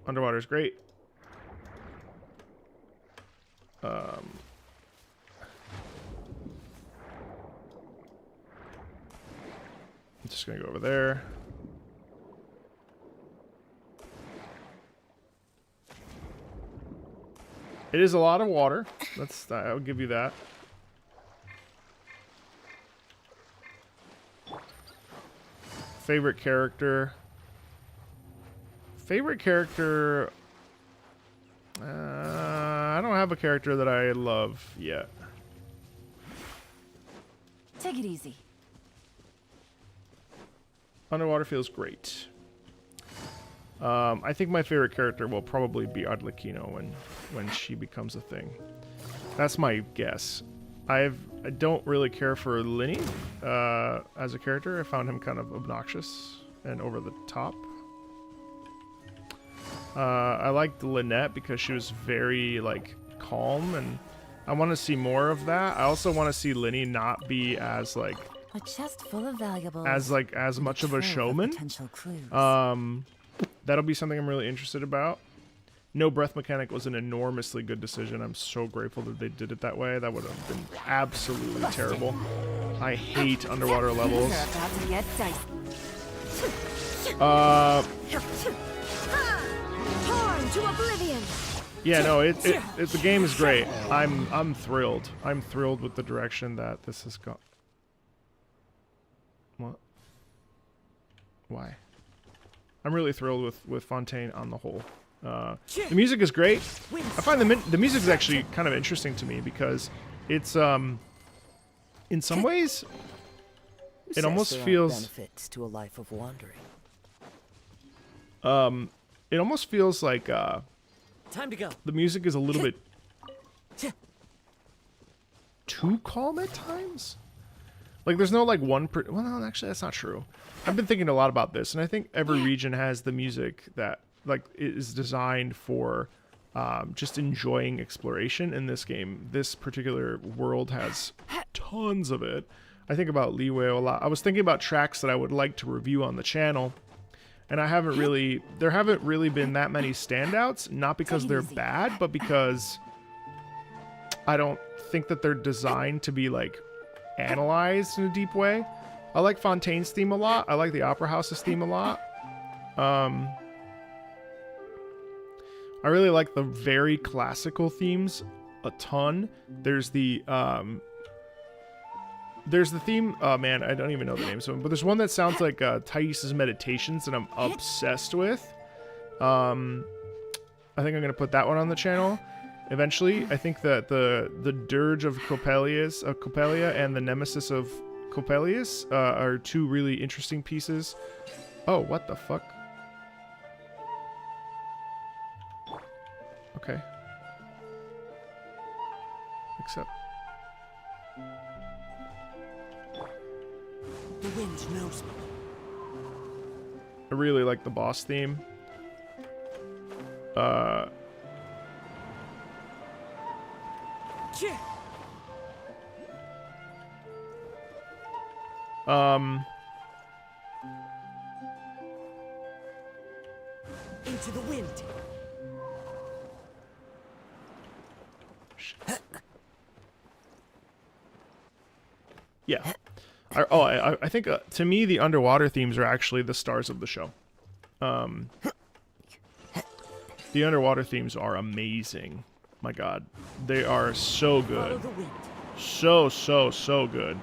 Speaker 1: Underwater is great. I'm just gonna go over there. It is a lot of water. I'll give you that. Favorite character. Favorite character. I don't have a character that I love yet.
Speaker 14: Take it easy.
Speaker 1: Underwater feels great. I think my favorite character will probably be Arlecchino when she becomes a thing. That's my guess. I don't really care for Linny as a character. I found him kind of obnoxious and over the top. I liked Lynette because she was very like calm, and I want to see more of that. I also want to see Linny not be as like
Speaker 3: a chest full of valuables,
Speaker 1: as much of a showman.
Speaker 3: Potential clues.
Speaker 1: That'll be something I'm really interested about. no breath mechanic was an enormously good decision. I'm so grateful that they did it that way. That would have been absolutely terrible. I hate underwater levels.
Speaker 6: To oblivion.
Speaker 1: Yeah, no, the game is great. I'm thrilled. I'm thrilled with the direction that this has gone. What? Why? I'm really thrilled with Fontaine on the whole. The music is great. I find the music is actually kind of interesting to me because it's in some ways it almost feels
Speaker 3: benefits to a life of wandering.
Speaker 1: It almost feels like
Speaker 20: Time to go.
Speaker 1: the music is a little bit too calm at times. Like there's no like well, no, actually that's not true. I've been thinking a lot about this, and I think every region has the music that like is designed for just enjoying exploration. In this game, this particular world has tons of it. I think about Leeway a lot. I was thinking about tracks that I would like to review on the channel. And there haven't really been that many standouts, not because they're bad, but because I don't think that they're designed to be like analyzed in a deep way. I like Fontaine's theme a lot. I like the Opera House's theme a lot. I really like the very classical themes a ton. There's the theme, oh man, I don't even know the names of them, but there's one that sounds like Thais' Meditations that I'm obsessed with. I think I'm going to put that one on the channel eventually. I think that the Dirge of Coppelia and the Nemesis of Coppelius are two really interesting pieces. Oh, what the fuck? Okay. Except...
Speaker 20: The wind knows me.
Speaker 1: I really like the boss theme.
Speaker 20: Into the wind.
Speaker 1: Yeah. I think to me the underwater themes are actually the stars of the show. The underwater themes are amazing. My God, they are so good. So good.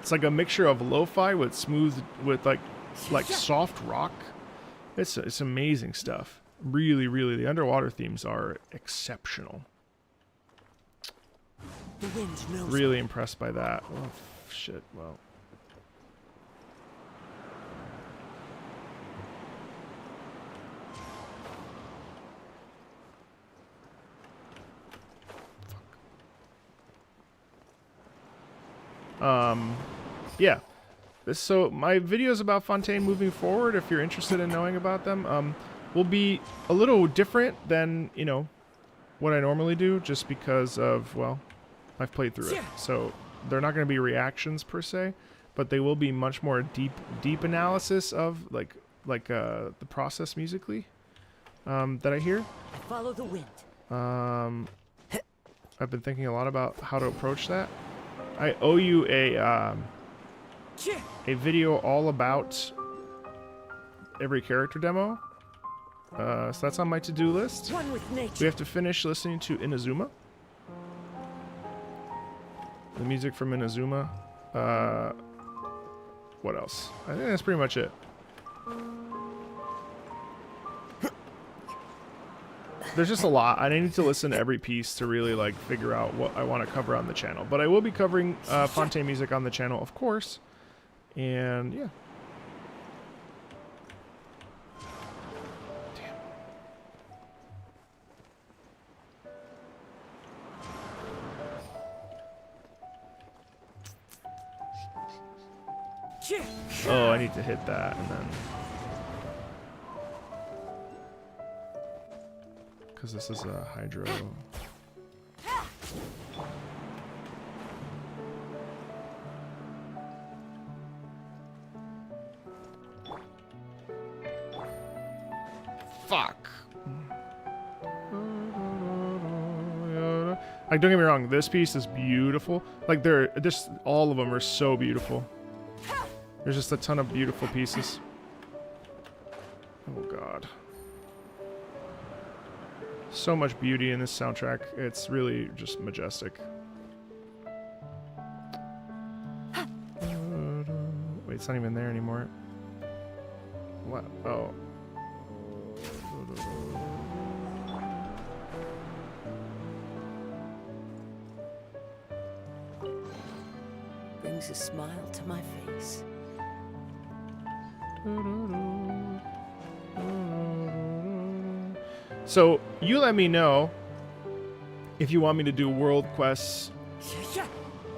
Speaker 1: It's like a mixture of lo-fi with smooth, with like soft rock. It's amazing stuff. Really, the underwater themes are exceptional.
Speaker 20: The wind knows
Speaker 1: really impressed by that. Oh shit, well. Yeah. So my videos about Fontaine moving forward, if you're interested in knowing about them, will be a little different than, you know, what I normally do, just because of, well, I've played through it. So they're not going to be reactions per se, but they will be much more deep analysis of like the process musically that I hear.
Speaker 20: Follow the wind.
Speaker 1: I've been thinking a lot about how to approach that. I owe you a video all about every character demo. So that's on my to-do list.
Speaker 20: One with nature.
Speaker 1: We have to finish listening to Inazuma. The music from Inazuma. What else? I think that's pretty much it. There's just a lot. I need to listen to every piece to really like figure out what I want to cover on the channel. But I will be covering Fontaine music on the channel, of course. And yeah. Oh, I need to hit that and then... Because this is a hydro... Fuck. Like, don't get me wrong, this piece is beautiful. Like, all of them are so beautiful. There's just a ton of beautiful pieces. Oh god. So much beauty in this soundtrack. It's really just majestic. Wait, it's not even there anymore. What? Oh.
Speaker 3: Brings a smile to my face.
Speaker 1: So, you let me know if you want me to do world quests.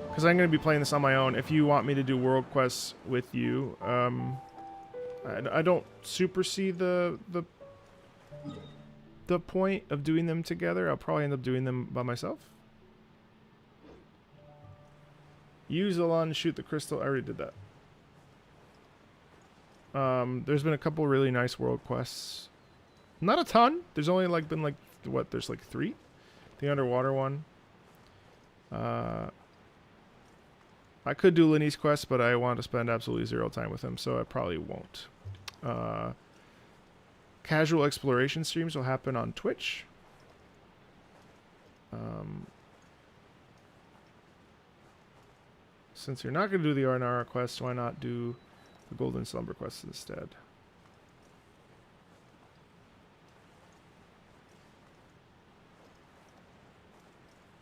Speaker 1: Because I'm going to be playing this on my own. If you want me to do world quests with you, I don't super see the point of doing them together. I'll probably end up doing them by myself. Use Alon to shoot the crystal. I already did that. There's been a couple really nice world quests. Not a ton. There's only been what? There's 3. The underwater one. I could do Lenny's quest, but I want to spend absolutely 0 time with him, so I probably won't. Casual exploration streams will happen on Twitch. Since you're not going to do the Arnara quest, why not do the Golden Slumber quest instead?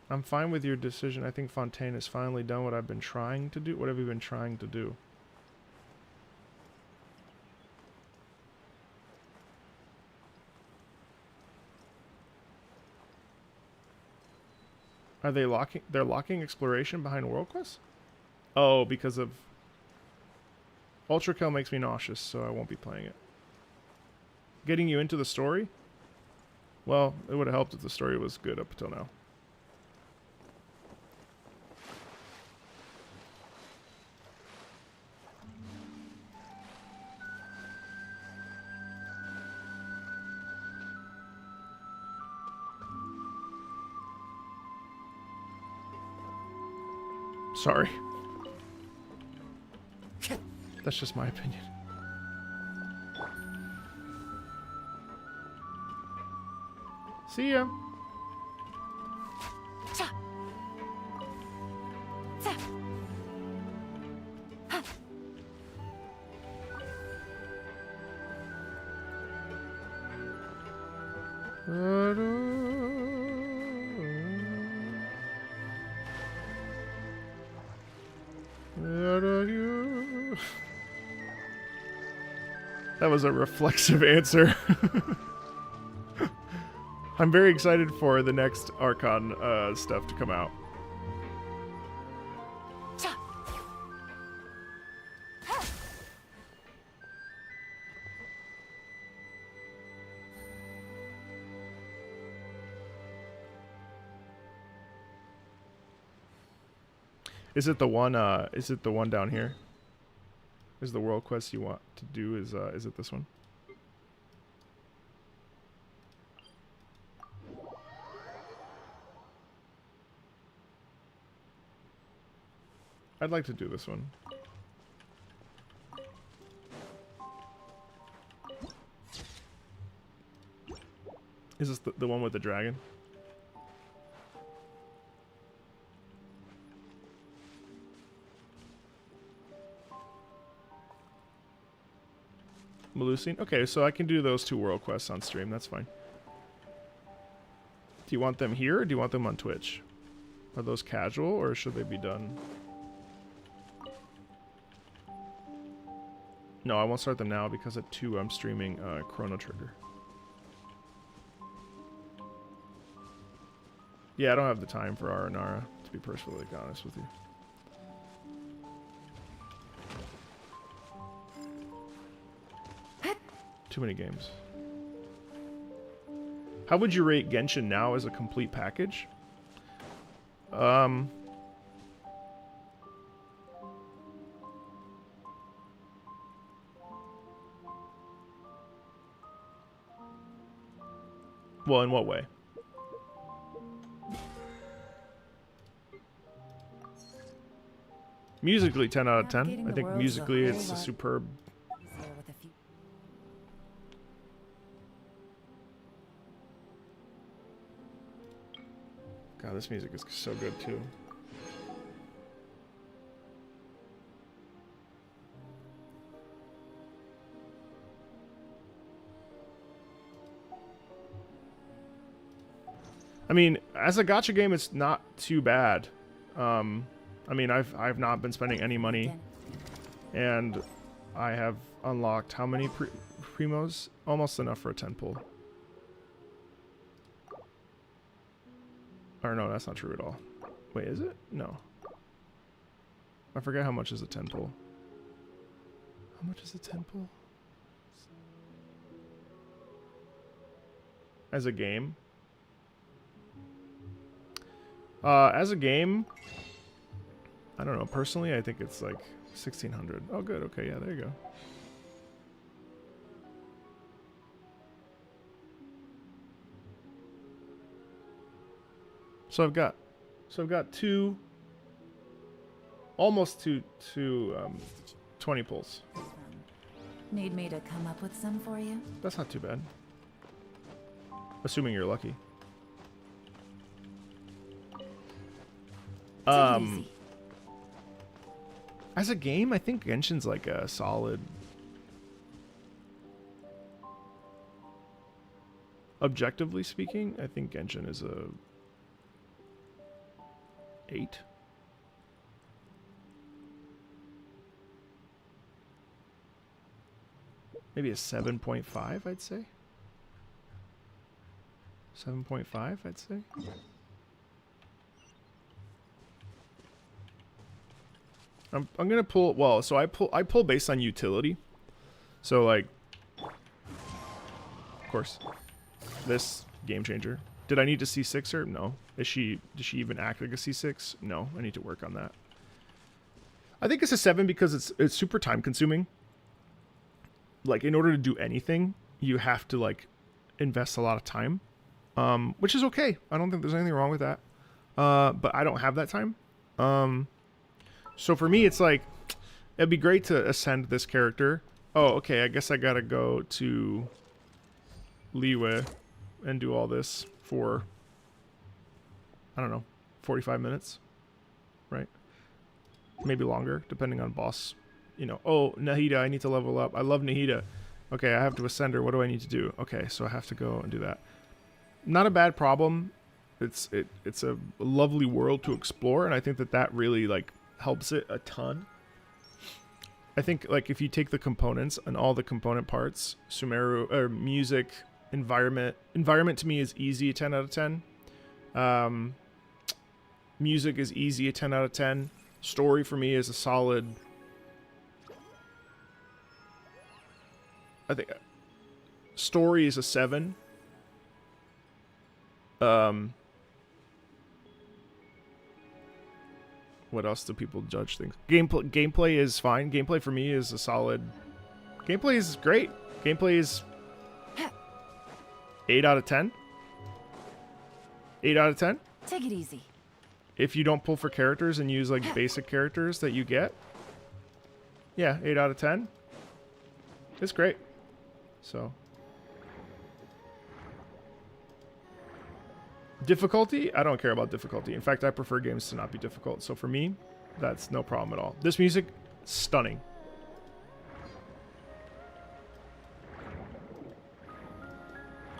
Speaker 1: I'm fine with your decision. I think Fontaine has finally done what I've been trying to do. What have you been trying to do? Are they locking? They're locking exploration behind World Quest? Oh, because of Ultra Kill makes me nauseous, so I won't be playing it. Getting you into the story? Well, it would have helped if the story was good up until now. Sorry. That's just my opinion. See ya. That was a reflexive answer. I'm very excited for the next Archon stuff to come out. Is it the one? Is it the one down here? Is the world quest you want to do? Is it this one? I'd like to do this one. Is this the one with the dragon? Melusine? Okay, so I can do those 2 world quests on stream. That's fine. Do you want them here or do you want them on Twitch? Are those casual or should they be done? No, I won't start them now because at 2 I'm streaming Chrono Trigger. Yeah, I don't have the time for Aranara, to be perfectly honest with you. Too many games. How would you rate Genshin now as a complete package? Well, in what way? Musically, 10 out of 10. I think musically it's a superb. God, this music is so good too. I mean, as a gacha game, it's not too bad. I mean, I've not been spending any money, and I have unlocked how many primos? Almost enough for a 10 pull. Or no, that's not true at all. Wait, is it? No. I forget how much is a 10 pull. How much is a 10 pull? As a game? As a game, I don't know. Personally, I think it's like 1,600. Oh, good. Okay, yeah, there you go. So I've got two, almost two 20 pulls.
Speaker 18: Need me to come up with some for you?
Speaker 1: That's not too bad. Assuming you're lucky. As a game, I think Genshin's like a solid. Objectively speaking, I think Genshin is a 8. Maybe a 7.5, I'd say. 7.5, I'd say. I'm gonna pull. Well, so I pull based on utility. So like, of course, this game changer. Did I need to C6 her? No. Does she even act like a C6? No. I need to work on that. I think it's a 7 because it's super time consuming. Like, in order to do anything, you have to like invest a lot of time, which is okay. I don't think there's anything wrong with that. But I don't have that time. So for me, it's like, it'd be great to ascend this character. Oh, okay, I guess I gotta go to Liyue and do all this for, I don't know, 45 minutes, right? Maybe longer, depending on boss. You know, oh, Nahida, I need to level up. I love Nahida. Okay, I have to ascend her. What do I need to do? Okay, so I have to go and do that. Not a bad problem. It's a lovely world to explore, and I think that really, like, helps it a ton. I think like if you take the components and all the component parts, Sumeru or music, environment to me is easy, a 10 out of 10. Music is easy, a 10 out of 10. Story for me is a solid, I think story is a 7. What else do people judge things? Gameplay is fine. Gameplay for me is a solid. Gameplay is great. Gameplay is 8 out of 10. 8 out of 10.
Speaker 18: Take it easy.
Speaker 1: If you don't pull for characters and use like basic characters that you get, yeah, 8 out of 10. It's great. So. Difficulty? I don't care about difficulty. In fact, I prefer games to not be difficult. So for me, that's no problem at all. This music, stunning.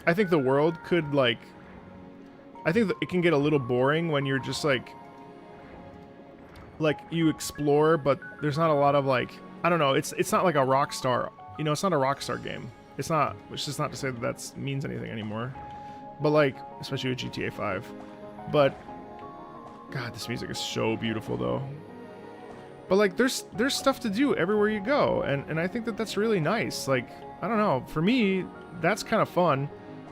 Speaker 1: I think the world could like... I think that it can get a little boring when you're just like you explore, but there's not a lot of like... I don't know. It's not like a Rockstar. You know, it's not a Rockstar game. It's not... Which is not to say that that means anything anymore. But like, especially with GTA 5. But, God, this music is so beautiful though. But like, there's stuff to do everywhere you go. And I think that that's really nice. Like, I don't know. For me, that's kind of fun.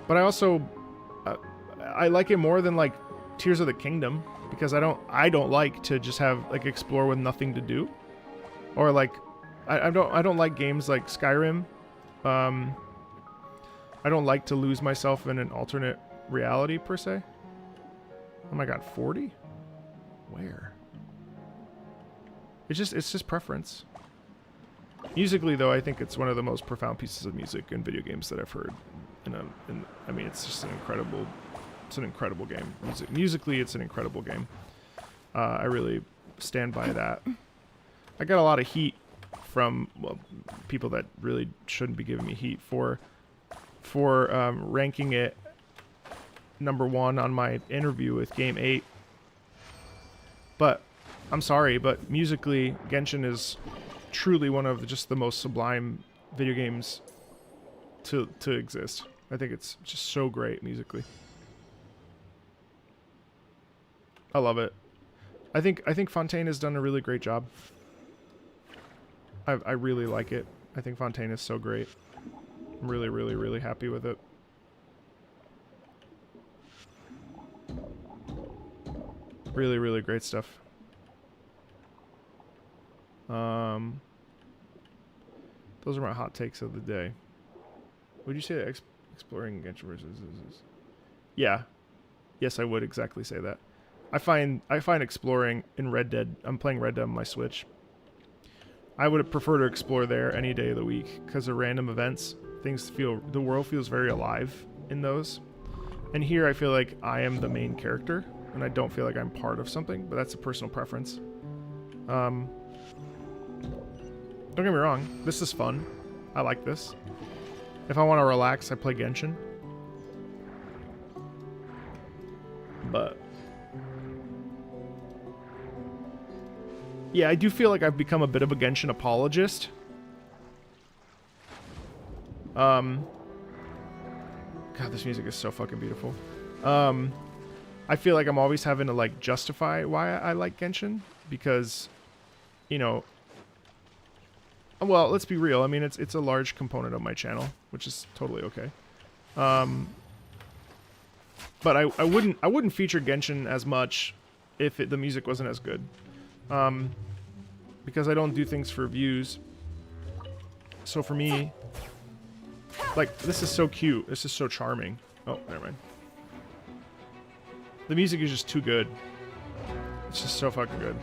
Speaker 1: But I also, I like it more than like Tears of the Kingdom. Because I don't like to just have, like, explore with nothing to do. Or like, I don't like games like Skyrim. I don't like to lose myself in an alternate reality per se. Oh my god, 40? Where? It's just preference. Musically though, I think it's one of the most profound pieces of music in video games that I've heard. I mean, it's just an incredible game. Musically, it's an incredible game. I really stand by that. I got a lot of heat from people that really shouldn't be giving me heat for ranking it #1 on my interview with Game 8. But I'm sorry, but musically, Genshin is truly one of just the most sublime video games to exist. I think it's just so great musically. I love it. I think Fontaine has done a really great job. I really like it. I think Fontaine is so great. I'm really, really, really happy with it. Really, really great stuff. Those are my hot takes of the day. Would you say that exploring Genshin versus... Yeah. Yes, I would exactly say that. I find exploring in Red Dead... I'm playing Red Dead on my Switch. I would prefer to explore there any day of the week because of random events. The world feels very alive in those. And here I feel like I am the main character and I don't feel like I'm part of something, but that's a personal preference. Don't get me wrong, this is fun. I like this. If I want to relax, I play Genshin. But yeah, I do feel like I've become a bit of a Genshin apologist. God, this music is so fucking beautiful. I feel like I'm always having to like justify why I like Genshin because, you know, well, let's be real. I mean, it's a large component of my channel, which is totally okay. But I wouldn't feature Genshin as much if the music wasn't as good. Because I don't do things for views. So for me, like, this is so cute. This is so charming. Oh, never mind. The music is just too good. It's just so fucking good.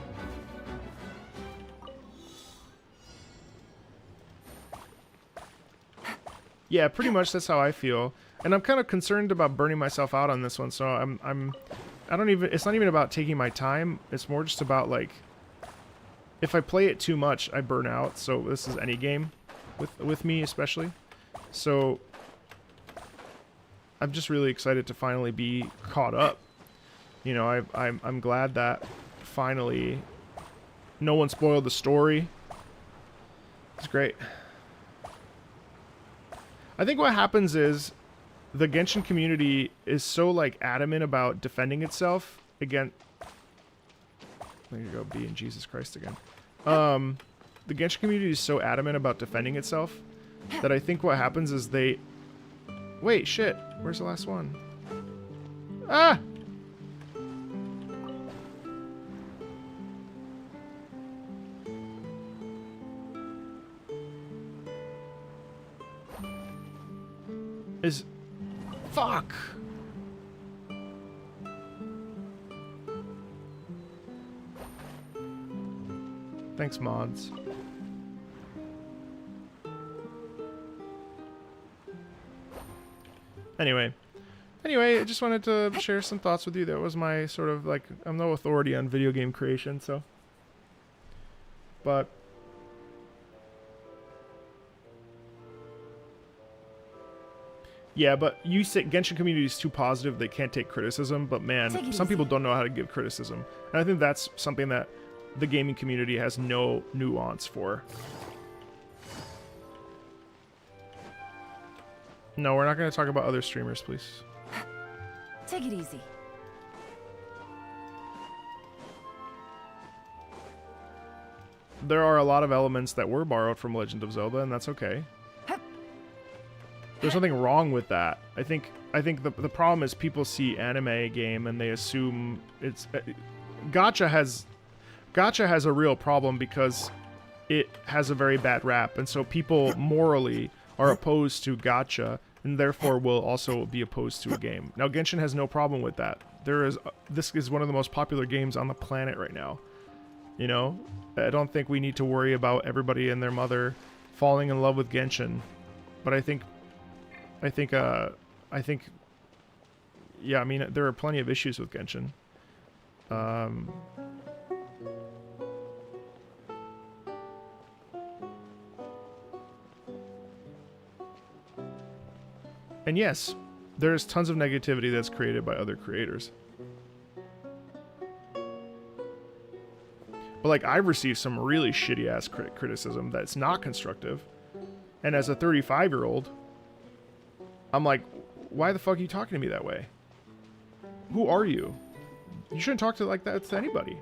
Speaker 1: Yeah, pretty much that's how I feel. And I'm kind of concerned about burning myself out on this one, so it's not even about taking my time. It's more just about, like, if I play it too much, I burn out. So this is any game with me especially. So I'm just really excited to finally be caught up. You know, I'm glad that finally no one spoiled the story. It's great. I think what happens is the Genshin community is so like adamant about defending itself against... There you go, being Jesus Christ again. The Genshin community is so adamant about defending itself that I think what happens is they... Wait, shit. Where's the last one? Ah! Fuck! Thanks, mods. Anyway, I just wanted to share some thoughts with you. That was my sort of like, I'm no authority on video game creation, so. But yeah, but you say Genshin community is too positive, they can't take criticism, but man, some people don't know how to give criticism. And I think that's something that the gaming community has no nuance for. No, we're not going to talk about other streamers, please.
Speaker 18: Take it easy.
Speaker 1: There are a lot of elements that were borrowed from Legend of Zelda, and that's okay. There's nothing wrong with that. I think the problem is people see anime game and they assume it's... Gacha has a real problem because it has a very bad rap, and so people morally are opposed to gacha, and therefore will also be opposed to a game. Now, Genshin has no problem with that. This is one of the most popular games on the planet right now. You know, I don't think we need to worry about everybody and their mother falling in love with Genshin, but I think, yeah, I mean, there are plenty of issues with Genshin. And yes, there's tons of negativity that's created by other creators. But like, I've received some really shitty ass criticism that's not constructive. And as a 35-year-old, I'm like, why the fuck are you talking to me that way? Who are you? You shouldn't talk to like that to anybody.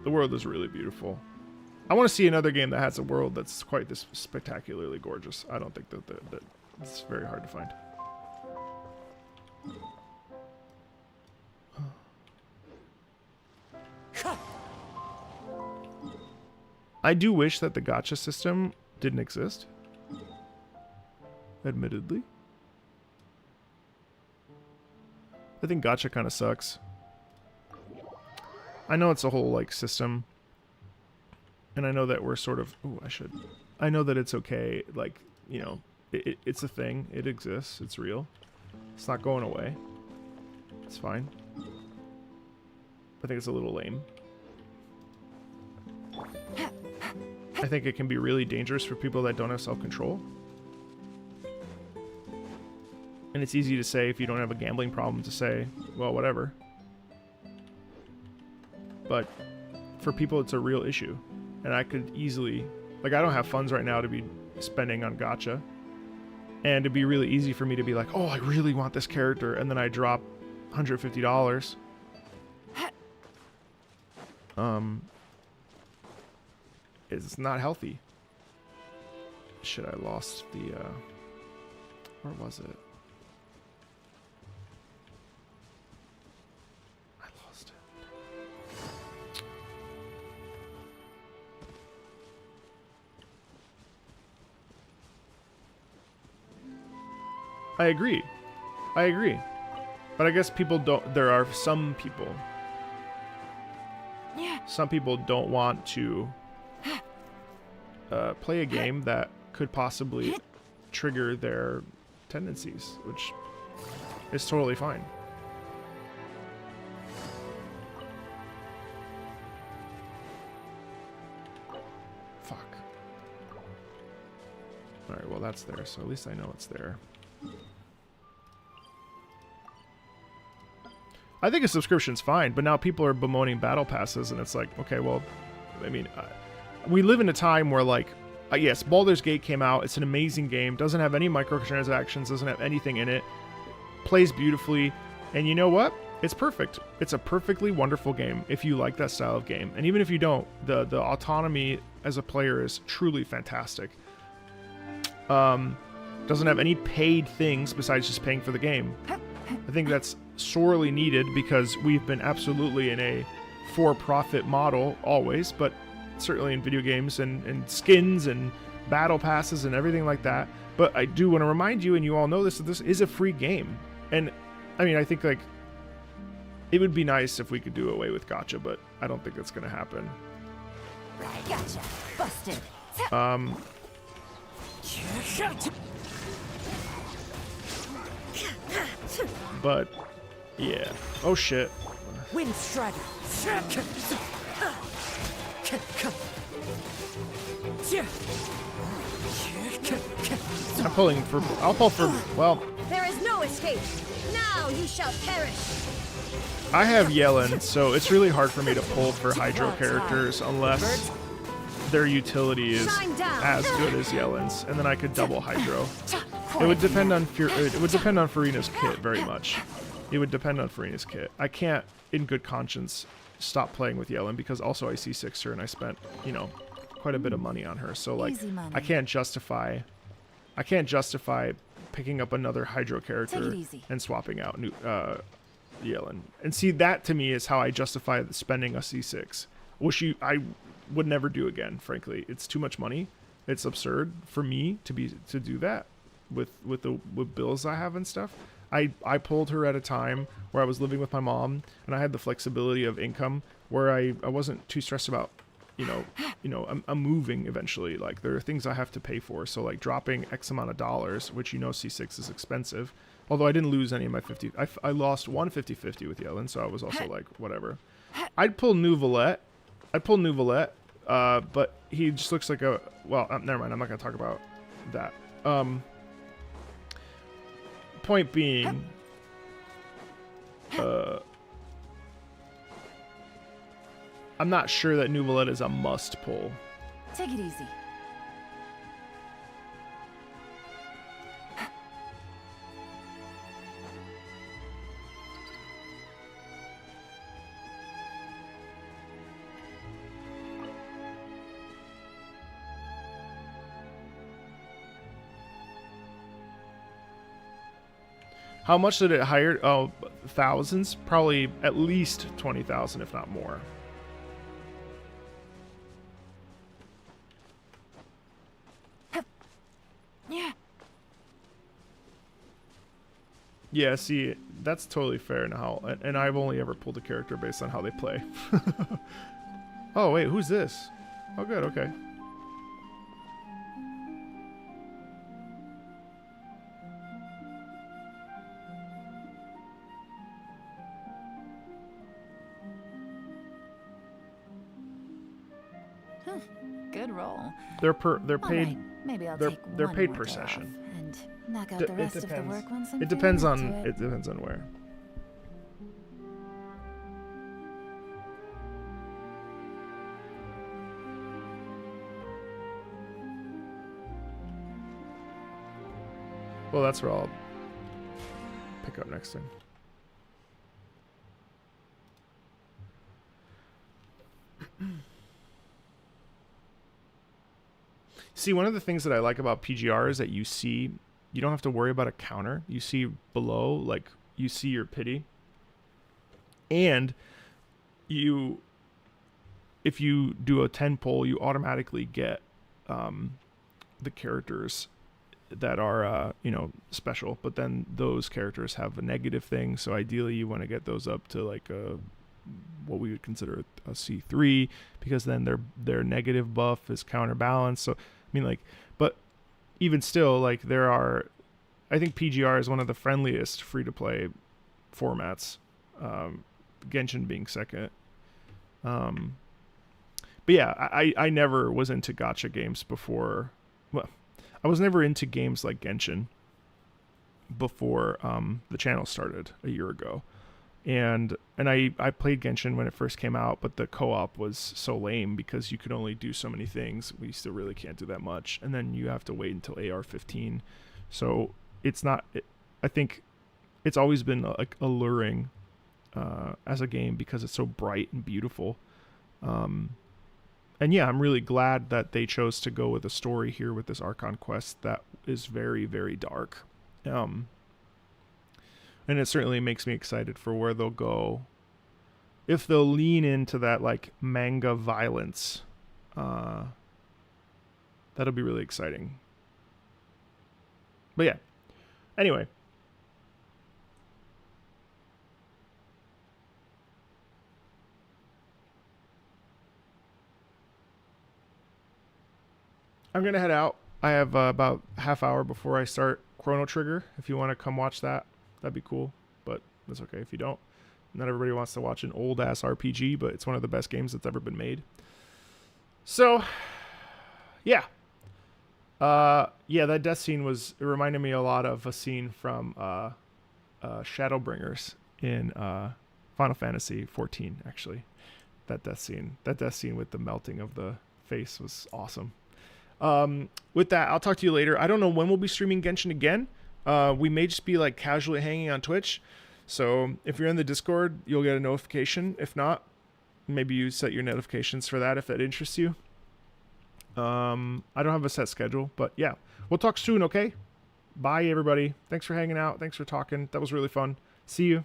Speaker 1: The world is really beautiful. I want to see another game that has a world that's quite this spectacularly gorgeous. I don't think that it's very hard to find. I do wish that the gacha system didn't exist. Admittedly. I think gacha kind of sucks. I know it's a whole, like, system. And I know that we're sort of... Ooh, I know that it's okay. Like, you know, it's a thing. It exists. It's real. It's not going away. It's fine. I think it's a little lame. I think it can be really dangerous for people that don't have self-control. And it's easy to say if you don't have a gambling problem to say, well, whatever. But for people, it's a real issue. And I could easily... Like, I don't have funds right now to be spending on gacha. And it'd be really easy for me to be like, oh, I really want this character. And then I drop $150. It's not healthy. Shit, I lost the... Where was it? I agree. But I guess people don't... There are some people. Some people don't want to play a game that could possibly trigger their tendencies, which is totally fine. Fuck. Alright, well that's there, so at least I know it's there. I think a subscription's fine, but now people are bemoaning battle passes, and it's like, okay, well, I mean, we live in a time where, like, yes, Baldur's Gate came out, it's an amazing game, doesn't have any microtransactions, doesn't have anything in it, plays beautifully, and you know what? It's perfect. It's a perfectly wonderful game if you like that style of game. And even if you don't, the autonomy as a player is truly fantastic. Doesn't have any paid things besides just paying for the game. I think that's sorely needed because we've been absolutely in a for-profit model always, but certainly in video games and skins and battle passes and everything like that. But I do want to remind you, and you all know this, that this is a free game. And I mean, I think like it would be nice if we could do away with gacha, but I don't think that's going to happen.
Speaker 14: Gotcha. Busted.
Speaker 1: But yeah. Oh shit.
Speaker 14: Wind Strider.
Speaker 1: I'm pulling for... I'll pull for... Well...
Speaker 14: There is no escape. Now you shall perish.
Speaker 1: I have Yellen, so it's really hard for me to pull for Hydro characters unless their utility is as good as Yellen's, and then I could double Hydro. It would depend on Farina's kit very much. It would depend on Farina's kit. I can't, in good conscience, stop playing with Yellen because also I C6 her and I spent, you know, quite a bit of money on her. So like
Speaker 18: Easy money.
Speaker 1: I can't justify picking up another Hydro character and swapping out Yellen. And see, that to me is how I justify spending a C6, which I would never do again, frankly. It's too much money. It's absurd for me to do that with bills I have and stuff. I pulled her at a time where I was living with my mom and I had the flexibility of income where I wasn't too stressed about, I'm moving eventually. Like there are things I have to pay for. So like dropping X amount of dollars, which C6 is expensive. Although I didn't lose any of my 50. I lost one 50-50 with Yellen, so I was also like, whatever. I'd pull Nouvelette. But he just looks like a... Well, never mind. I'm not going to talk about that. Point being... I'm not sure that Nouvelette is a must pull.
Speaker 18: Take it easy.
Speaker 1: How much did it hire? Oh, thousands? Probably at least 20,000, if not more.
Speaker 18: Yeah.
Speaker 1: Yeah, see, that's totally fair now. And I've only ever pulled a character based on how they play. Oh, wait, who's this? Oh, good, okay.
Speaker 18: Good roll.
Speaker 1: They're paid.
Speaker 18: Right, maybe I'll take
Speaker 1: they're
Speaker 18: one
Speaker 1: paid
Speaker 18: more
Speaker 1: per
Speaker 18: day
Speaker 1: session.
Speaker 18: off and knock out the rest of the work once I'm
Speaker 1: It depends
Speaker 18: feeling
Speaker 1: on
Speaker 18: into
Speaker 1: it depends on where. Well, that's where I'll pick up next time. See, one of the things that I like about PGR is that you don't have to worry about a counter. You see below, like, you see your pity. And if you do a 10 pull, you automatically get the characters that are, special. But then those characters have a negative thing. So ideally you want to get those up to like what we would consider a C3, because then their negative buff is counterbalanced. So but even still, like, I think PGR is one of the friendliest free-to-play formats, Genshin being second. But yeah, I never was into gacha games before. Well, I was never into games like Genshin before the channel started a year ago. And I played Genshin when it first came out, but the co-op was so lame because you could only do so many things. We still really can't do that much. And then you have to wait until AR-15. So it's not... I think it's always been like alluring as a game because it's so bright and beautiful. And yeah, I'm really glad that they chose to go with a story here with this Archon quest that is very, very dark. And it certainly makes me excited for where they'll go. If they'll lean into that, like, manga violence, that'll be really exciting. But yeah. Anyway. I'm going to head out. I have about half hour before I start Chrono Trigger. If you want to come watch that, that'd be cool, but that's okay if you don't. Not everybody wants to watch an old-ass RPG, but it's one of the best games that's ever been made. So, yeah. Yeah, that death scene it reminded me a lot of a scene from Shadowbringers in Final Fantasy 14, actually. That death scene with the melting of the face was awesome. With that, I'll talk to you later. I don't know when we'll be streaming Genshin again. We may just be like casually hanging on Twitch. So if you're in the Discord, you'll get a notification. If not, maybe you set your notifications for that if that interests you. I don't have a set schedule, but yeah, we'll talk soon. Okay. Bye everybody. Thanks for hanging out. Thanks for talking. That was really fun. See you.